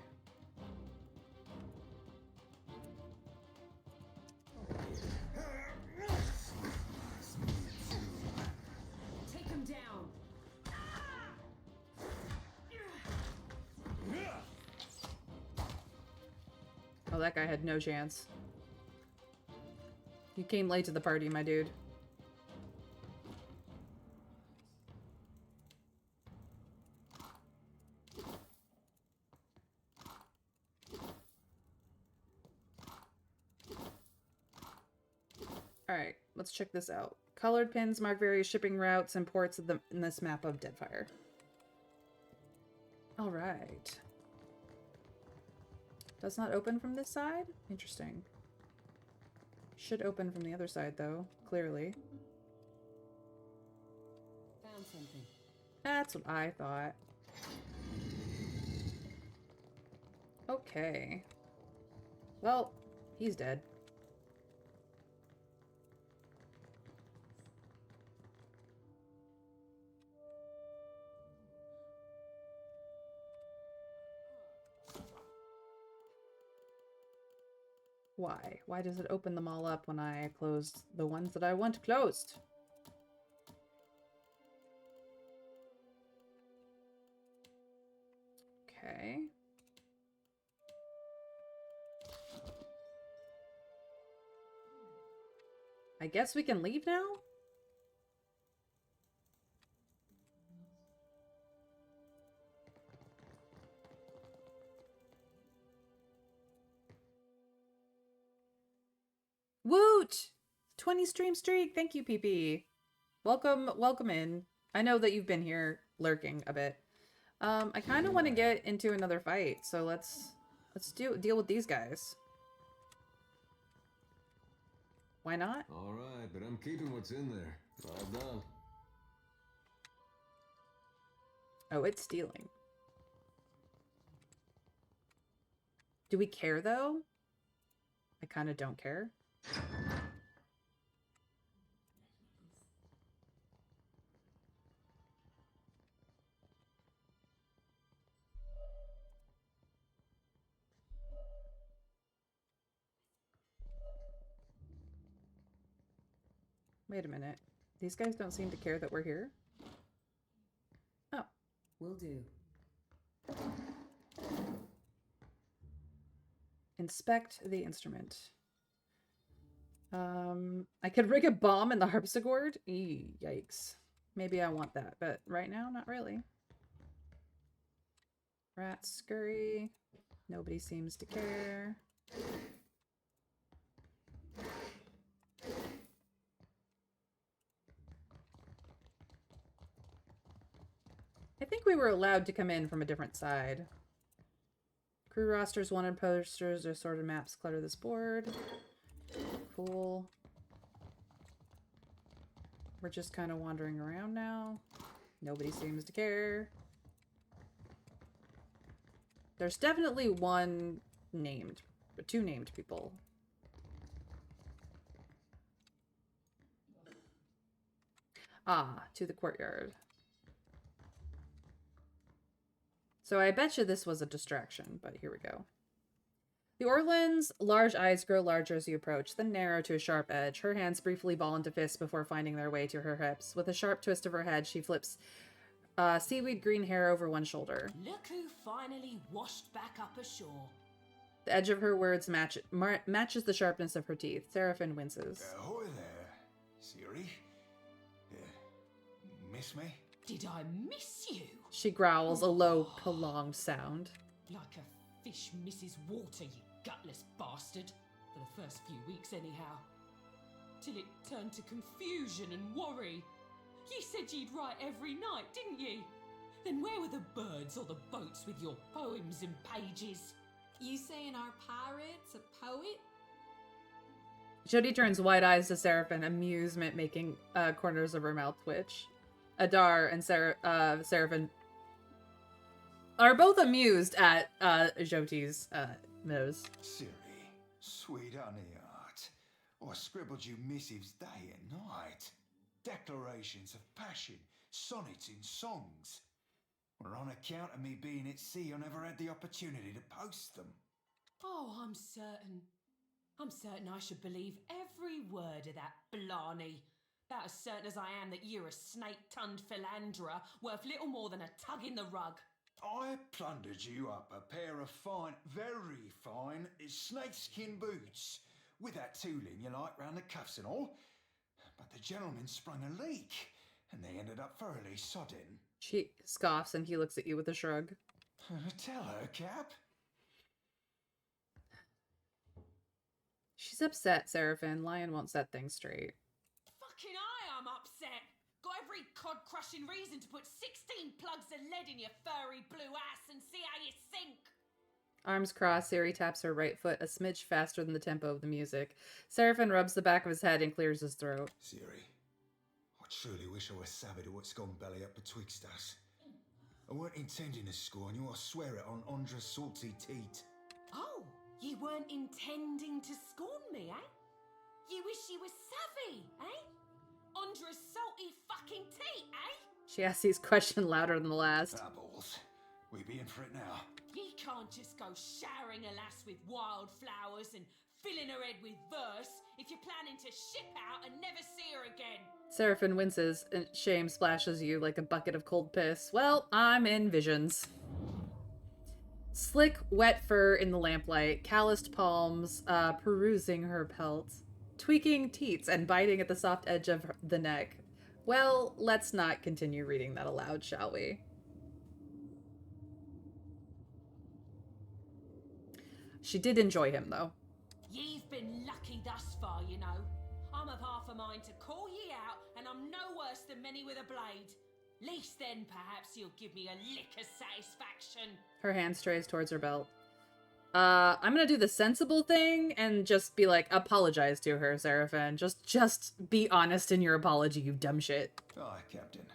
Take him down. Oh, that guy had no chance. You came late to the party, my dude. Alright, let's check this out. Colored pins mark various shipping routes and ports in this map of Deadfire. Alright. Does not open from this side? Interesting. Should open from the other side, though, clearly. Found something. That's what I thought. Okay. Well, he's dead. Why? Why does it open them all up when I closed the ones that I want closed? Okay. I guess we can leave now? Woot! 20 stream streak. Thank you, PP. welcome in. I know that you've been here lurking a bit. I kind of want to get into another fight, so let's deal with these guys. Why not? All right, but I'm keeping what's in there. All done. Oh, it's stealing. Do we care, though? I kind of don't care. Wait a minute. These guys don't seem to care that we're here? Oh. Will do. Inspect the instrument. I could rig a bomb in the harpsichord? Yikes. Maybe I want that, but right now, not really. Rats scurry. Nobody seems to care. I think we were allowed to come in from a different side. Crew rosters, wanted posters, or assorted maps clutter this board. Cool. We're just kind of wandering around now. Nobody seems to care. There's definitely one named, or two named people. Ah, to the courtyard. So I bet you this was a distraction, but here we go. The Orland's large eyes grow larger as you approach, then narrow to a sharp edge. Her hands briefly ball into fists before finding their way to her hips. With a sharp twist of her head, she flips seaweed green hair over one shoulder. Look who finally washed back up ashore. The edge of her words matches the sharpness of her teeth. Seraphine winces. Ahoy there, Siri. Miss me? Did I miss you? She growls, a low, prolonged sound. Like a fish misses water, you gutless bastard. For the first few weeks, anyhow. Till it turned to confusion and worry. You said you'd write every night, didn't you? Then where were the birds or the boats with your poems and pages? You saying our pirate's a poet? Jody turns wide eyes to Seraphine, amusement making corners of her mouth twitch. Adar and Seraphine are both amused at Joti's nose. Siri, sweet honey heart. I scribbled you missives day and night. Declarations of passion, sonnets in songs. Well, on account of me being at sea, I never had the opportunity to post them. Oh, I'm certain I should believe every word of that blarney. About as certain as I am that you're a snake-tongued philanderer worth little more than a tug in the rug. I plundered you up a pair of fine, very fine, snakeskin boots, with that tooling you like round the cuffs and all. But the gentleman sprung a leak, and they ended up thoroughly sodden. She scoffs and he looks at you with a shrug. Tell her, Cap. She's upset, Seraphine. Lion won't set things straight. Fucking I'm upset. Got every cod-crushing reason to put 16 plugs of lead in your furry blue ass and see how you sink. Arms crossed, Siri taps her right foot a smidge faster than the tempo of the music. Seraphine rubs the back of his head and clears his throat. Siri, I truly wish I was savvy to what's gone belly up betwixt us. I weren't intending to scorn you, I swear it on Andra's salty teat. Oh, you weren't intending to scorn me, eh? You wish you were savvy, eh? Andra's salty fucking teat, eh? She asks his question louder than the last. Balls. We be in for it now. You can't just go showering a lass with wildflowers and filling her head with verse if you're planning to ship out and never see her again. Seraphine winces and shame splashes you like a bucket of cold piss. Well, I'm in visions. Slick, wet fur in the lamplight, calloused palms, perusing her pelt, tweaking teats and biting at the soft edge of the neck. Well, let's not continue reading that aloud, shall we? She did enjoy him, though. You've been lucky thus far, you know. I'm I'm of half a mind to call ye out, and I'm no worse than many with a blade. Least then, perhaps you'll give me a lick of satisfaction. Her hand strays towards her belt. I'm gonna do the sensible thing and just be like, apologize to her, Seraphin. Just be honest in your apology, you dumb shit. Aye, Captain.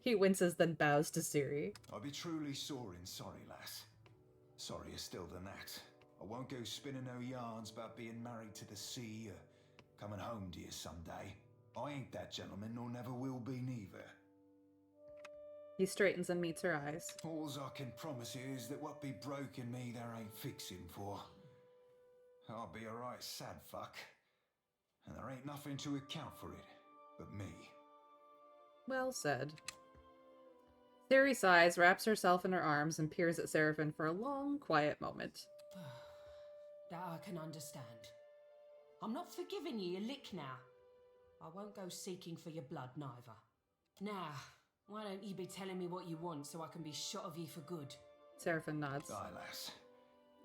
He winces, then bows to Ciri. I be truly sore and sorry, lass. Sorrier still than that. I won't go spinning no yarns about being married to the sea or coming home to you someday. I ain't that gentleman, nor never will be neither. He straightens and meets her eyes. Alls I can promise you is that what be broken me there ain't fixing for. I'll be a right sad fuck. And there ain't nothing to account for it but me. Well said. Ciri sighs, wraps herself in her arms, and peers at Seraphin for a long, quiet moment. That I can understand. I'm not forgiving ye a lick now. I won't go seeking for your blood neither. Now, why don't you be telling me what you want so I can be shot of ye for good? Seraphin nods. Aye, lass.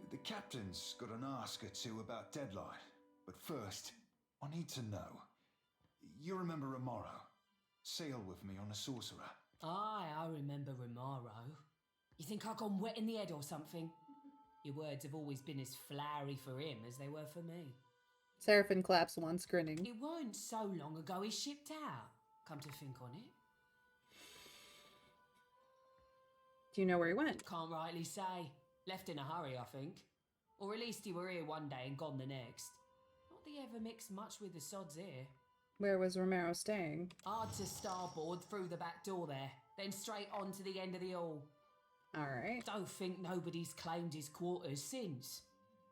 The captain's got an ask or two about Deadline. But first, I need to know. You remember Romaro? Sailed with me on a sorcerer. Aye, I remember Romaro. You think I've gone wet in the head or something? Your words have always been as flowery for him as they were for me. Seraphin claps once, grinning. It weren't so long ago he shipped out, come to think on it. Do you know where he went? Can't rightly say. Left in a hurry, I think. Or at least he were here one day and gone the next. Not that he ever mixed much with the sods here. Where was Romero staying? Hard to starboard through the back door there, then straight on to the end of the hall. Alright. Don't think nobody's claimed his quarters since.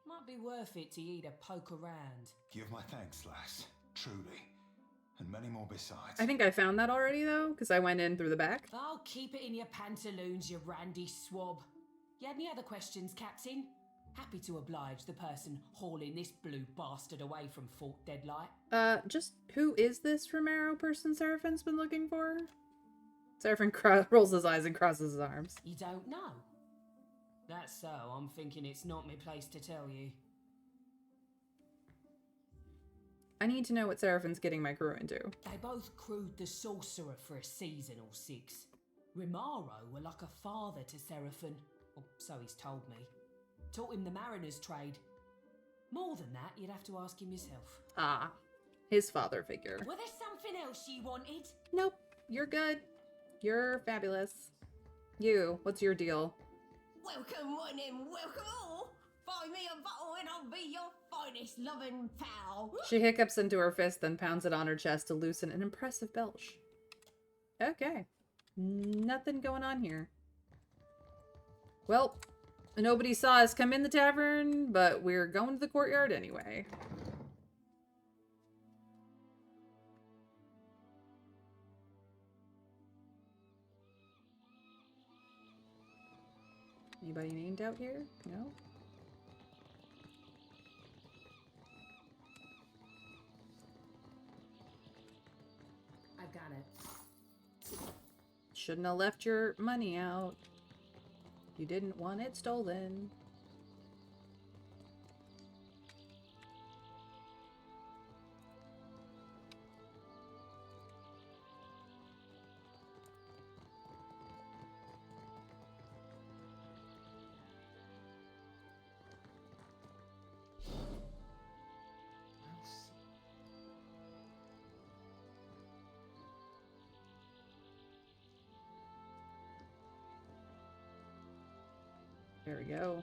Might be worth it to ye to poke around. Give my thanks, lass. Truly. And many more besides. I think I found that already, though, because I went in through the back. I'll keep it in your pantaloons, you randy swab. You had any other questions, Captain? Happy to oblige the person hauling this blue bastard away from Fort Deadlight. Just who is this Romero person Seraphin's been looking for? Seraphin rolls his eyes and crosses his arms. You don't know? That's so. I'm thinking it's not my place to tell you. I need to know what Seraphin's getting my crew into. They both crewed the Sorcerer for a season or 6. Romaro were like a father to Seraphin, or so he's told me. Taught him the mariner's trade. More than that, you'd have to ask him yourself. Ah, his father figure. Were there something else you wanted? Nope, you're good. You're fabulous. You, what's your deal? Welcome one and welcome all. Find me a bottle and I'll be your finest loving pal. She hiccups into her fist, then pounds it on her chest to loosen an impressive belch. Okay. Nothing going on here. Well, nobody saw us come in the tavern, but we're going to the courtyard anyway. Anybody named out here? No? I've got it. Shouldn't have left your money out. You didn't want it stolen. There we go.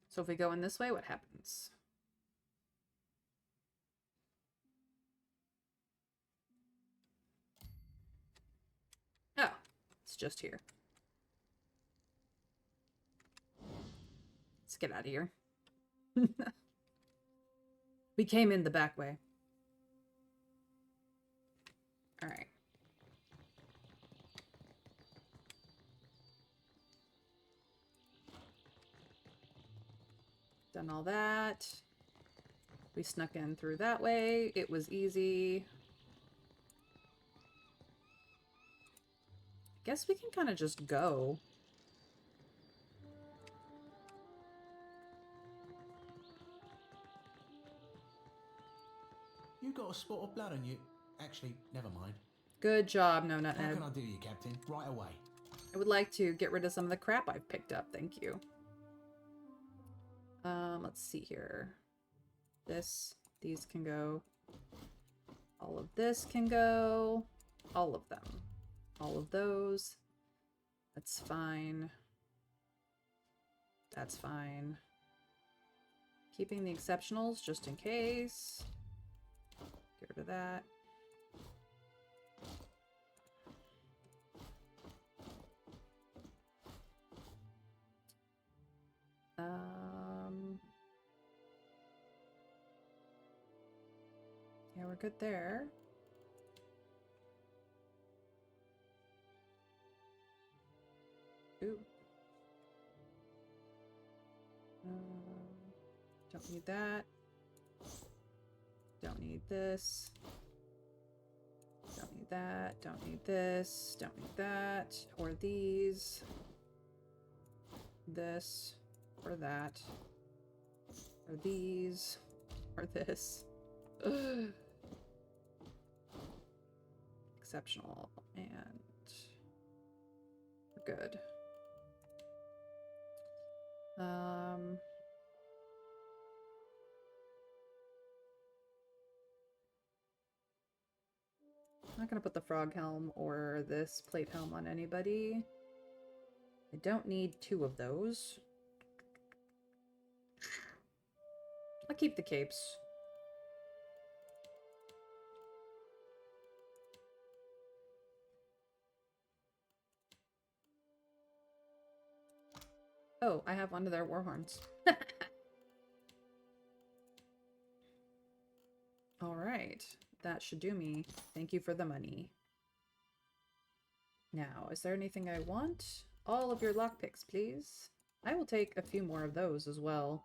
So if we go in this way, what happens? Oh, it's just here. Let's get out of here. We came in the back way. All right. Done all that. We snuck in through that way. It was easy. Guess we can kind of just go. You got a spot of blood on you. Actually, never mind. Good job, No Nut How Ned. can I do you, Captain? Right away. I would like to get rid of some of the crap I've picked up. Thank you. Let's see here. These can go. All of this can go. All of them. All of those. That's fine. That's fine. Keeping the exceptionals just in case. Get rid of that. Yeah, we're good there. Ooh. Don't need that. Don't need this. Don't need that. Don't need this. Don't need that. Or these. This. Or that. Or these. Or this. Ugh. Exceptional. And we're good. I'm not gonna put the frog helm or this plate helm on anybody. I don't need 2 of those. I'll keep the capes. Oh, I have one of their war horns. All right, that should do me. Thank you for the money. Now, is there anything I want? All of your lockpicks, please. I will take a few more of those as well.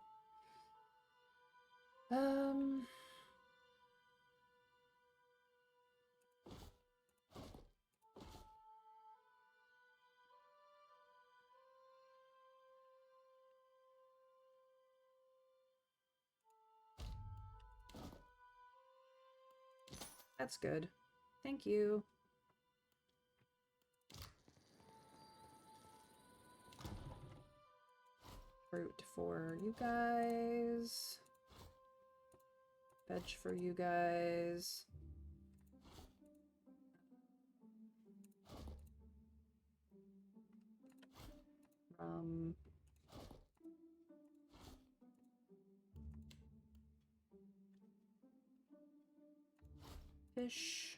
That's good. Thank you. Fruit for you guys. Veg for you guys. Fish.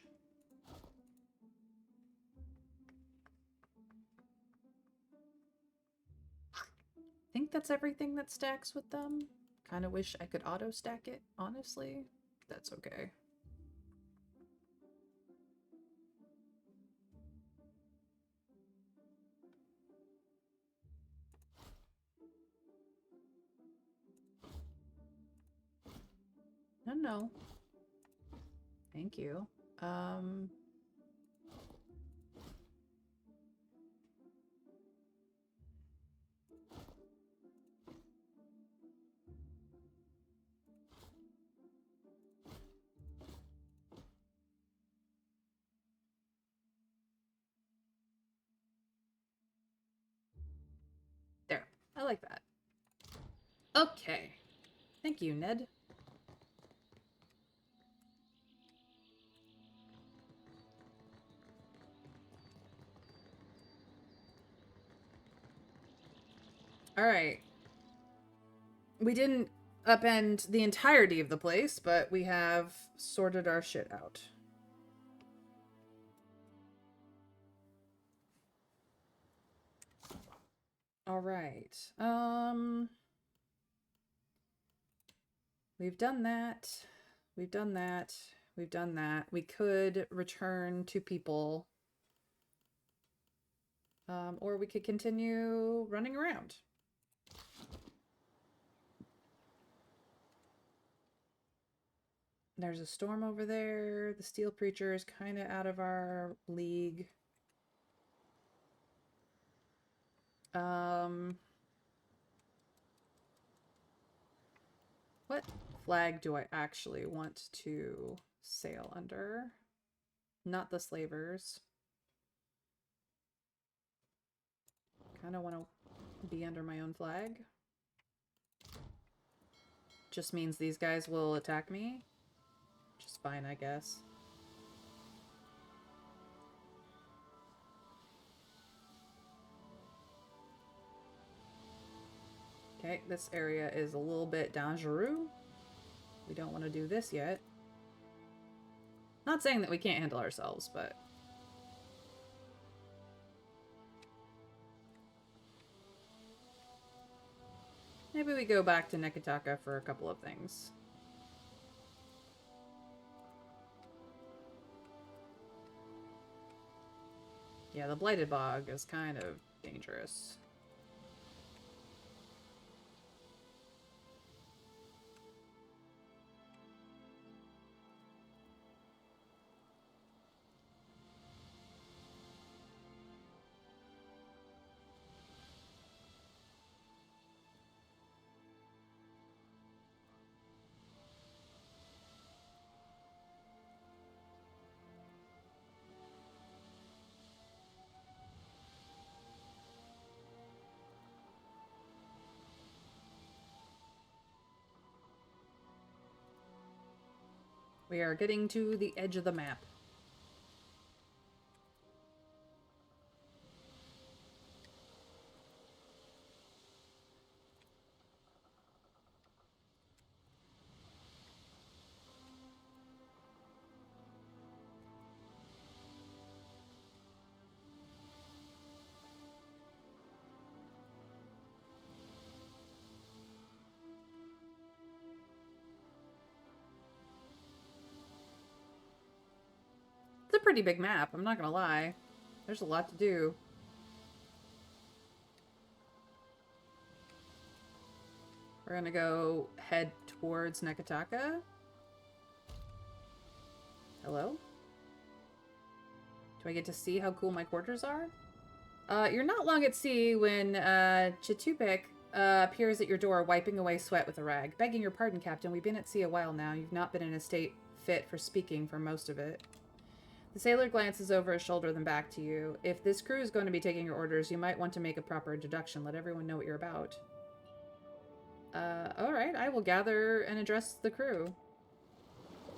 I think that's everything that stacks with them. Kind of wish I could auto stack it, honestly. That's okay. No. Thank you. There. I like that. Okay. Thank you, Ned. All right. We didn't upend the entirety of the place, but we have sorted our shit out. All right. We've done that. We've done that. We've done that. We could return to people. Or we could continue running around. There's a storm over there. The steel preacher is kind of out of our league. What flag do I actually want to sail under? Not the slavers. Kind of want to be under my own flag. Just means these guys will attack me. Which is fine, I guess. Okay, this area is a little bit dangereux. We don't want to do this yet. Not saying that we can't handle ourselves, but... maybe we go back to Neketaka for a couple of things. Yeah, the Blighted Bog is kind of dangerous. We are getting to the edge of the map. It's a pretty big map, I'm not gonna lie. There's a lot to do. We're gonna go head towards Neketaka. Hello? Do I get to see how cool my quarters are? You're not long at sea when Chitupek appears at your door, wiping away sweat with a rag. Begging your pardon, Captain. We've been at sea a while now. You've not been in a state fit for speaking for most of it. The sailor glances over his shoulder, then back to you. If this crew is going to be taking your orders, you might want to make a proper introduction. Let everyone know what you're about. Alright, I will gather and address the crew.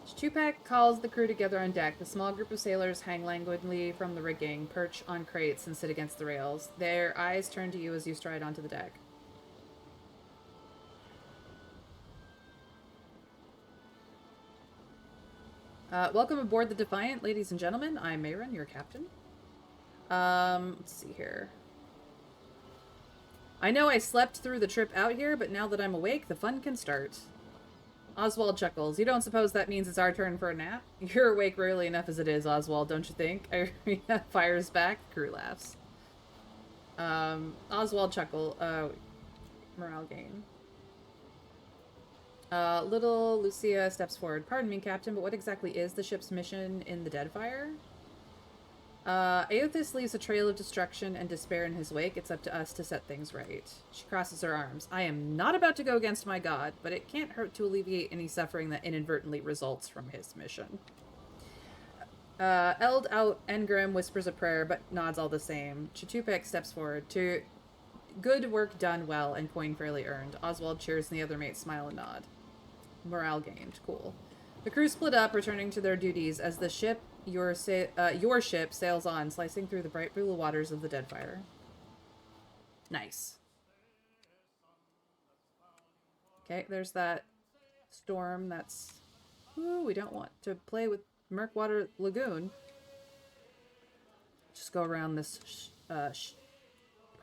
Chitupek calls the crew together on deck. The small group of sailors hang languidly from the rigging, perch on crates, and sit against the rails. Their eyes turn to you as you stride onto the deck. Welcome aboard the Defiant, ladies and gentlemen. I'm Mayron, your captain. Let's see here. I know I slept through the trip out here, but now that I'm awake, the fun can start. Oswald chuckles. You don't suppose that means it's our turn for a nap? You're awake rarely enough as it is, Oswald, don't you think? Irina fires back. Crew laughs. Oswald chuckle. Morale gain. Little Lucia steps forward. Pardon me, Captain, but what exactly is the ship's mission in the Deadfire? Aothis leaves a trail of destruction and despair in his wake. It's up to us to set things right. She crosses her arms. I am not about to go against my god, but it can't hurt to alleviate any suffering that inadvertently results from his mission. Eld out Engrim whispers a prayer, but nods all the same. Chitupek steps forward. To good work done well and coin fairly earned. Oswald cheers and the other mates smile and nod. Morale gained. Cool. The crew split up, returning to their duties as the ship, your ship, sails on, slicing through the bright blue waters of the Deadfire. Nice. Okay, there's that storm that's... Ooh, we don't want to play with Murkwater Lagoon. Just go around this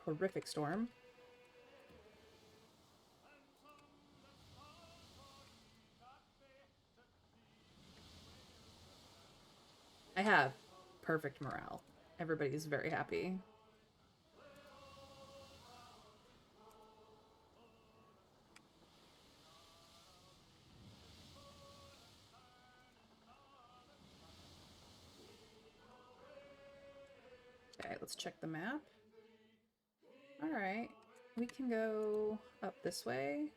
horrific storm. I have perfect morale. Everybody's very happy. Okay, let's check the map. Alright. We can go up this way.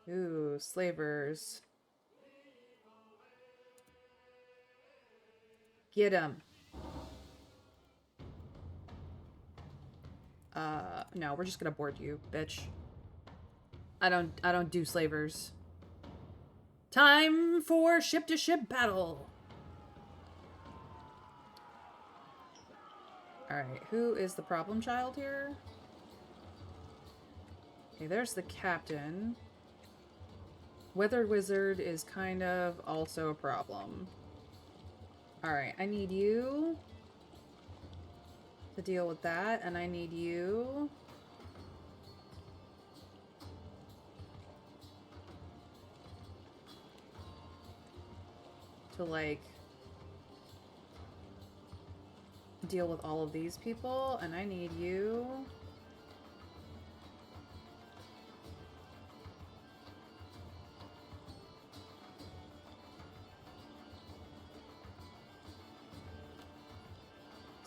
Ooh, slavers. Get him. No, we're just gonna board you, bitch. I don't do slavers. Time for ship-to-ship battle. Alright, who is the problem child here? Okay, there's the captain. Weather wizard is kind of also a problem. Alright, I need you to deal with that, and I need you to, like, deal with all of these people, and I need you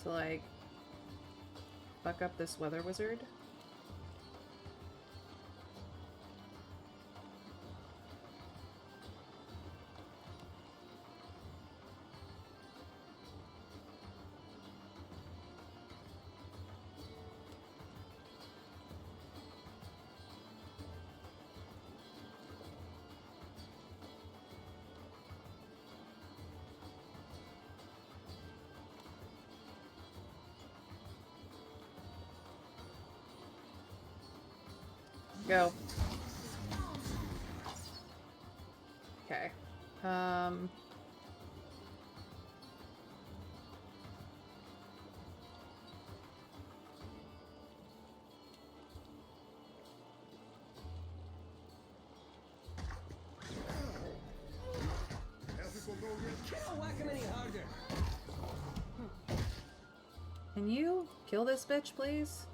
to, like, fuck up this weather wizard. Go. Okay. Can you kill this bitch, please?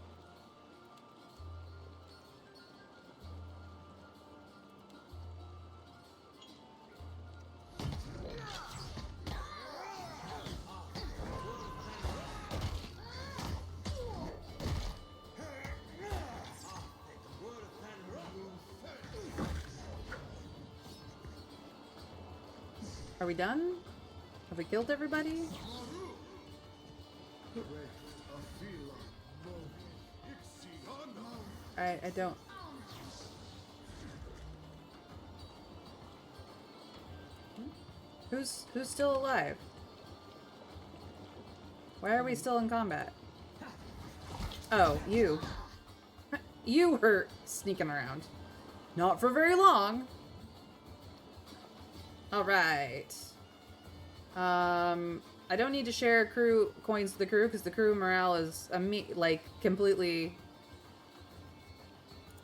Are we done? Have we killed everybody? I don't... Who's still alive? Why are we still in combat? Oh, you. You were sneaking around. Not for very long. Alright. I don't need to share crew coins with the crew because the crew morale is like completely...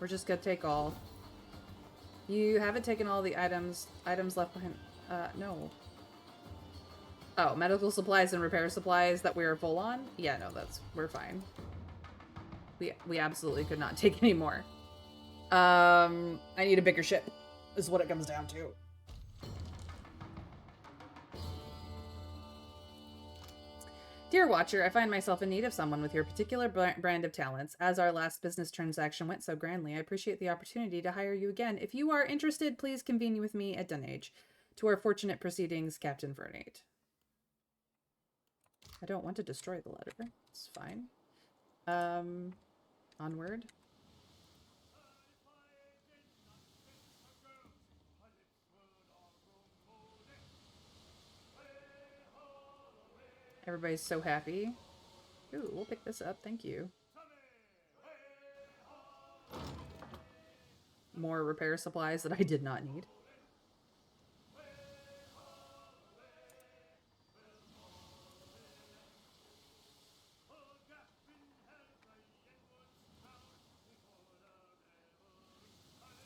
We're just gonna take all. You haven't taken all the items left behind. No. Oh, medical supplies and repair supplies that we are full on? Yeah, no, we're fine. We absolutely could not take any more. I need a bigger ship, is what it comes down to. Dear Watcher, I find myself in need of someone with your particular brand of talents. As our last business transaction went so grandly, I appreciate the opportunity to hire you again. If you are interested, please convene with me at Dunage. To our fortunate proceedings, Captain Vernate. I don't want to destroy the letter. It's fine. Onward. Everybody's so happy. Ooh, we'll pick this up. Thank you. More repair supplies that I did not need.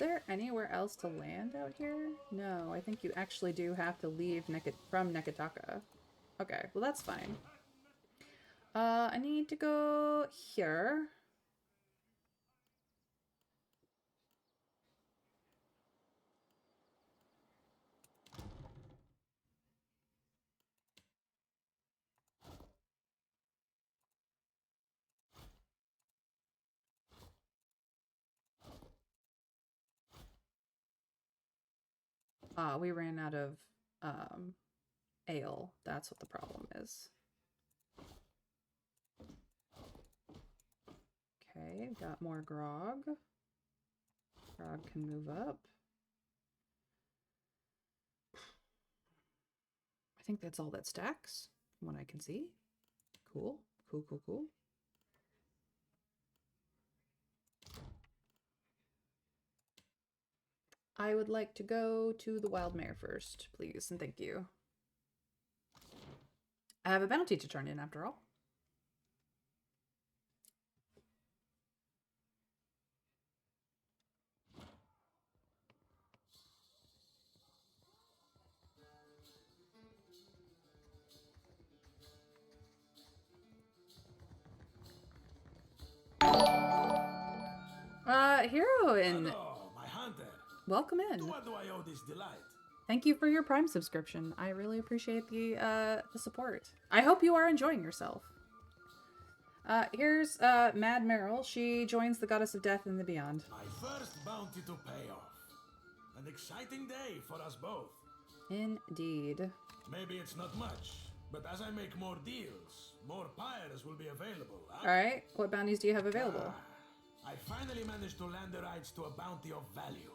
there anywhere else to land out here? No, I think you actually do have to leave from Neketaka. Okay, well that's fine. I need to go here. We ran out of ale. That's what the problem is. Okay, got more grog. Grog can move up. I think that's all that stacks from what I can see. Cool, cool, cool, cool. I would like to go to the Wild Mare first, please, and thank you. I have a bounty to turn in after all. Heroine. Hello, my hunter. Welcome in. To what do I owe this delight? Thank you for your Prime subscription. I really appreciate the support. I hope you are enjoying yourself. Here's Mad Meryl. She joins the Goddess of Death and the Beyond. My first bounty to pay off. An exciting day for us both. Indeed. Maybe it's not much, but as I make more deals, more pyres will be available. Huh? Alright, what bounties do you have available? I finally managed to land the rights to a bounty of value.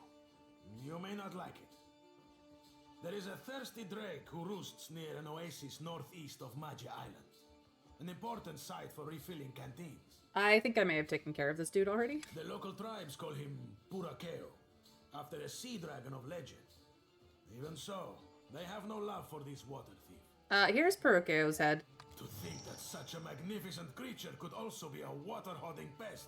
You may not like it. There is a thirsty drake who roosts near an oasis northeast of Magi Island. An important site for refilling canteens. I think I may have taken care of this dude already. The local tribes call him Purakeo, after a sea dragon of legend. Even so, they have no love for this water thief. Here's Purakeo's head. To think that such a magnificent creature could also be a water-hoarding pest.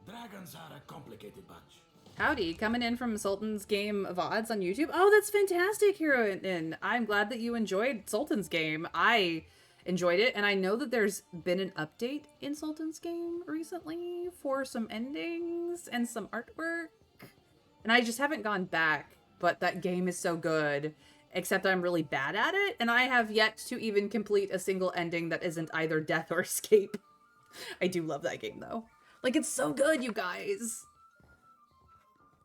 Dragons are a complicated bunch. Howdy, coming in from Sultan's Game of Odds on YouTube. Oh, that's fantastic, Heroine. I'm glad that you enjoyed Sultan's Game. I enjoyed it, and I know that there's been an update in Sultan's Game recently for some endings and some artwork. And I just haven't gone back, but that game is so good, except I'm really bad at it, and I have yet to even complete a single ending that isn't either death or escape. I do love that game, though. Like, it's so good, you guys!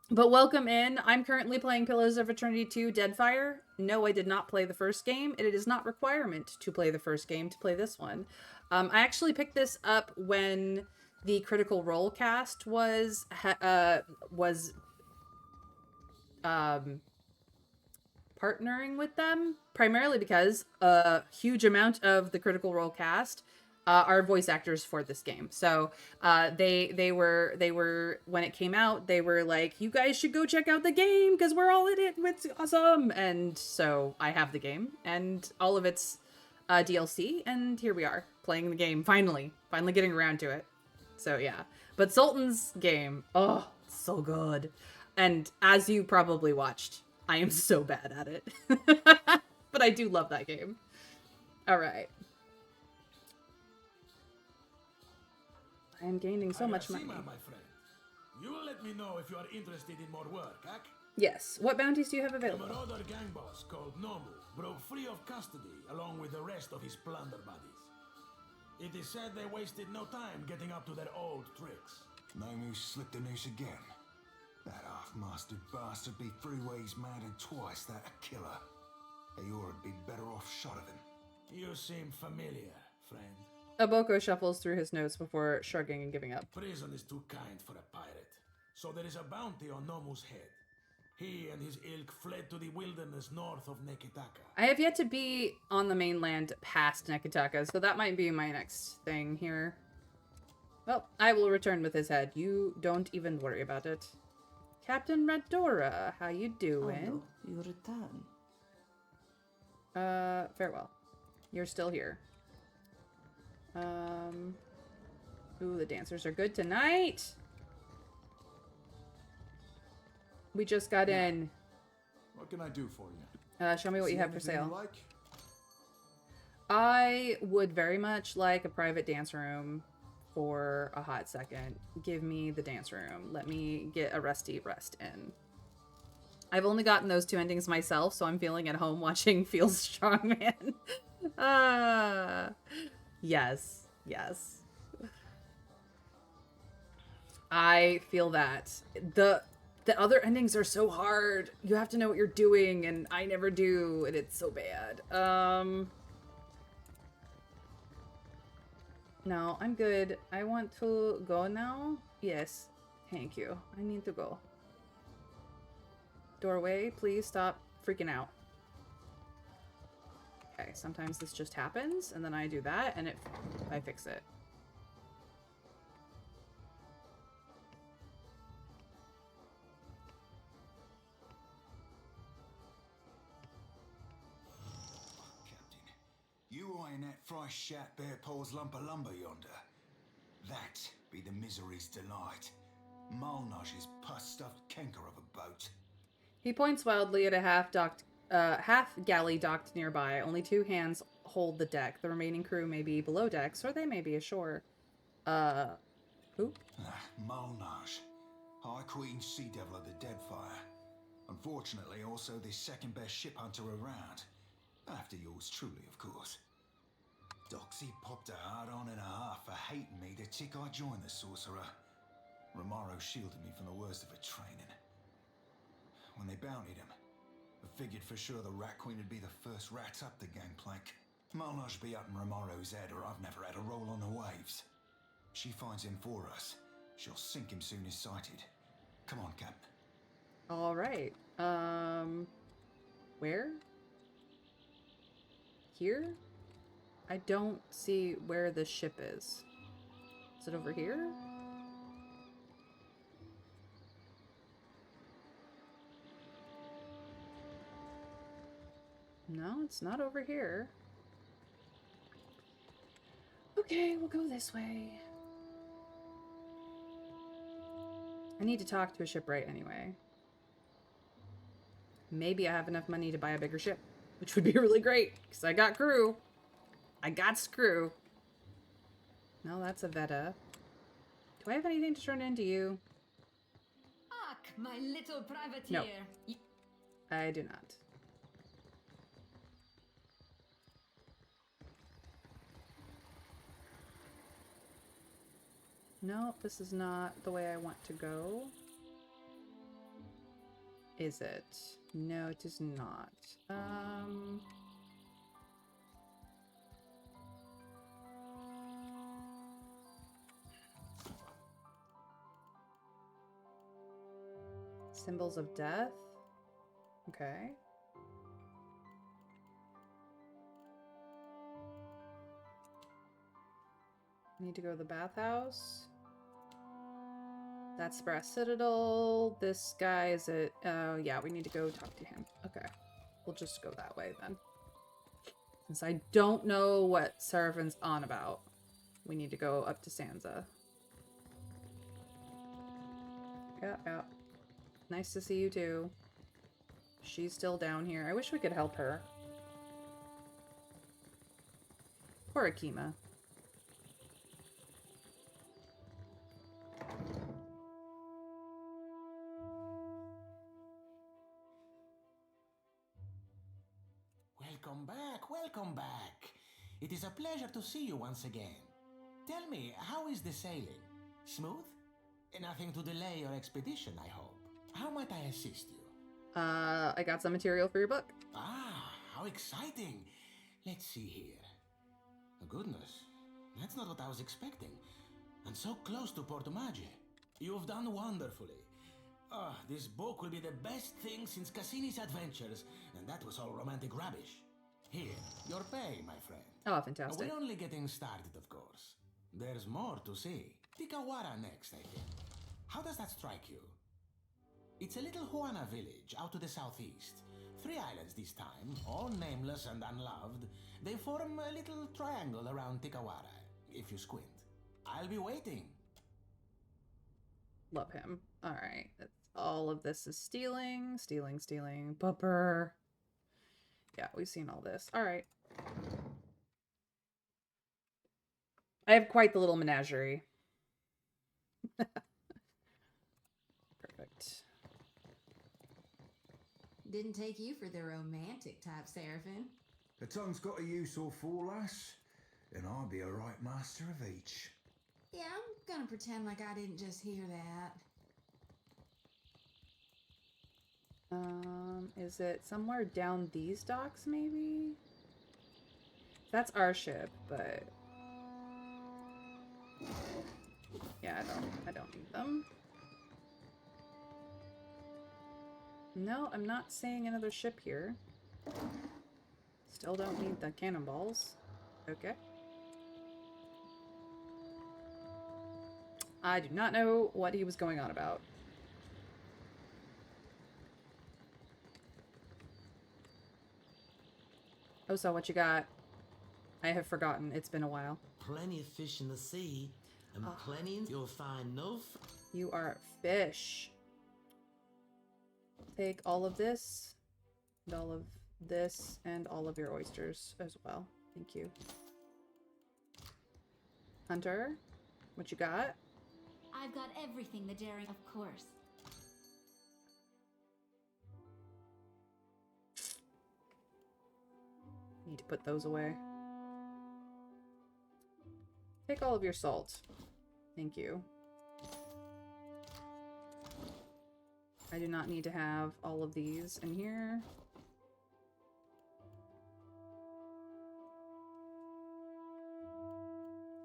But welcome in. I'm currently playing Pillars of Eternity 2 Deadfire. No, I did not play the first game, and it is not requirement to play the first game to play this one. I actually picked this up when the Critical Role cast was partnering with them, primarily because a huge amount of the Critical Role cast are voice actors for this game. So they were when it came out, they were like, you guys should go check out the game because we're all in it. It's awesome. And so I have the game and all of its DLC, and here we are playing the game finally getting around to it. So yeah, but Sultan's Game, oh, so good. And as you probably watched, I am so bad at it. But I do love that game. All right. I am gaining so much money. My friend. You will let me know if you are interested in more work, Ak? Yes. What bounties do you have available? A marauder gang boss called Nomu broke free of custody along with the rest of his plunder buddies. It is said they wasted no time getting up to their old tricks. Nomu slipped the noose again. That half-mastered bastard be three ways mad and twice that a killer. Ayora'd be better off shot of him. You seem familiar, friend. Aboko shuffles through his notes before shrugging and giving up. Prison is too kind for a pirate, so there is a bounty on Nomu's head. He and his ilk fled to the wilderness north of Neketaka. I have yet to be on the mainland past Neketaka, so that might be my next thing here. Well, I will return with his head. You don't even worry about it. Captain Radora, how you doing? Oh, you return. Farewell. You're still here. Ooh, the dancers are good tonight. We just got in. What can I do for you? Show me what See you have for anything sale. you like? I would very much like a private dance room for a hot second. Give me the dance room. Let me get a rusty rest in. I've only gotten those 2 endings myself, so I'm feeling at home watching Feel Strong Man. Yes, yes. I feel that. The other endings are so hard. You have to know what you're doing, and I never do, and it's so bad. No, I'm good. I want to go now. Yes, thank you. I need to go. Doorway, please stop freaking out. Okay, sometimes this just happens, and then I do that, and I fix it. You eyeing that fry shat bare paws lump of lumber yonder? That be the misery's delight. Malnash's pus-stuffed canker of a boat. He points wildly at a half galley docked nearby. Only 2 hands hold the deck. The remaining crew may be below decks, or they may be ashore. Who? Malnash, High Queen Sea Devil of the Deadfire. Unfortunately, also the second best ship hunter around. After yours truly, of course. Doxy popped a hard on and a half for hating me the tick I joined the Sorcerer. Romaro shielded me from the worst of her training. When they bountied him, I figured for sure the Rat Queen would be the first rat up the gangplank. Malnaj be up in Romaro's head, or I've never had a roll on the waves. She finds him for us. She'll sink him soon as sighted. Come on, Captain. All right. Where? Here? I don't see where the ship is. Is it over here? No, it's not over here. Okay, we'll go this way. I need to talk to a shipwright anyway. Maybe I have enough money to buy a bigger ship, which would be really great, because I got crew. I got screw. No, that's a Veta. Do I have anything to turn into you? Ach, my little privateer. No. I do not. No, this is not the way I want to go. Is it? No, it is not. Symbols of death? Okay. Need to go to the bathhouse. That's Brass Citadel. This guy is at... yeah, we need to go talk to him. Okay. We'll just go that way then. Since I don't know what Serafin's on about. We need to go up to Sansa. Yeah, yeah. Nice to see you too. She's still down here. I wish we could help her. Poor Akima. Welcome back, welcome back. It is a pleasure to see you once again. Tell me, how is the sailing? Smooth? Nothing to delay your expedition, I hope. How might I assist you? I got some material for your book. Ah, how exciting. Let's see here. Goodness, that's not what I was expecting. And so close to Porto Maggi. You've done wonderfully. This book will be the best thing since Cassini's adventures, and that was all romantic rubbish. Here, your pay, my friend. Oh, fantastic. We're only getting started, of course. There's more to see. Tikawara next, I think. How does that strike you? It's a little Huana village out to the southeast. 3 islands this time, all nameless and unloved. They form a little triangle around Tikawara, if you squint. I'll be waiting. Love him. Alright, that's All of this is stealing, stealing, stealing. Bumper. Yeah, we've seen all this. All right. I have quite the little menagerie. Perfect. Didn't take you for the romantic type, Seraphim. The tongue's got a use or four, lass, and I'll be a right master of each. Yeah, I'm gonna pretend like I didn't just hear that. Is it somewhere down these docks, maybe? That's our ship, but yeah, I don't need them. No, I'm not seeing another ship here. Still don't need the cannonballs. Okay. I do not know what he was going on about. Oh, so what you got? I have forgotten. It's been a while. Plenty of fish in the sea, and plenty you'll find no. You are fish. Take all of this, and all of this, and all of your oysters as well. Thank you. Hunter, what you got? I've got everything the daring, of course. Need to put those away. Take all of your salt. Thank you. I do not need to have all of these in here.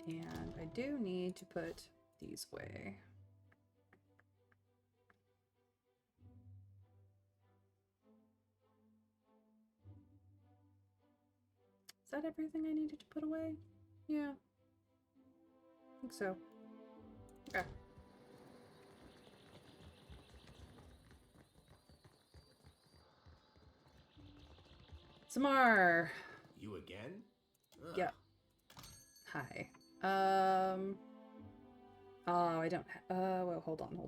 And I do need to put these away. Is that everything I needed to put away? Yeah. I think so. Okay. Samar. You again? Ugh. Yep. Hi. Oh, I don't. Well, hold on.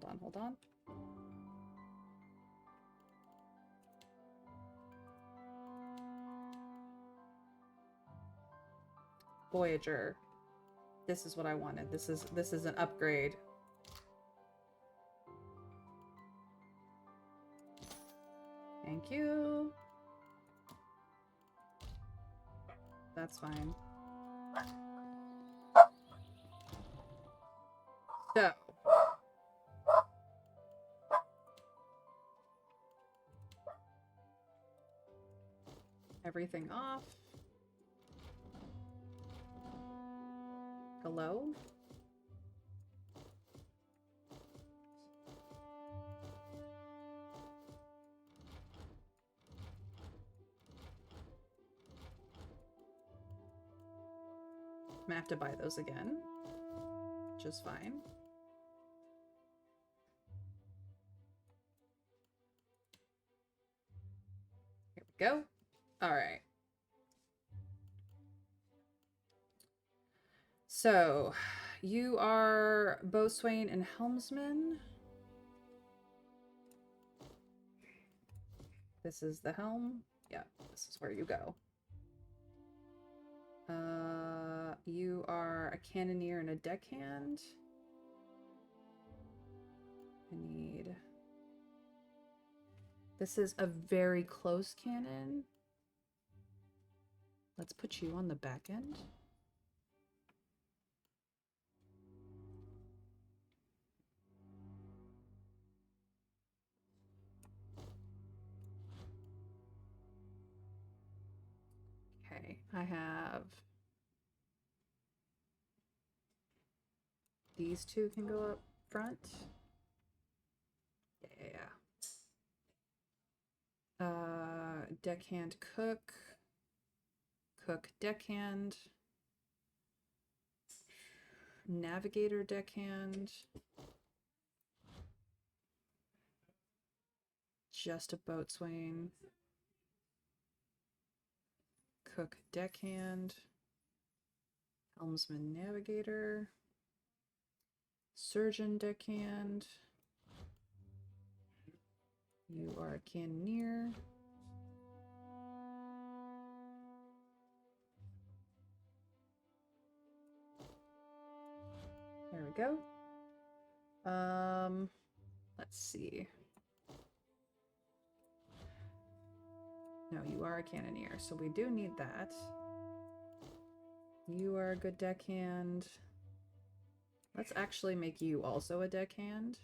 Voyager. This is what I wanted. This is an upgrade. Thank you. That's fine. So. Everything off. Hello? I'm gonna have to buy those again, which is fine. Here we go. All right. So, you are boatswain and helmsman. This is the helm. Yeah, this is where you go. You are a cannoneer and a deckhand. I need... This is a very close cannon. Let's put you on the back end. Okay, I have... These two can go up front. Yeah. Deckhand cook. Cook deckhand. Navigator deckhand. Just a boatswain. Cook deckhand. Helmsman navigator. Surgeon deckhand. You are a cannoneer. There we go. Let's see. No, you are a cannoneer, so we do need that. You are a good deckhand. Let's actually make you also a deckhand.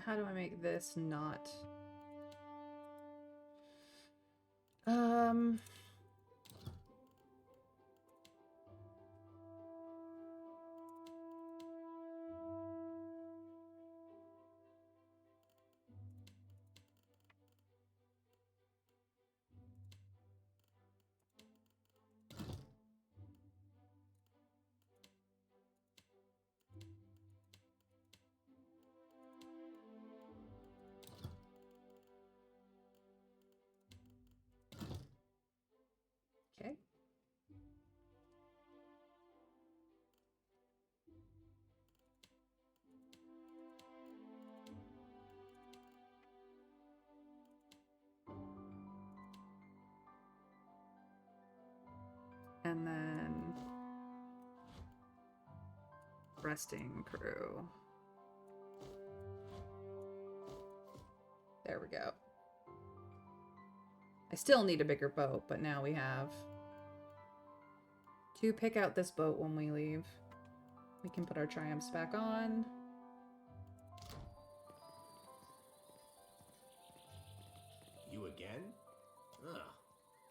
How do I make this not... Okay. And then resting crew. There we go. I still need a bigger boat, but now we have to pick out this boat when we leave. We can put our triumphs back on. You again? Ugh.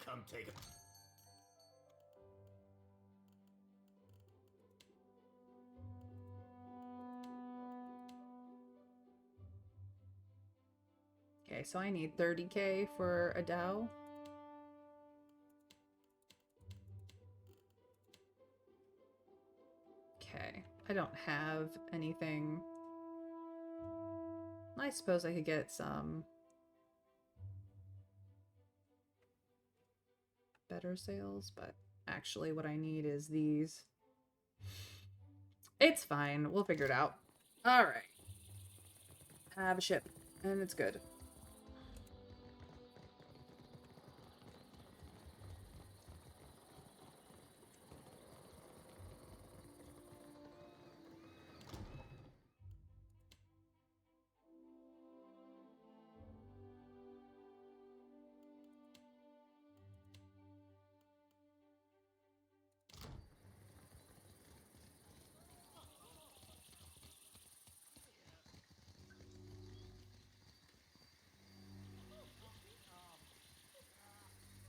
Come take a... Okay, so I need 30k for a Dow. Okay, I don't have anything. I suppose I could get some better sales, but actually what I need is these. It's fine. We'll figure it out. All right. I have a ship, and it's good.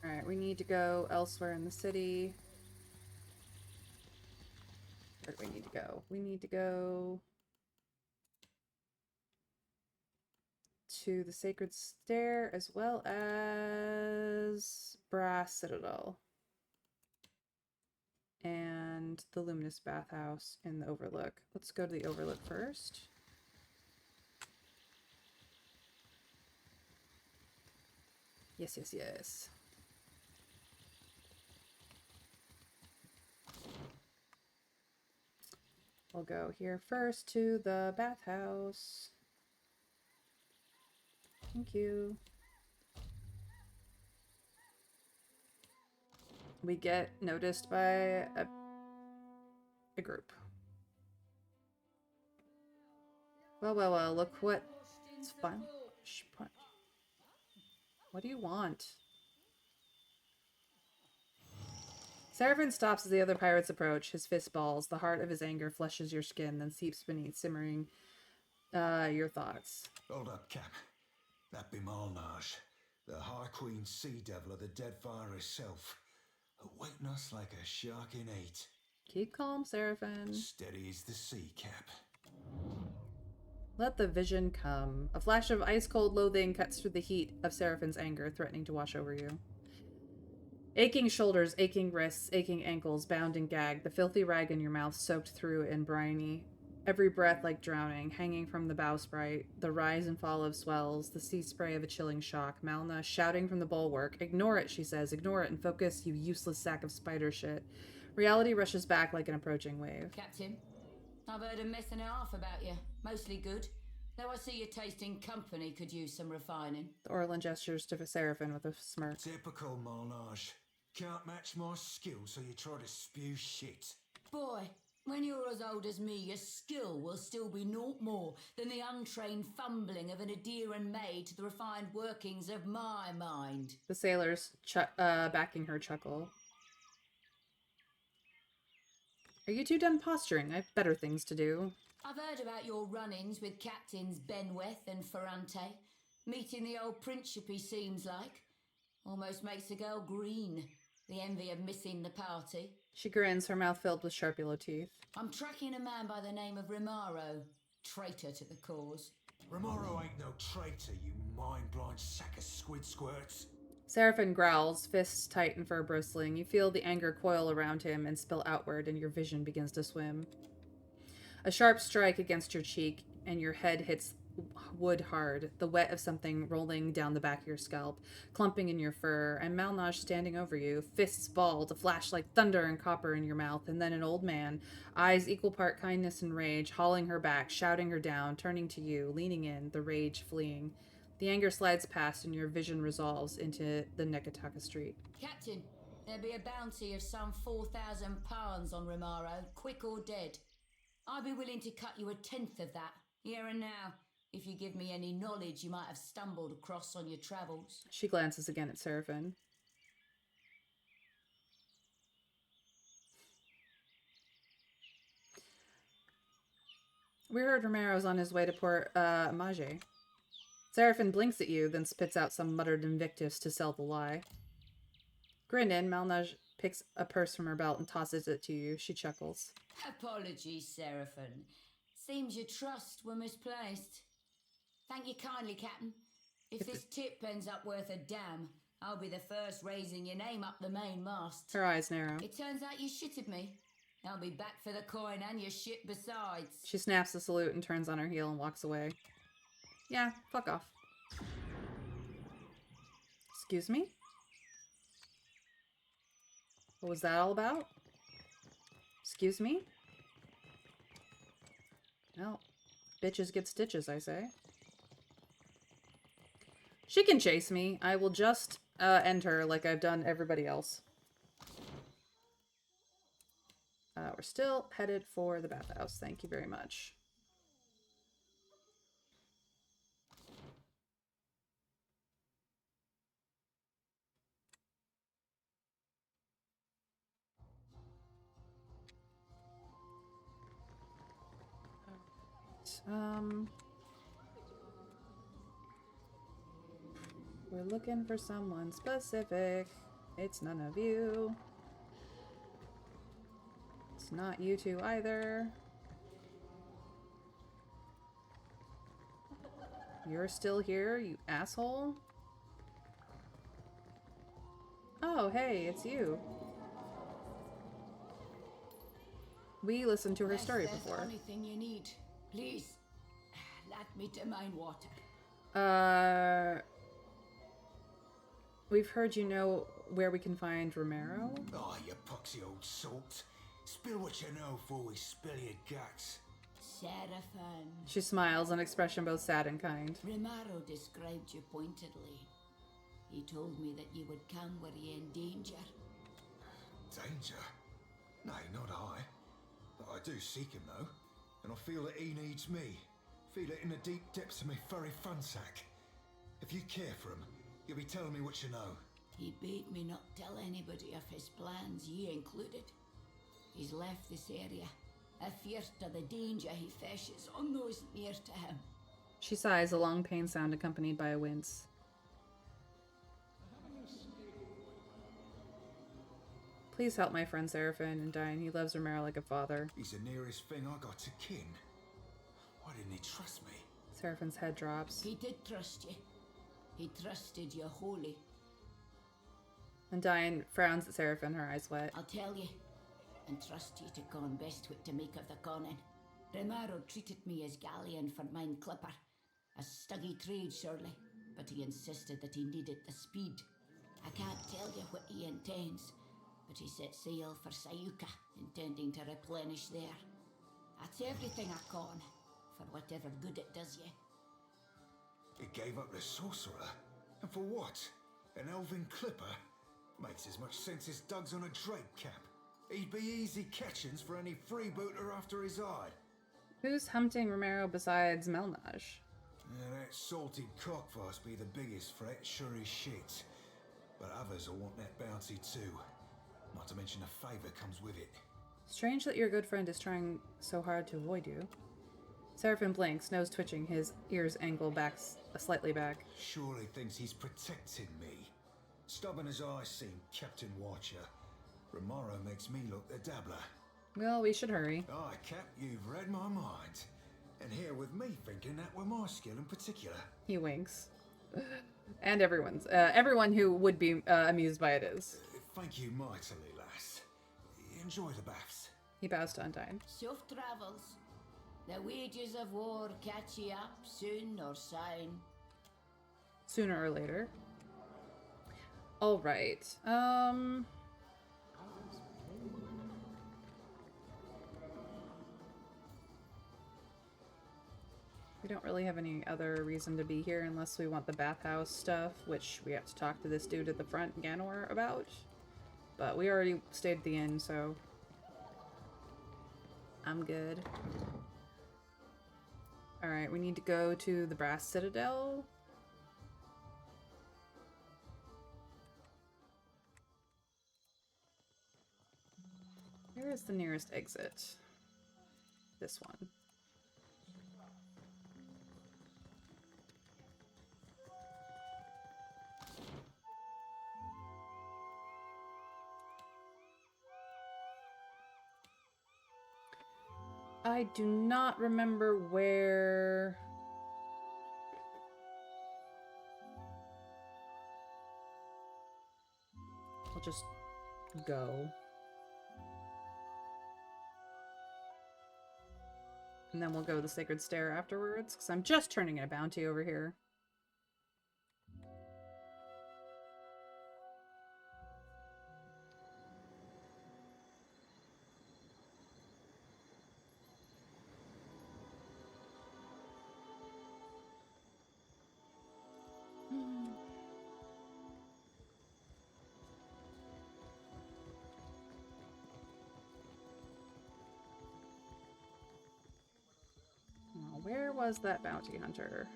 Alright, we need to go elsewhere in the city. Where do we need to go? We need to go to the Sacred Stair as well as Brass Citadel. And the Luminous Bathhouse in the Overlook. Let's go to the Overlook first. Yes, yes, yes. We'll go here first to the bathhouse. Thank you. We get noticed by a group. Well, well, well, look what... It's fun. What do you want? Seraphim stops as the other pirates approach. His fist balls. The heart of his anger flushes your skin, then seeps beneath, simmering your thoughts. Hold up, Cap. That be Malnage, the High Queen Sea Devil of the Deadfire herself, awaiting us like a shark in hate. Keep calm, Seraphim. Steady as the sea, Cap. Let the vision come. A flash of ice-cold loathing cuts through the heat of Seraphim's anger, threatening to wash over you. Aching shoulders, aching wrists, aching ankles, bound and gagged, the filthy rag in your mouth soaked through and briny. Every breath like drowning, hanging from the bowsprit, the rise and fall of swells, the sea spray of a chilling shock. Malna shouting from the bulwark. Ignore it, she says. Ignore it and focus, you useless sack of spider shit. Reality rushes back like an approaching wave. Captain, I've heard a mess and a half about you. Mostly good. Though I see your taste in company could use some refining. The Orlin gestures to Seraphim with a smirk. Typical Molnage. Can't match my skill, so you try to spew shit. Boy, when you're as old as me, your skill will still be naught more than the untrained fumbling of an Adeiran maid to the refined workings of my mind. The sailors backing her chuckle. Are you too done posturing? I've better things to do. I've heard about your run-ins with Captains Benweth and Ferrante. Meeting the old Principe seems like. Almost makes a girl green. The envy of missing the party. She grins, her mouth filled with sharp yellow teeth. I'm tracking a man by the name of Rimaro. Traitor to the cause. Rimaro ain't no traitor, you mind-blind sack of squid squirts. Seraphim growls, fists tight and fur bristling. You feel the anger coil around him and spill outward, and your vision begins to swim. A sharp strike against your cheek, and your head hits wood hard, the wet of something rolling down the back of your scalp, clumping in your fur, and Malnage standing over you, fists balled, a flash like thunder and copper in your mouth, and then an old man, eyes equal part kindness and rage, hauling her back, shouting her down, turning to you, leaning in, the rage fleeing. The anger slides past and your vision resolves into the Neketaka street. Captain, there'll be a bounty of some 4,000 pounds on Rimaro, quick or dead. I'd be willing to cut you 1/10 of that, here and now, if you give me any knowledge you might have stumbled across on your travels. She glances again at Seraphim. We heard Romero's on his way to Port Mage. Seraphim blinks at you, then spits out some muttered invectives to sell the lie. Grinning, Malnage picks a purse from her belt and tosses it to you. She chuckles. Apologies, Seraphim. Seems your trust were misplaced. Thank you kindly, Captain. If this tip ends up worth a damn, I'll be the first raising your name up the main mast. Her eyes narrow. It turns out you shitted me. I'll be back for the coin and your shit besides. She snaps the salute and turns on her heel and walks away. Yeah, fuck off. Excuse me? What was that all about? Excuse me? Well, bitches get stitches, I say. She can chase me. I will just end her like I've done everybody else. We're still headed for the bathhouse. Thank you very much. We're looking for someone specific. It's none of you. It's not you two either. You're still here, you asshole? Oh, hey, it's you. We listened to her story before. Anything you need, please. Let me to mine water. We've heard you know where we can find Romero. Oh, you poxy old salt. Spill what you know before we spill your guts. Seraphim. She smiles, an expression both sad and kind. Rimaro described you pointedly. He told me that you would come where you're in danger. Danger? No, not I. But I do seek him, though. And I feel that he needs me. Feel it in the deep depths of my furry fun sack. If you care for him, you'll be telling me what you know. He bade me not tell anybody of his plans, ye included. He's left this area, afeard of the danger he faces on those near to him. She sighs, a long pain sound accompanied by a wince. Please help my friend Seraphin and Diane. He loves Romero like a father. He's the nearest thing I got to kin. Why didn't he trust me? Seraphin's head drops. He did trust you. He trusted you wholly. And Diane frowns at Seraphin, her eyes wet. I'll tell you, and trust you to con best what to make of the conning. Romero treated me as galleon for mine clipper. A stuggy trade, surely, but he insisted that he needed the speed. I can't tell you what he intends, but he set sail for Sayuka, intending to replenish there. That's everything I con, for whatever good it does you. It gave up the sorcerer? And for what? An elven clipper? Makes as much sense as Doug's on a Drake cap. He'd be easy catchings for any freebooter after his hide. Who's hunting Romero besides Melnage? Yeah, that salted cockfuss be the biggest threat, sure as shit. But others will want that bounty too. Not to mention a favour comes with it. Strange that your good friend is trying so hard to avoid you. Seraphin blinks, nose twitching, his ears angle back slightly back. Surely thinks he's protecting me. Stubborn as I seem, Captain Watcher. Romero makes me look the dabbler. Well, we should hurry. Aye, Cap, you've read my mind. And here with me thinking that were my skill in particular. He winks. And everyone who would be amused by it is. Thank you mightily, lass. Enjoy the baths. He bows to Undyne. Self travels. The wages of war catch ye up soon or soon. Sooner or later. All right. We don't really have any other reason to be here unless we want the bathhouse stuff, which we have to talk to this dude at the front, Ganor, about. But we already stayed at the inn, so I'm good. Alright, we need to go to the Brass Citadel. Where is the nearest exit? This one. I do not remember where... I'll just go. And then we'll go to the Sacred Stair afterwards, because I'm just turning in a bounty over here. Where was that bounty hunter?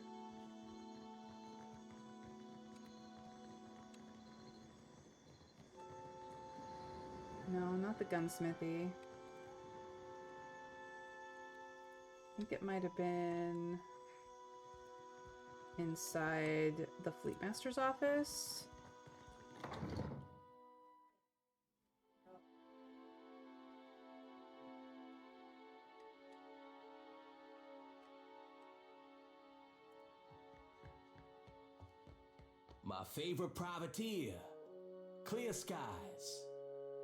No, not the gunsmithy. I think it might have been inside the Fleetmaster's office. My favorite privateer. Clear skies.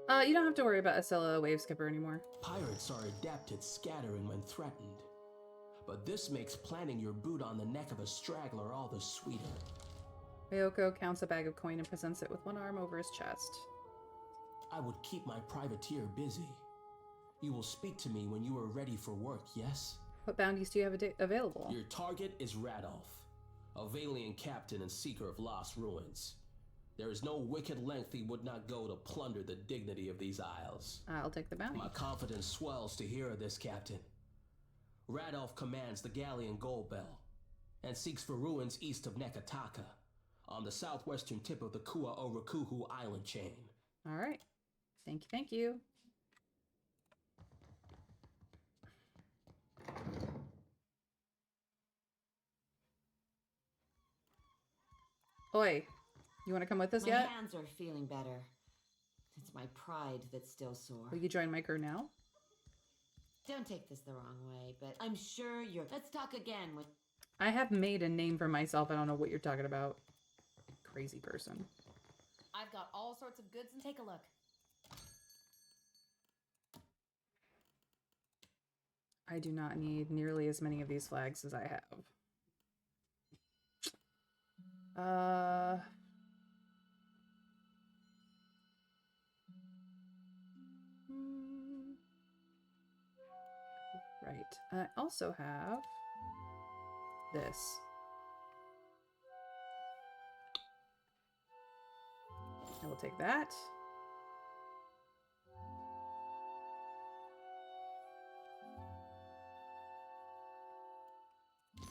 You don't have to worry about Acela Wave Skipper anymore. Pirates are adept at scattering when threatened. But this makes planting your boot on the neck of a straggler all the sweeter. Ryoko counts a bag of coin and presents it with one arm over his chest. I would keep my privateer busy. You will speak to me when you are ready for work, yes? What bounties do you have available? Your target is Radolf, a Valiant captain and seeker of lost ruins. There is no wicked length he would not go to plunder the dignity of these isles. I'll take the bounty. My confidence swells to hear of this, Captain. Radolf commands the galleon Gold Bell and seeks for ruins east of Neketaka, on the southwestern tip of the Kua Orakuhu island chain. All right. Thank you, thank you. Oi, you want to come with us yet? My hands are feeling better. It's my pride that's still sore. Will you join my crew now? Don't take this the wrong way, but I'm sure you're... Let's talk again with... I have made a name for myself. I don't know what you're talking about. Crazy person. I've got all sorts of goods and take a look. I do not need nearly as many of these flags as I have. Right. I also have this. I will take that.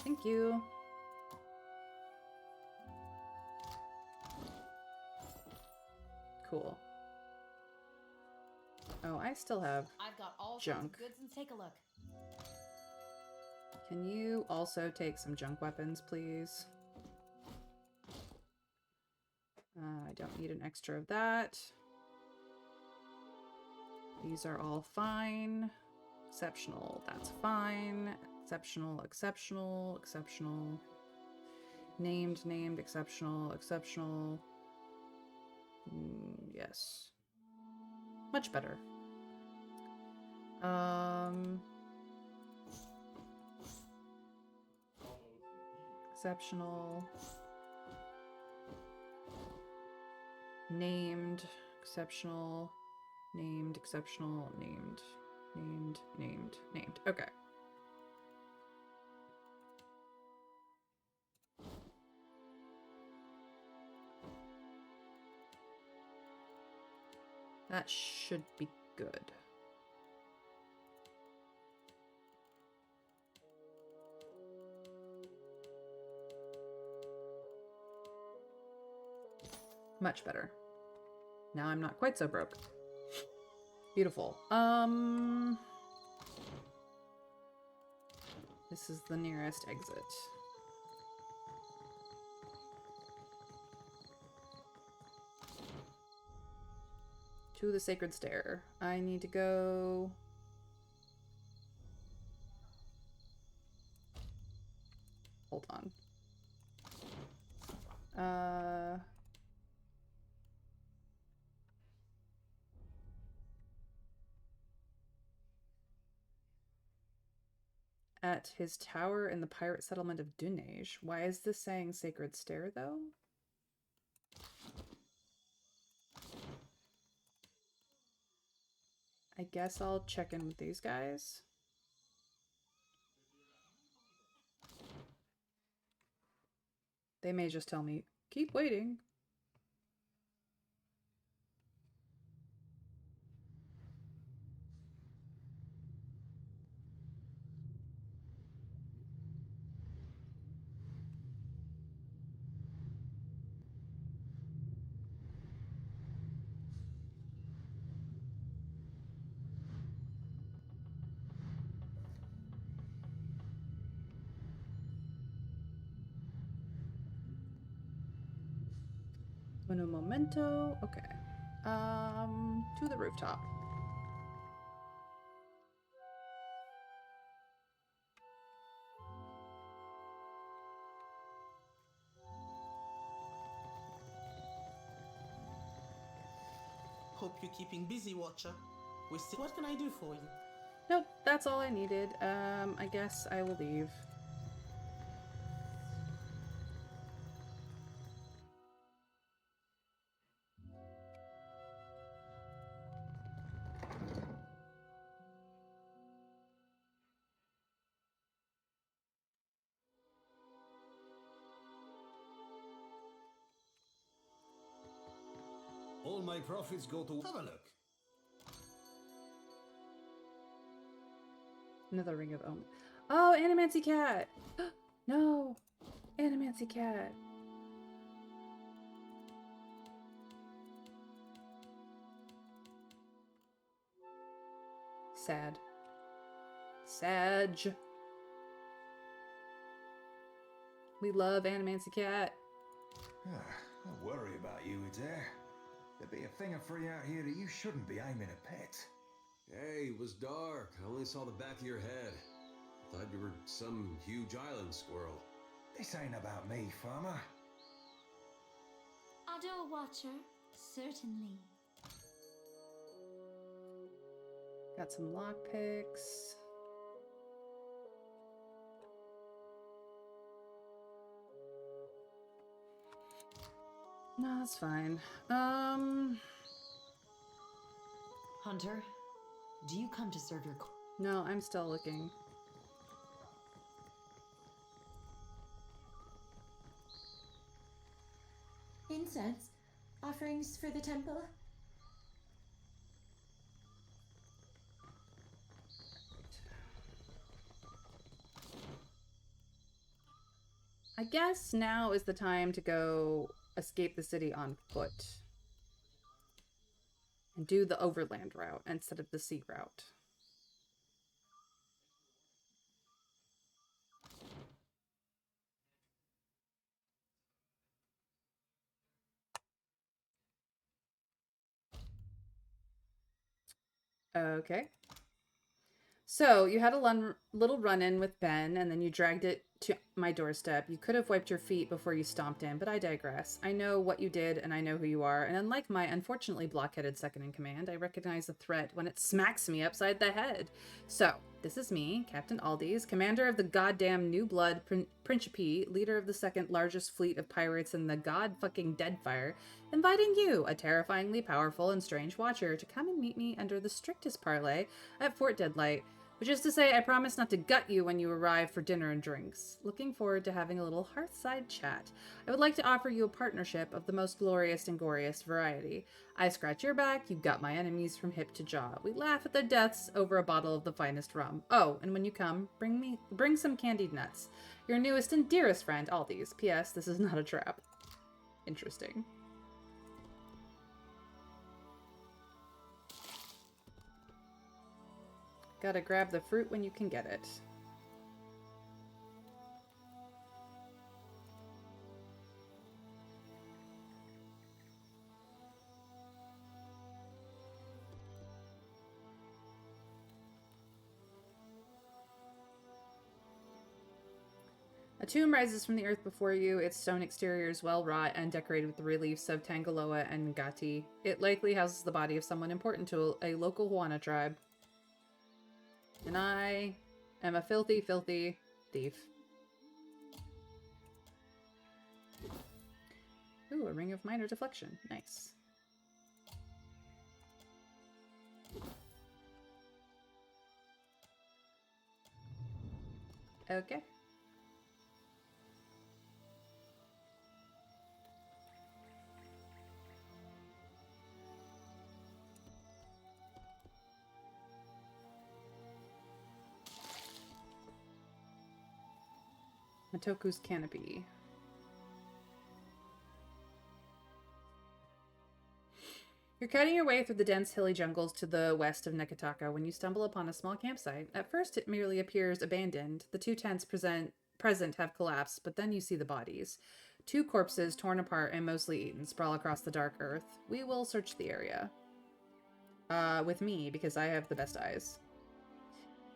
Thank you. Cool. Oh, I still have I've got all junk. sorts of goods and take a look. Can you also take some junk weapons, please? I don't need an extra of that. These are all fine. Exceptional, that's fine. Exceptional, exceptional, exceptional. Named, named, exceptional, exceptional. Yes. Much better. Exceptional. Named, exceptional, named, exceptional, named, named, named, named. Okay. That should be good. Much better. Now I'm not quite so broke. Beautiful. This is the nearest exit. To the Sacred Stair. I need to go... Hold on. At his tower in the pirate settlement of Dunage. Why is this saying Sacred Stair, though? I guess I'll check in with these guys. They may just tell me, keep waiting. Uno momento. Okay. To the rooftop. Hope you're keeping busy, Watcher. What can I do for you? Nope, that's all I needed. I guess I will leave. All my profits go to... Have a look. Another ring of omen. Oh, Animancy Cat! No! Animancy Cat! Sad. Sag. We love Animancy Cat. I worry about you, Adair. There'd be a thing of free out here that you shouldn't be aiming at pets. Hey, it was dark. I only saw the back of your head. Thought you were some huge island squirrel. This ain't about me, farmer. Adore Watcher, certainly. Got some lockpicks. No, that's fine. Hunter, do you come to serve your... No, I'm still looking. Incense? Offerings for the temple? I guess now is the time to go escape the city on foot. And do the overland route instead of the sea route. Okay. So, you had a little run-in with Ben, and then you dragged it to my doorstep. You could have wiped your feet before you stomped in, but I digress. I know what you did, and I know who you are, and unlike my unfortunately blockheaded second-in-command, I recognize the threat when it smacks me upside the head. So, this is me, Captain Aldi's, commander of the goddamn New Blood Principe, leader of the second largest fleet of pirates in the god-fucking Deadfire, inviting you, a terrifyingly powerful and strange watcher, to come and meet me under the strictest parley at Fort Deadlight. Which is to say, I promise not to gut you when you arrive for dinner and drinks. Looking forward to having a little hearthside chat. I would like to offer you a partnership of the most glorious and goriest variety. I scratch your back, you gut my enemies from hip to jaw. We laugh at their deaths over a bottle of the finest rum. Oh, and when you come, bring some candied nuts. Your newest and dearest friend, Aldi's. P.S. This is not a trap. Interesting. Gotta grab the fruit when you can get it. A tomb rises from the earth before you. Its stone exterior is well wrought and decorated with the reliefs of Tangaloa and Ngati. It likely houses the body of someone important to a local Huana tribe. And I am a filthy, filthy thief. Ooh, a ring of minor deflection. Nice. Okay. Matoku's Canopy. You're cutting your way through the dense hilly jungles to the west of Neketaka when you stumble upon a small campsite. At first, it merely appears abandoned. The two tents present have collapsed, but then you see the bodies. Two corpses, torn apart and mostly eaten, sprawl across the dark earth. We will search the area. With me, because I have the best eyes.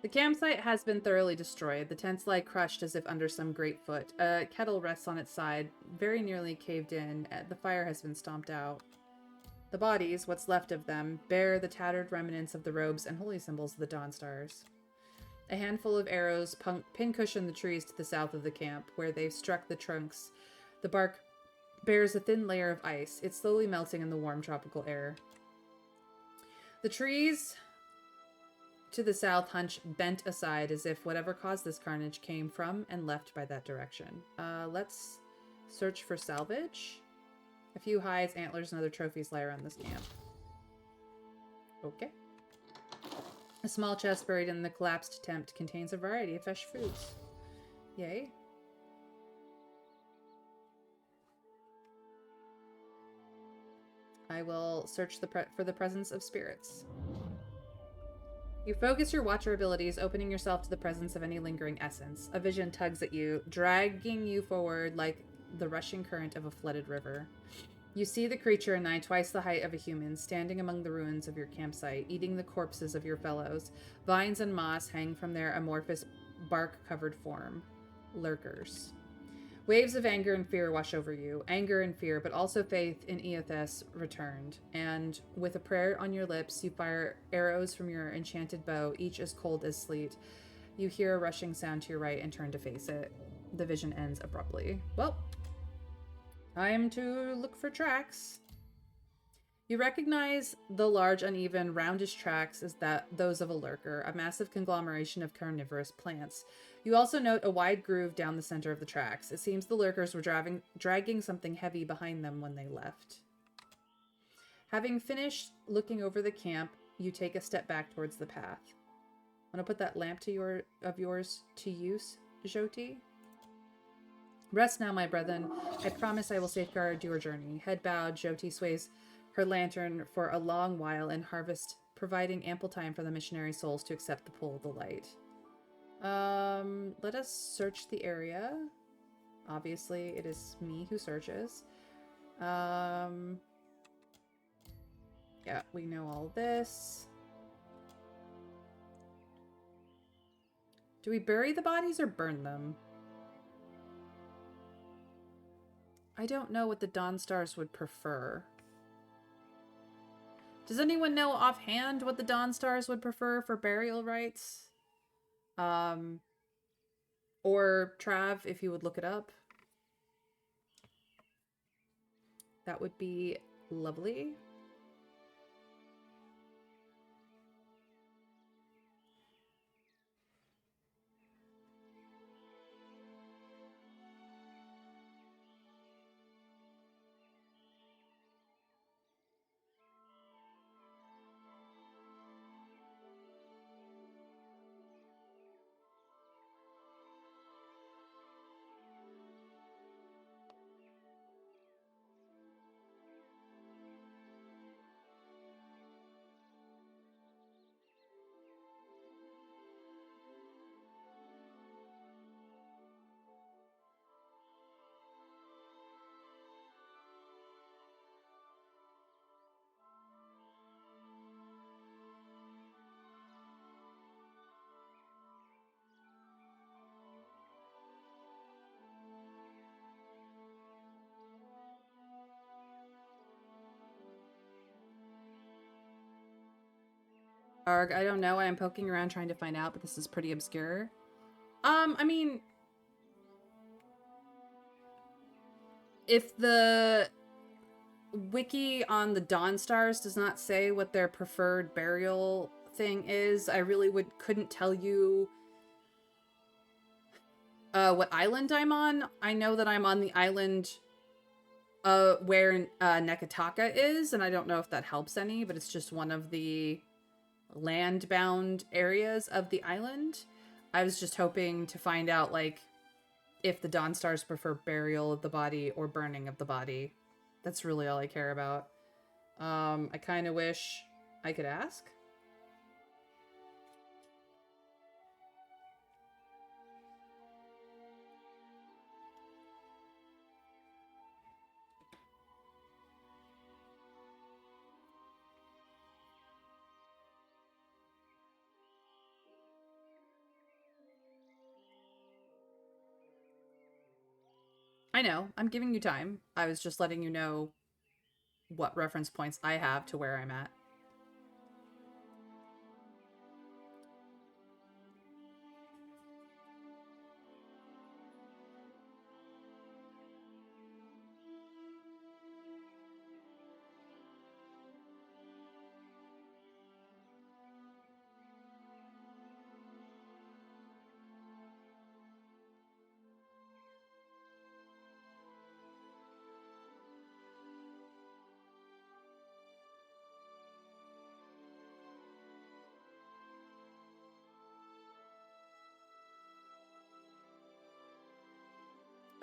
The campsite has been thoroughly destroyed. The tents lie crushed as if under some great foot. A kettle rests on its side, very nearly caved in. The fire has been stomped out. The bodies, what's left of them, bear the tattered remnants of the robes and holy symbols of the Dawn Stars. A handful of arrows pincushion the trees to the south of the camp, where they've struck the trunks. The bark bears a thin layer of ice. It's slowly melting in the warm tropical air. The trees to the south hunch bent aside as if whatever caused this carnage came from and left by that direction. Let's search for salvage. A few hides, antlers, and other trophies lie around this camp. Okay. A small chest buried in the collapsed tent contains a variety of fresh foods. Yay. I will search for the presence of spirits. You focus your watcher abilities, opening yourself to the presence of any lingering essence. A vision tugs at you, dragging you forward like the rushing current of a flooded river. You see the creature nigh twice the height of a human, standing among the ruins of your campsite, eating the corpses of your fellows. Vines and moss hang from their amorphous, bark-covered form. Lurkers. Waves of anger and fear wash over you. Anger and fear, but also faith in Eothes returned. And with a prayer on your lips, you fire arrows from your enchanted bow, each as cold as sleet. You hear a rushing sound to your right and turn to face it. The vision ends abruptly. Well, time to look for tracks. You recognize the large, uneven, roundish tracks as those of a lurker, a massive conglomeration of carnivorous plants. You also note a wide groove down the center of the tracks. It seems the lurkers were dragging something heavy behind them when they left. Having finished looking over the camp, you take a step back towards the path. Want to put that lamp of yours to use, Jyoti? Rest now, my brethren. I promise I will safeguard your journey. Head bowed, Jyoti sways her lantern for a long while in harvest, providing ample time for the missionary souls to accept the pull of the light. Let us search the area. Obviously, it is me who searches. Yeah, we know all this. Do we bury the bodies or burn them? I don't know what the Dawnstars would prefer. Does anyone know offhand what the Dawnstars would prefer for burial rites? Or Trav, if you would look it up. That would be lovely. Arg, I don't know. I am poking around trying to find out, but this is pretty obscure. I mean, if the wiki on the Dawnstars does not say what their preferred burial thing is, I really couldn't tell you what island I'm on. I know that I'm on the island where Neketaka is, and I don't know if that helps any, but it's just one of the land-bound areas of the island. I was just hoping to find out, like, if the Dawnstars prefer burial of the body or burning of the body. That's really all I care about. I kind of wish I could ask. I know, I'm giving you time. I was just letting you know what reference points I have to where I'm at.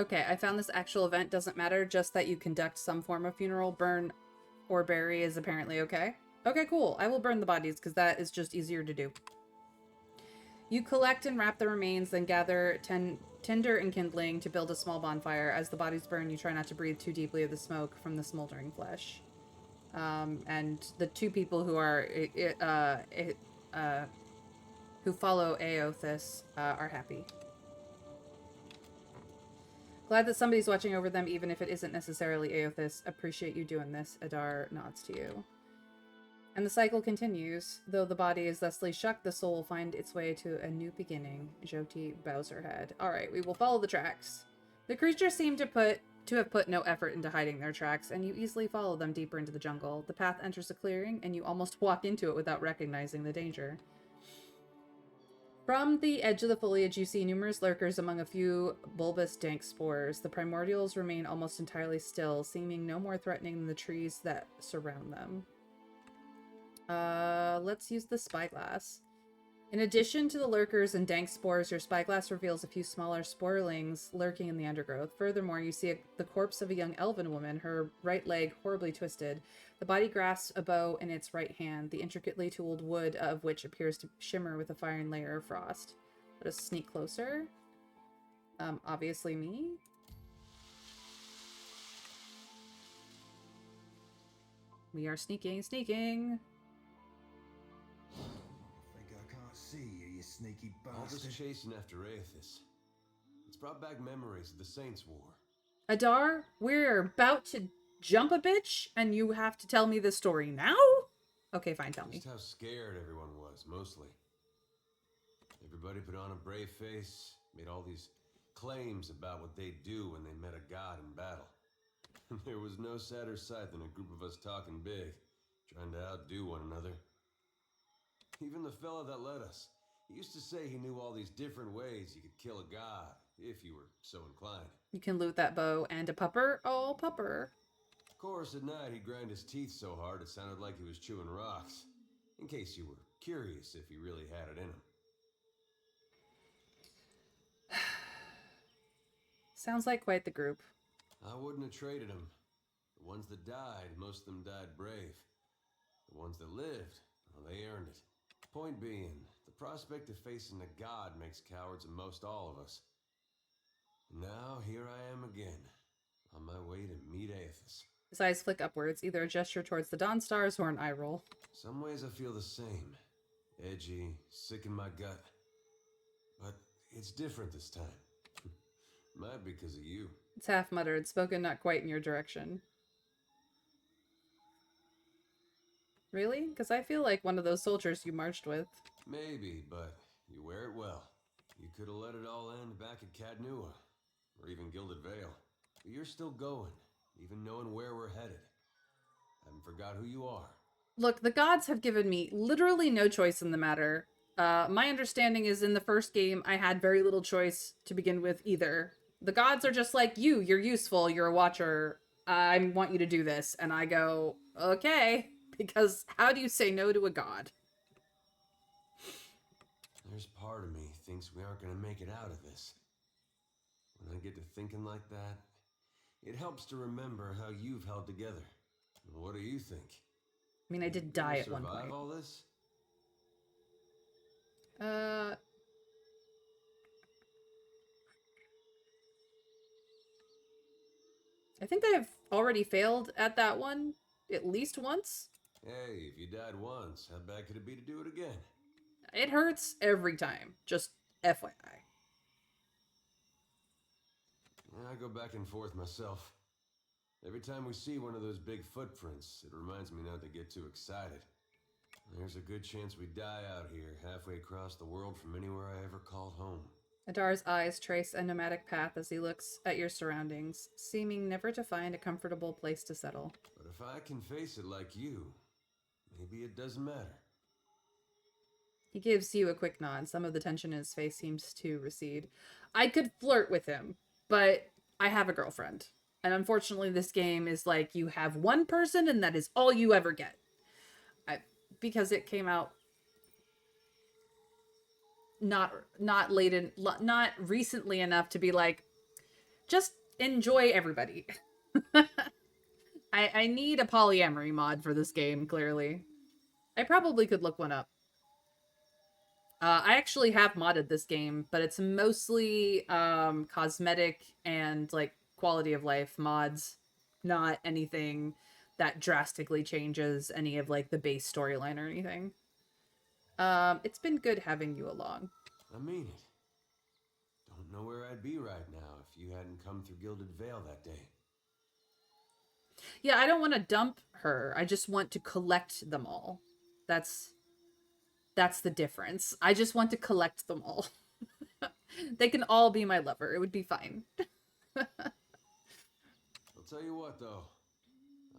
Okay, I found this actual event doesn't matter, just that you conduct some form of funeral. Burn or bury is apparently okay. Okay, cool. I will burn the bodies because that is just easier to do. You collect and wrap the remains, then gather tinder and kindling to build a small bonfire. As the bodies burn, you try not to breathe too deeply of the smoke from the smoldering flesh. And the two people who are who follow Aothis are happy. Glad that somebody's watching over them, even if it isn't necessarily Aothis. Appreciate you doing this. Adar nods to you. And the cycle continues. Though the body is thusly shucked, the soul will find its way to a new beginning. Jyoti bows her head. Alright, we will follow the tracks. The creatures seem to have put no effort into hiding their tracks, and you easily follow them deeper into the jungle. The path enters a clearing, and you almost walk into it without recognizing the danger. From the edge of the foliage, you see numerous lurkers among a few bulbous dank spores. The primordials remain almost entirely still, seeming no more threatening than the trees that surround them. Let's use the spyglass. In addition to the lurkers and dank spores, your spyglass reveals a few smaller sporelings lurking in the undergrowth. Furthermore, you see the corpse of a young elven woman, her right leg horribly twisted. The body grasps a bow in its right hand, the intricately tooled wood of which appears to shimmer with a fine layer of frost. Let us sneak closer. Obviously me. We are sneaking. See you, you sneaky bastard. All this chasing after Aethys. It's brought back memories of the Saints' War. Adar, we're about to jump a bitch, and you have to tell me this story now? Okay, fine, tell me. Just how scared everyone was, mostly. Everybody put on a brave face, made all these claims about what they'd do when they met a god in battle. There was no sadder sight than a group of us talking big, trying to outdo one another. Even the fella that led us, he used to say he knew all these different ways you could kill a god, if you were so inclined. You can loot that bow and a pupper. Oh, pupper. Of course, at night he'd grind his teeth so hard it sounded like he was chewing rocks. In case you were curious if he really had it in him. Sounds like quite the group. I wouldn't have traded him. The ones that died, most of them died brave. The ones that lived, well, they earned it. Point being, the prospect of facing a god makes cowards of most all of us. Now, here I am again, on my way to meet Aethys. His eyes flick upwards, either a gesture towards the Dawn Stars or an eye roll. Some ways I feel the same. Edgy, sick in my gut. But it's different this time. Might be because of you. It's half muttered, spoken not quite in your direction. Really? Because I feel like one of those soldiers you marched with. Maybe, but you wear it well. You could have let it all end back at Cadnua, or even Gilded Vale. But you're still going, even knowing where we're headed. Haven't forgot who you are. Look, the gods have given me literally no choice in the matter. My understanding is in the first game, I had very little choice to begin with either. The gods are just like, you're useful, you're a watcher, I want you to do this. And I go, okay. Because how do you say no to a god? There's part of me thinks we aren't going to make it out of this. When I get to thinking like that, it helps to remember how you've held together. What do you think? I mean, I did die at one point. Survive all this? I think I've already failed at that one at least once. Hey, if you died once, how bad could it be to do it again? It hurts every time. Just FYI. I go back and forth myself. Every time we see one of those big footprints, it reminds me not to get too excited. There's a good chance we die out here, halfway across the world from anywhere I ever called home. Adar's eyes trace a nomadic path as he looks at your surroundings, seeming never to find a comfortable place to settle. But if I can face it like you, maybe it doesn't matter. He gives you a quick nod. Some of the tension in his face seems to recede. I could flirt with him, but I have a girlfriend. And unfortunately, this game is like you have one person and that is all you ever get. Because it came out not recently enough to be like, just enjoy everybody. I need a polyamory mod for this game, clearly. I probably could look one up. I actually have modded this game, but it's mostly cosmetic and like quality of life mods, not anything that drastically changes any of like the base storyline or anything. It's been good having you along. I mean it. Don't know where I'd be right now if you hadn't come through Gilded Vale that day. Yeah, I don't want to dump her. I just want to collect them all. That's the difference. I just want to collect them all. They can all be my lover. It would be fine. I'll tell you what, though.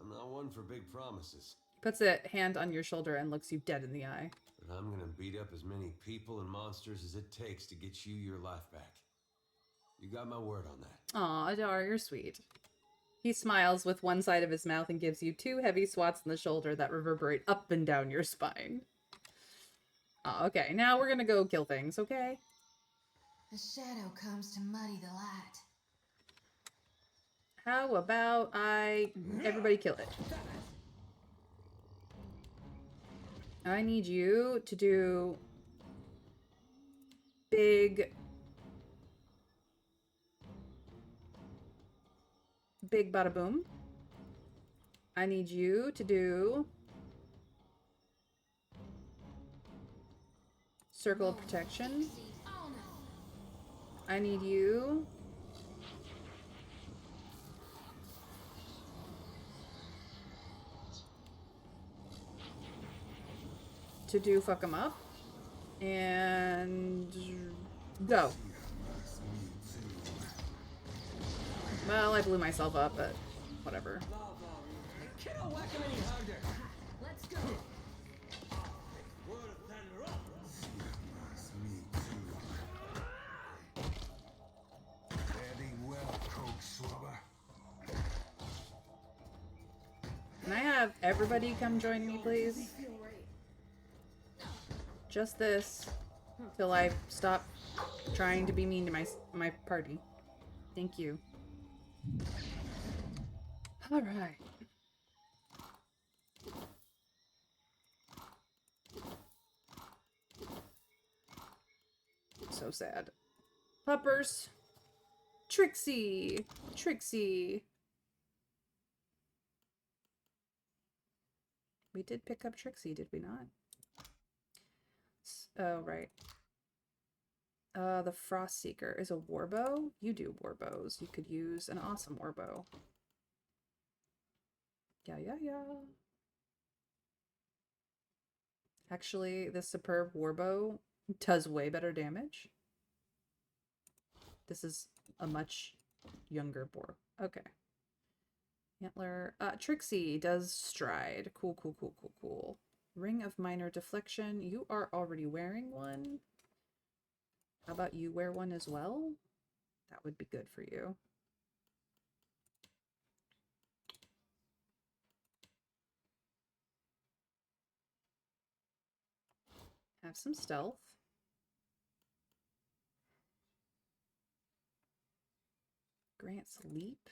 I'm not one for big promises. Puts a hand on your shoulder and looks you dead in the eye. But I'm gonna beat up as many people and monsters as it takes to get you your life back. You got my word on that. Aw, Adar, you're sweet. He smiles with one side of his mouth and gives you 2 heavy swats in the shoulder that reverberate up and down your spine. Oh, okay, now we're gonna go kill things, okay? The shadow comes to muddy the light. How about everybody kill it? I need you to do big bada boom. I need you to do circle of protection. I need you to do fuck 'em up. And go. Well, I blew myself up, but whatever. Let's go. Can I have everybody come join me, please? Just this, till I stop trying to be mean to my party. Thank you. All right. So sad. Puppers. Trixie. Trixie. We did pick up Trixie, did we not? Oh, right. The Frost Seeker is a warbow. You do warbows. You could use an awesome warbow. Yeah. Actually, this superb warbow does way better damage. This is a much younger boar. Okay. Antler. Trixie does stride. Cool. Ring of Minor Deflection. You are already wearing one. How about you wear one as well? That would be good for you. Have some stealth. Grant's Leap.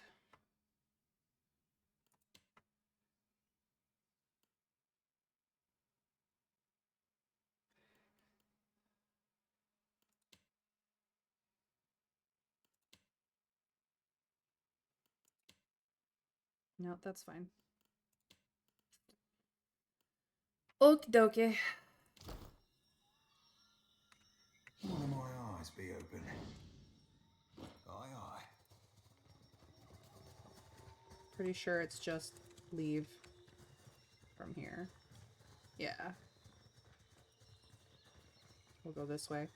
No, that's fine. Okie dokie. One of my eyes be open. Aye. Pretty sure it's just leave from here. Yeah. We'll go this way.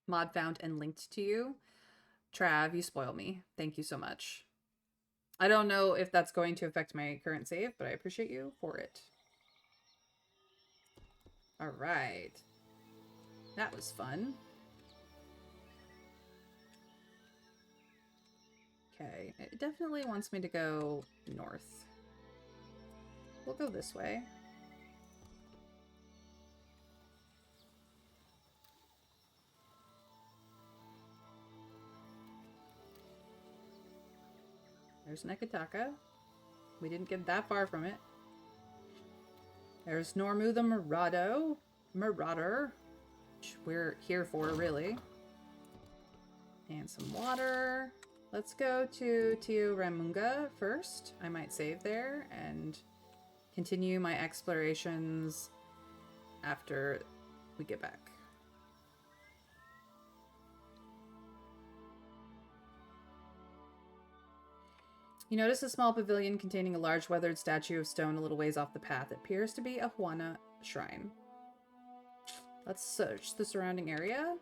Mod found and linked to you. Trav, you spoil me. Thank you so much. I don't know if that's going to affect my current save, but I appreciate you for it. All right. That was fun. Okay, it definitely wants me to go north. We'll go this way. There's Neketaka. We didn't get that far from it. There's Normu the Marauder, which we're here for, really. And some water. Let's go to Tio Ramunga first. I might save there and continue my explorations after we get back. You notice a small pavilion containing a large weathered statue of stone a little ways off the path. It appears to be a Huana shrine. Let's search the surrounding area.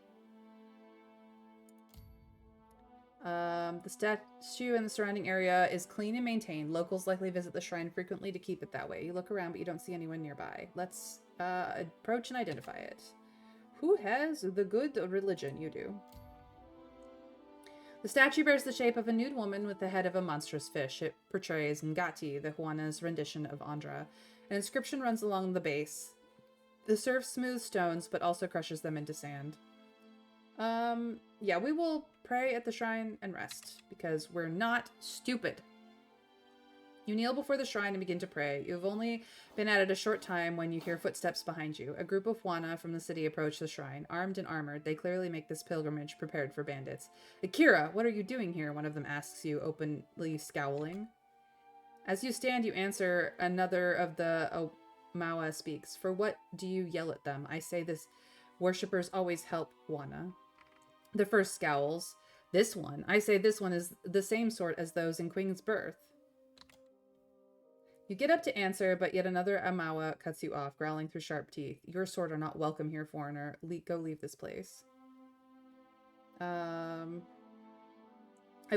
The statue in the surrounding area is clean and maintained. Locals likely visit the shrine frequently to keep it that way. You look around, but you don't see anyone nearby. Let's approach and identify it. Who has the good religion? You do. The statue bears the shape of a nude woman with the head of a monstrous fish. It portrays Ngati, the Huana's rendition of Andra. An inscription runs along the base. The surf smooths stones, but also crushes them into sand. Yeah, we will pray at the shrine and rest, because we're not stupid. You kneel before the shrine and begin to pray. You've only been at it a short time when you hear footsteps behind you. A group of Huana from the city approach the shrine, armed and armored. They clearly make this pilgrimage prepared for bandits. Akira, what are you doing here? One of them asks you, openly scowling. As you stand, you answer. Another of the Omawa speaks. For what do you yell at them? I say this. Worshippers always help Huana. The first scowls. This one. I say this one is the same sort as those in Queen's Birth. You get up to answer, but yet another Amawa cuts you off, growling through sharp teeth. Your sort are not welcome here, foreigner. Go leave this place. I've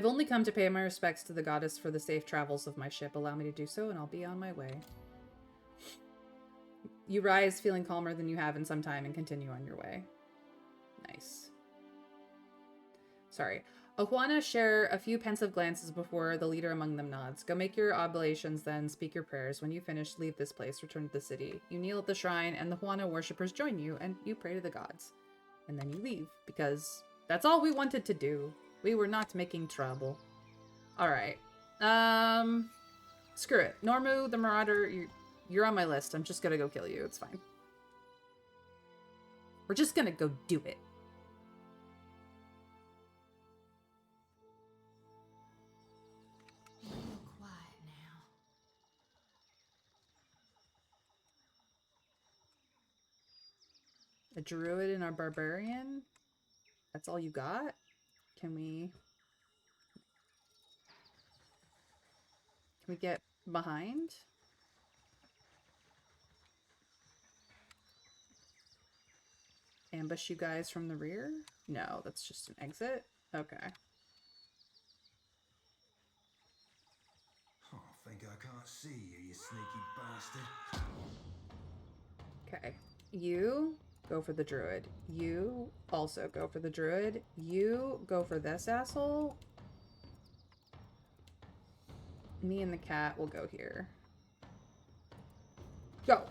only come to pay my respects to the goddess for the safe travels of my ship. Allow me to do so, and I'll be on my way. You rise, feeling calmer than you have in some time, and continue on your way. Nice. Sorry. Ohuana share a few pensive glances before the leader among them nods. Go make your oblations, then speak your prayers. When you finish, leave this place, return to the city. You kneel at the shrine, and the Huana worshippers join you, and you pray to the gods. And then you leave, because that's all we wanted to do. We were not making trouble. Alright. Screw it. Normu, the Marauder, you're on my list. I'm just gonna go kill you. It's fine. We're just gonna go do it. A druid and a barbarian? That's all you got? Can we get behind? Ambush you guys from the rear? No, that's just an exit? Okay. Oh, I think I can't see you, you sneaky bastard. Okay. You go for the druid. You also go for the druid. You go for this asshole. Me and the cat will go here. Go!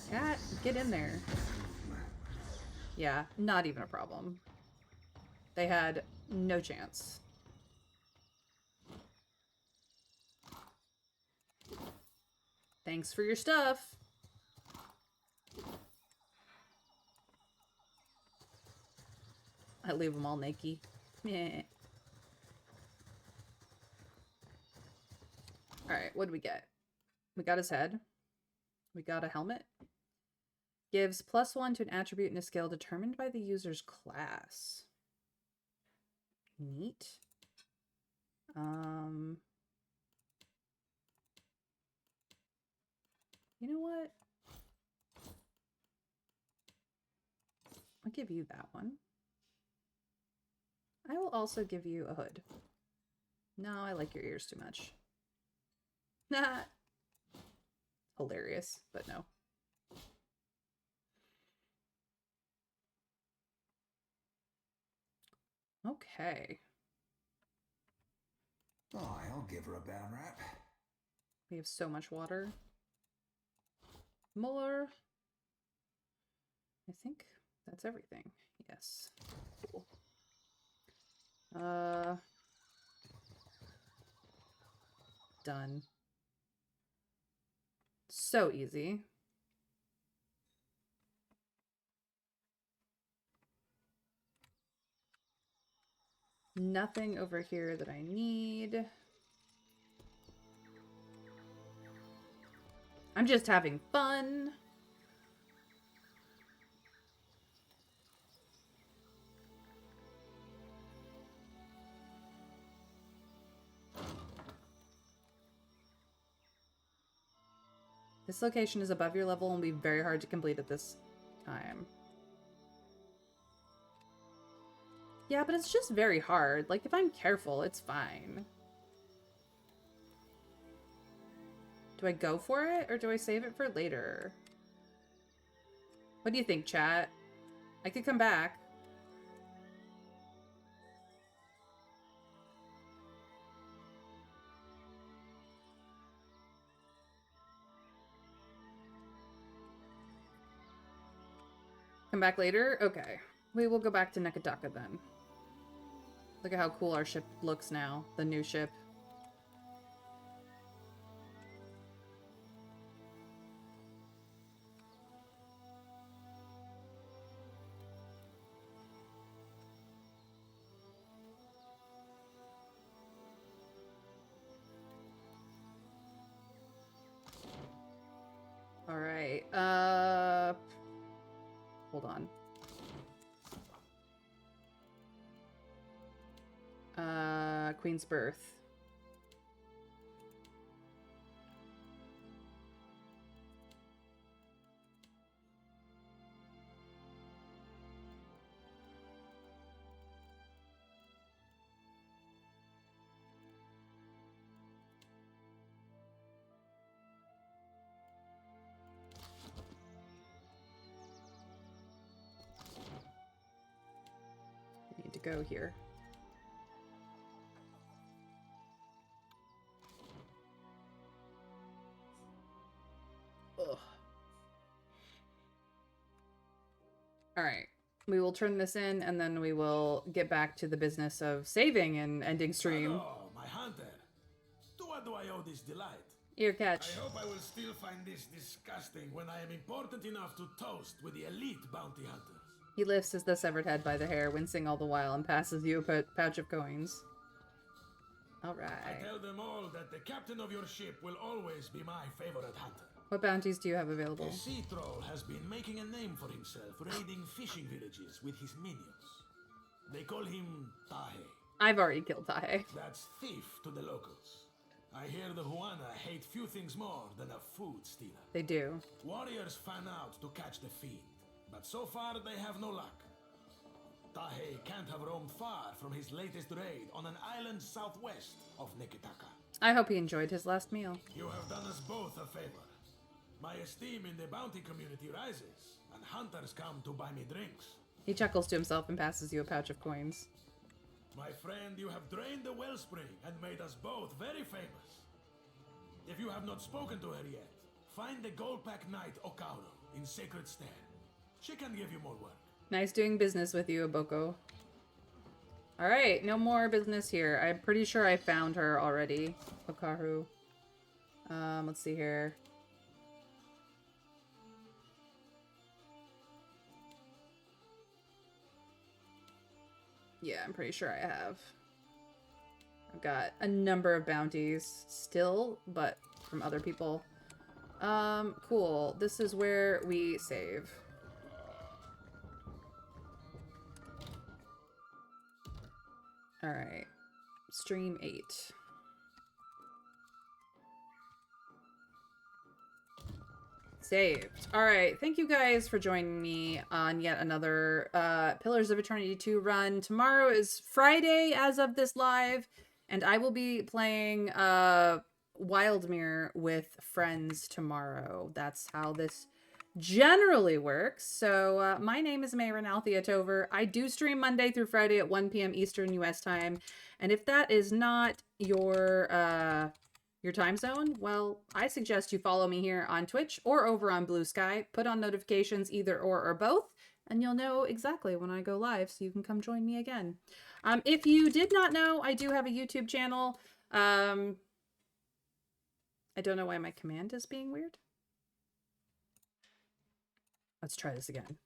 Cat, get in there. Yeah, not even a problem. They had no chance. Thanks for your stuff. I leave them all naked. Meh. Alright, what do we get? We got his head. We got a helmet. Gives +1 to an attribute and a skill determined by the user's class. Neat. You know what? I'll give you that one. I will also give you a hood. No, I like your ears too much. Nah. Hilarious, but no. Okay. Oh, I'll give her a bad rap. We have so much water. More. I think that's everything. Yes. Cool. Done. So easy. Nothing over here that I need. I'm just having fun. This location is above your level and will be very hard to complete at this time. Yeah, but it's just very hard. Like, if I'm careful, it's fine. Do I go for it or do I save it for later? What do you think, chat? I could come back. Come back later? Okay. We will go back to Neketaka then. Look at how cool our ship looks now. The new ship. All right. Hold on. Queen's Birth. I need to go here. Ugh. All right. We will turn this in and then we will get back to the business of saving and ending stream. Hello, my hunter. To what do I owe this delight? Ear catch. I hope I will still find this disgusting when I am important enough to toast with the elite bounty hunters. He lifts his the severed head by the hair, wincing all the while, and passes you a pouch of coins. All right. I tell them all that the captain of your ship will always be my favorite hunter. What bounties do you have available? The sea troll has been making a name for himself, raiding fishing villages with his minions. They call him Tahe. I've already killed Tahe. That's thief to the locals. I hear the Huana hate few things more than a food stealer. They do. Warriors fan out to catch the fiend, but so far they have no luck. Tahe can't have roamed far from his latest raid on an island southwest of Neketaka. I hope he enjoyed his last meal. You have done us both a favor. My esteem in the bounty community rises, and hunters come to buy me drinks. He chuckles to himself and passes you a pouch of coins. My friend, you have drained the wellspring and made us both very famous. If you have not spoken to her yet, find the Goldpack Knight Okauro in Sacred Stair. She can give you more work. Nice doing business with you, Aboko. Alright, no more business here. I'm pretty sure I found her already. Okaru. Let's see here. Yeah, I'm pretty sure I have. I've got a number of bounties still, but from other people. Cool. This is where we save. Alright. Stream 8. Saved. Alright, thank you guys for joining me on yet another Pillars of Eternity 2 run. Tomorrow is Friday as of this live, and I will be playing Wildmere with friends tomorrow. That's how this generally works. So my name is Mayron Althea Tover. I do stream Monday through Friday at 1 p.m. Eastern US time, and if that is not your time zone, well, I suggest you follow me here on Twitch or over on Blue Sky. Put on notifications either or both and you'll know exactly when I go live, so you can come join me again. If you did not know, I do have a YouTube channel. I don't know why my command is being weird. Let's try this again.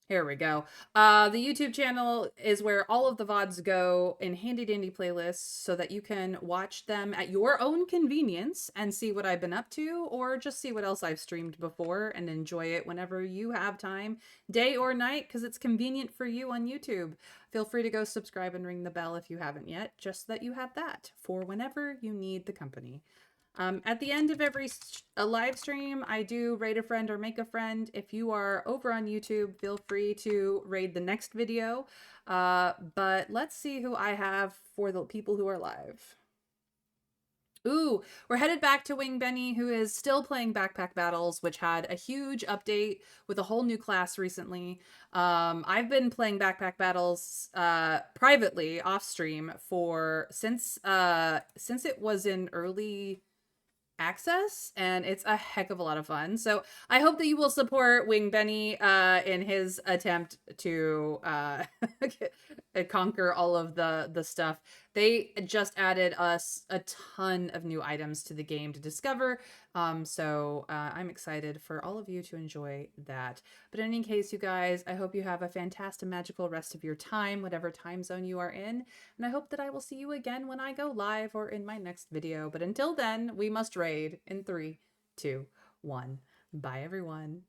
Here we go. The YouTube channel is where all of the VODs go in handy dandy playlists so that you can watch them at your own convenience and see what I've been up to, or just see what else I've streamed before and enjoy it whenever you have time, day or night, because it's convenient for you on YouTube. Feel free to go subscribe and ring the bell if you haven't yet, just so that you have that for whenever you need the company. At the end of every live stream, I do raid a friend or make a friend. If you are over on YouTube, feel free to raid the next video. But let's see who I have for the people who are live. Ooh, we're headed back to Wing Benny, who is still playing Backpack Battles, which had a huge update with a whole new class recently. I've been playing Backpack Battles privately off stream since it was in early access, and it's a heck of a lot of fun. So I hope that you will support Wing Benny in his attempt to conquer all of the stuff. They just added us a ton of new items to the game to discover. So I'm excited for all of you to enjoy that. But in any case, you guys, I hope you have a fantastic, magical rest of your time, whatever time zone you are in. And I hope that I will see you again when I go live or in my next video. But until then, we must raid in 3, 2, 1. Bye, everyone.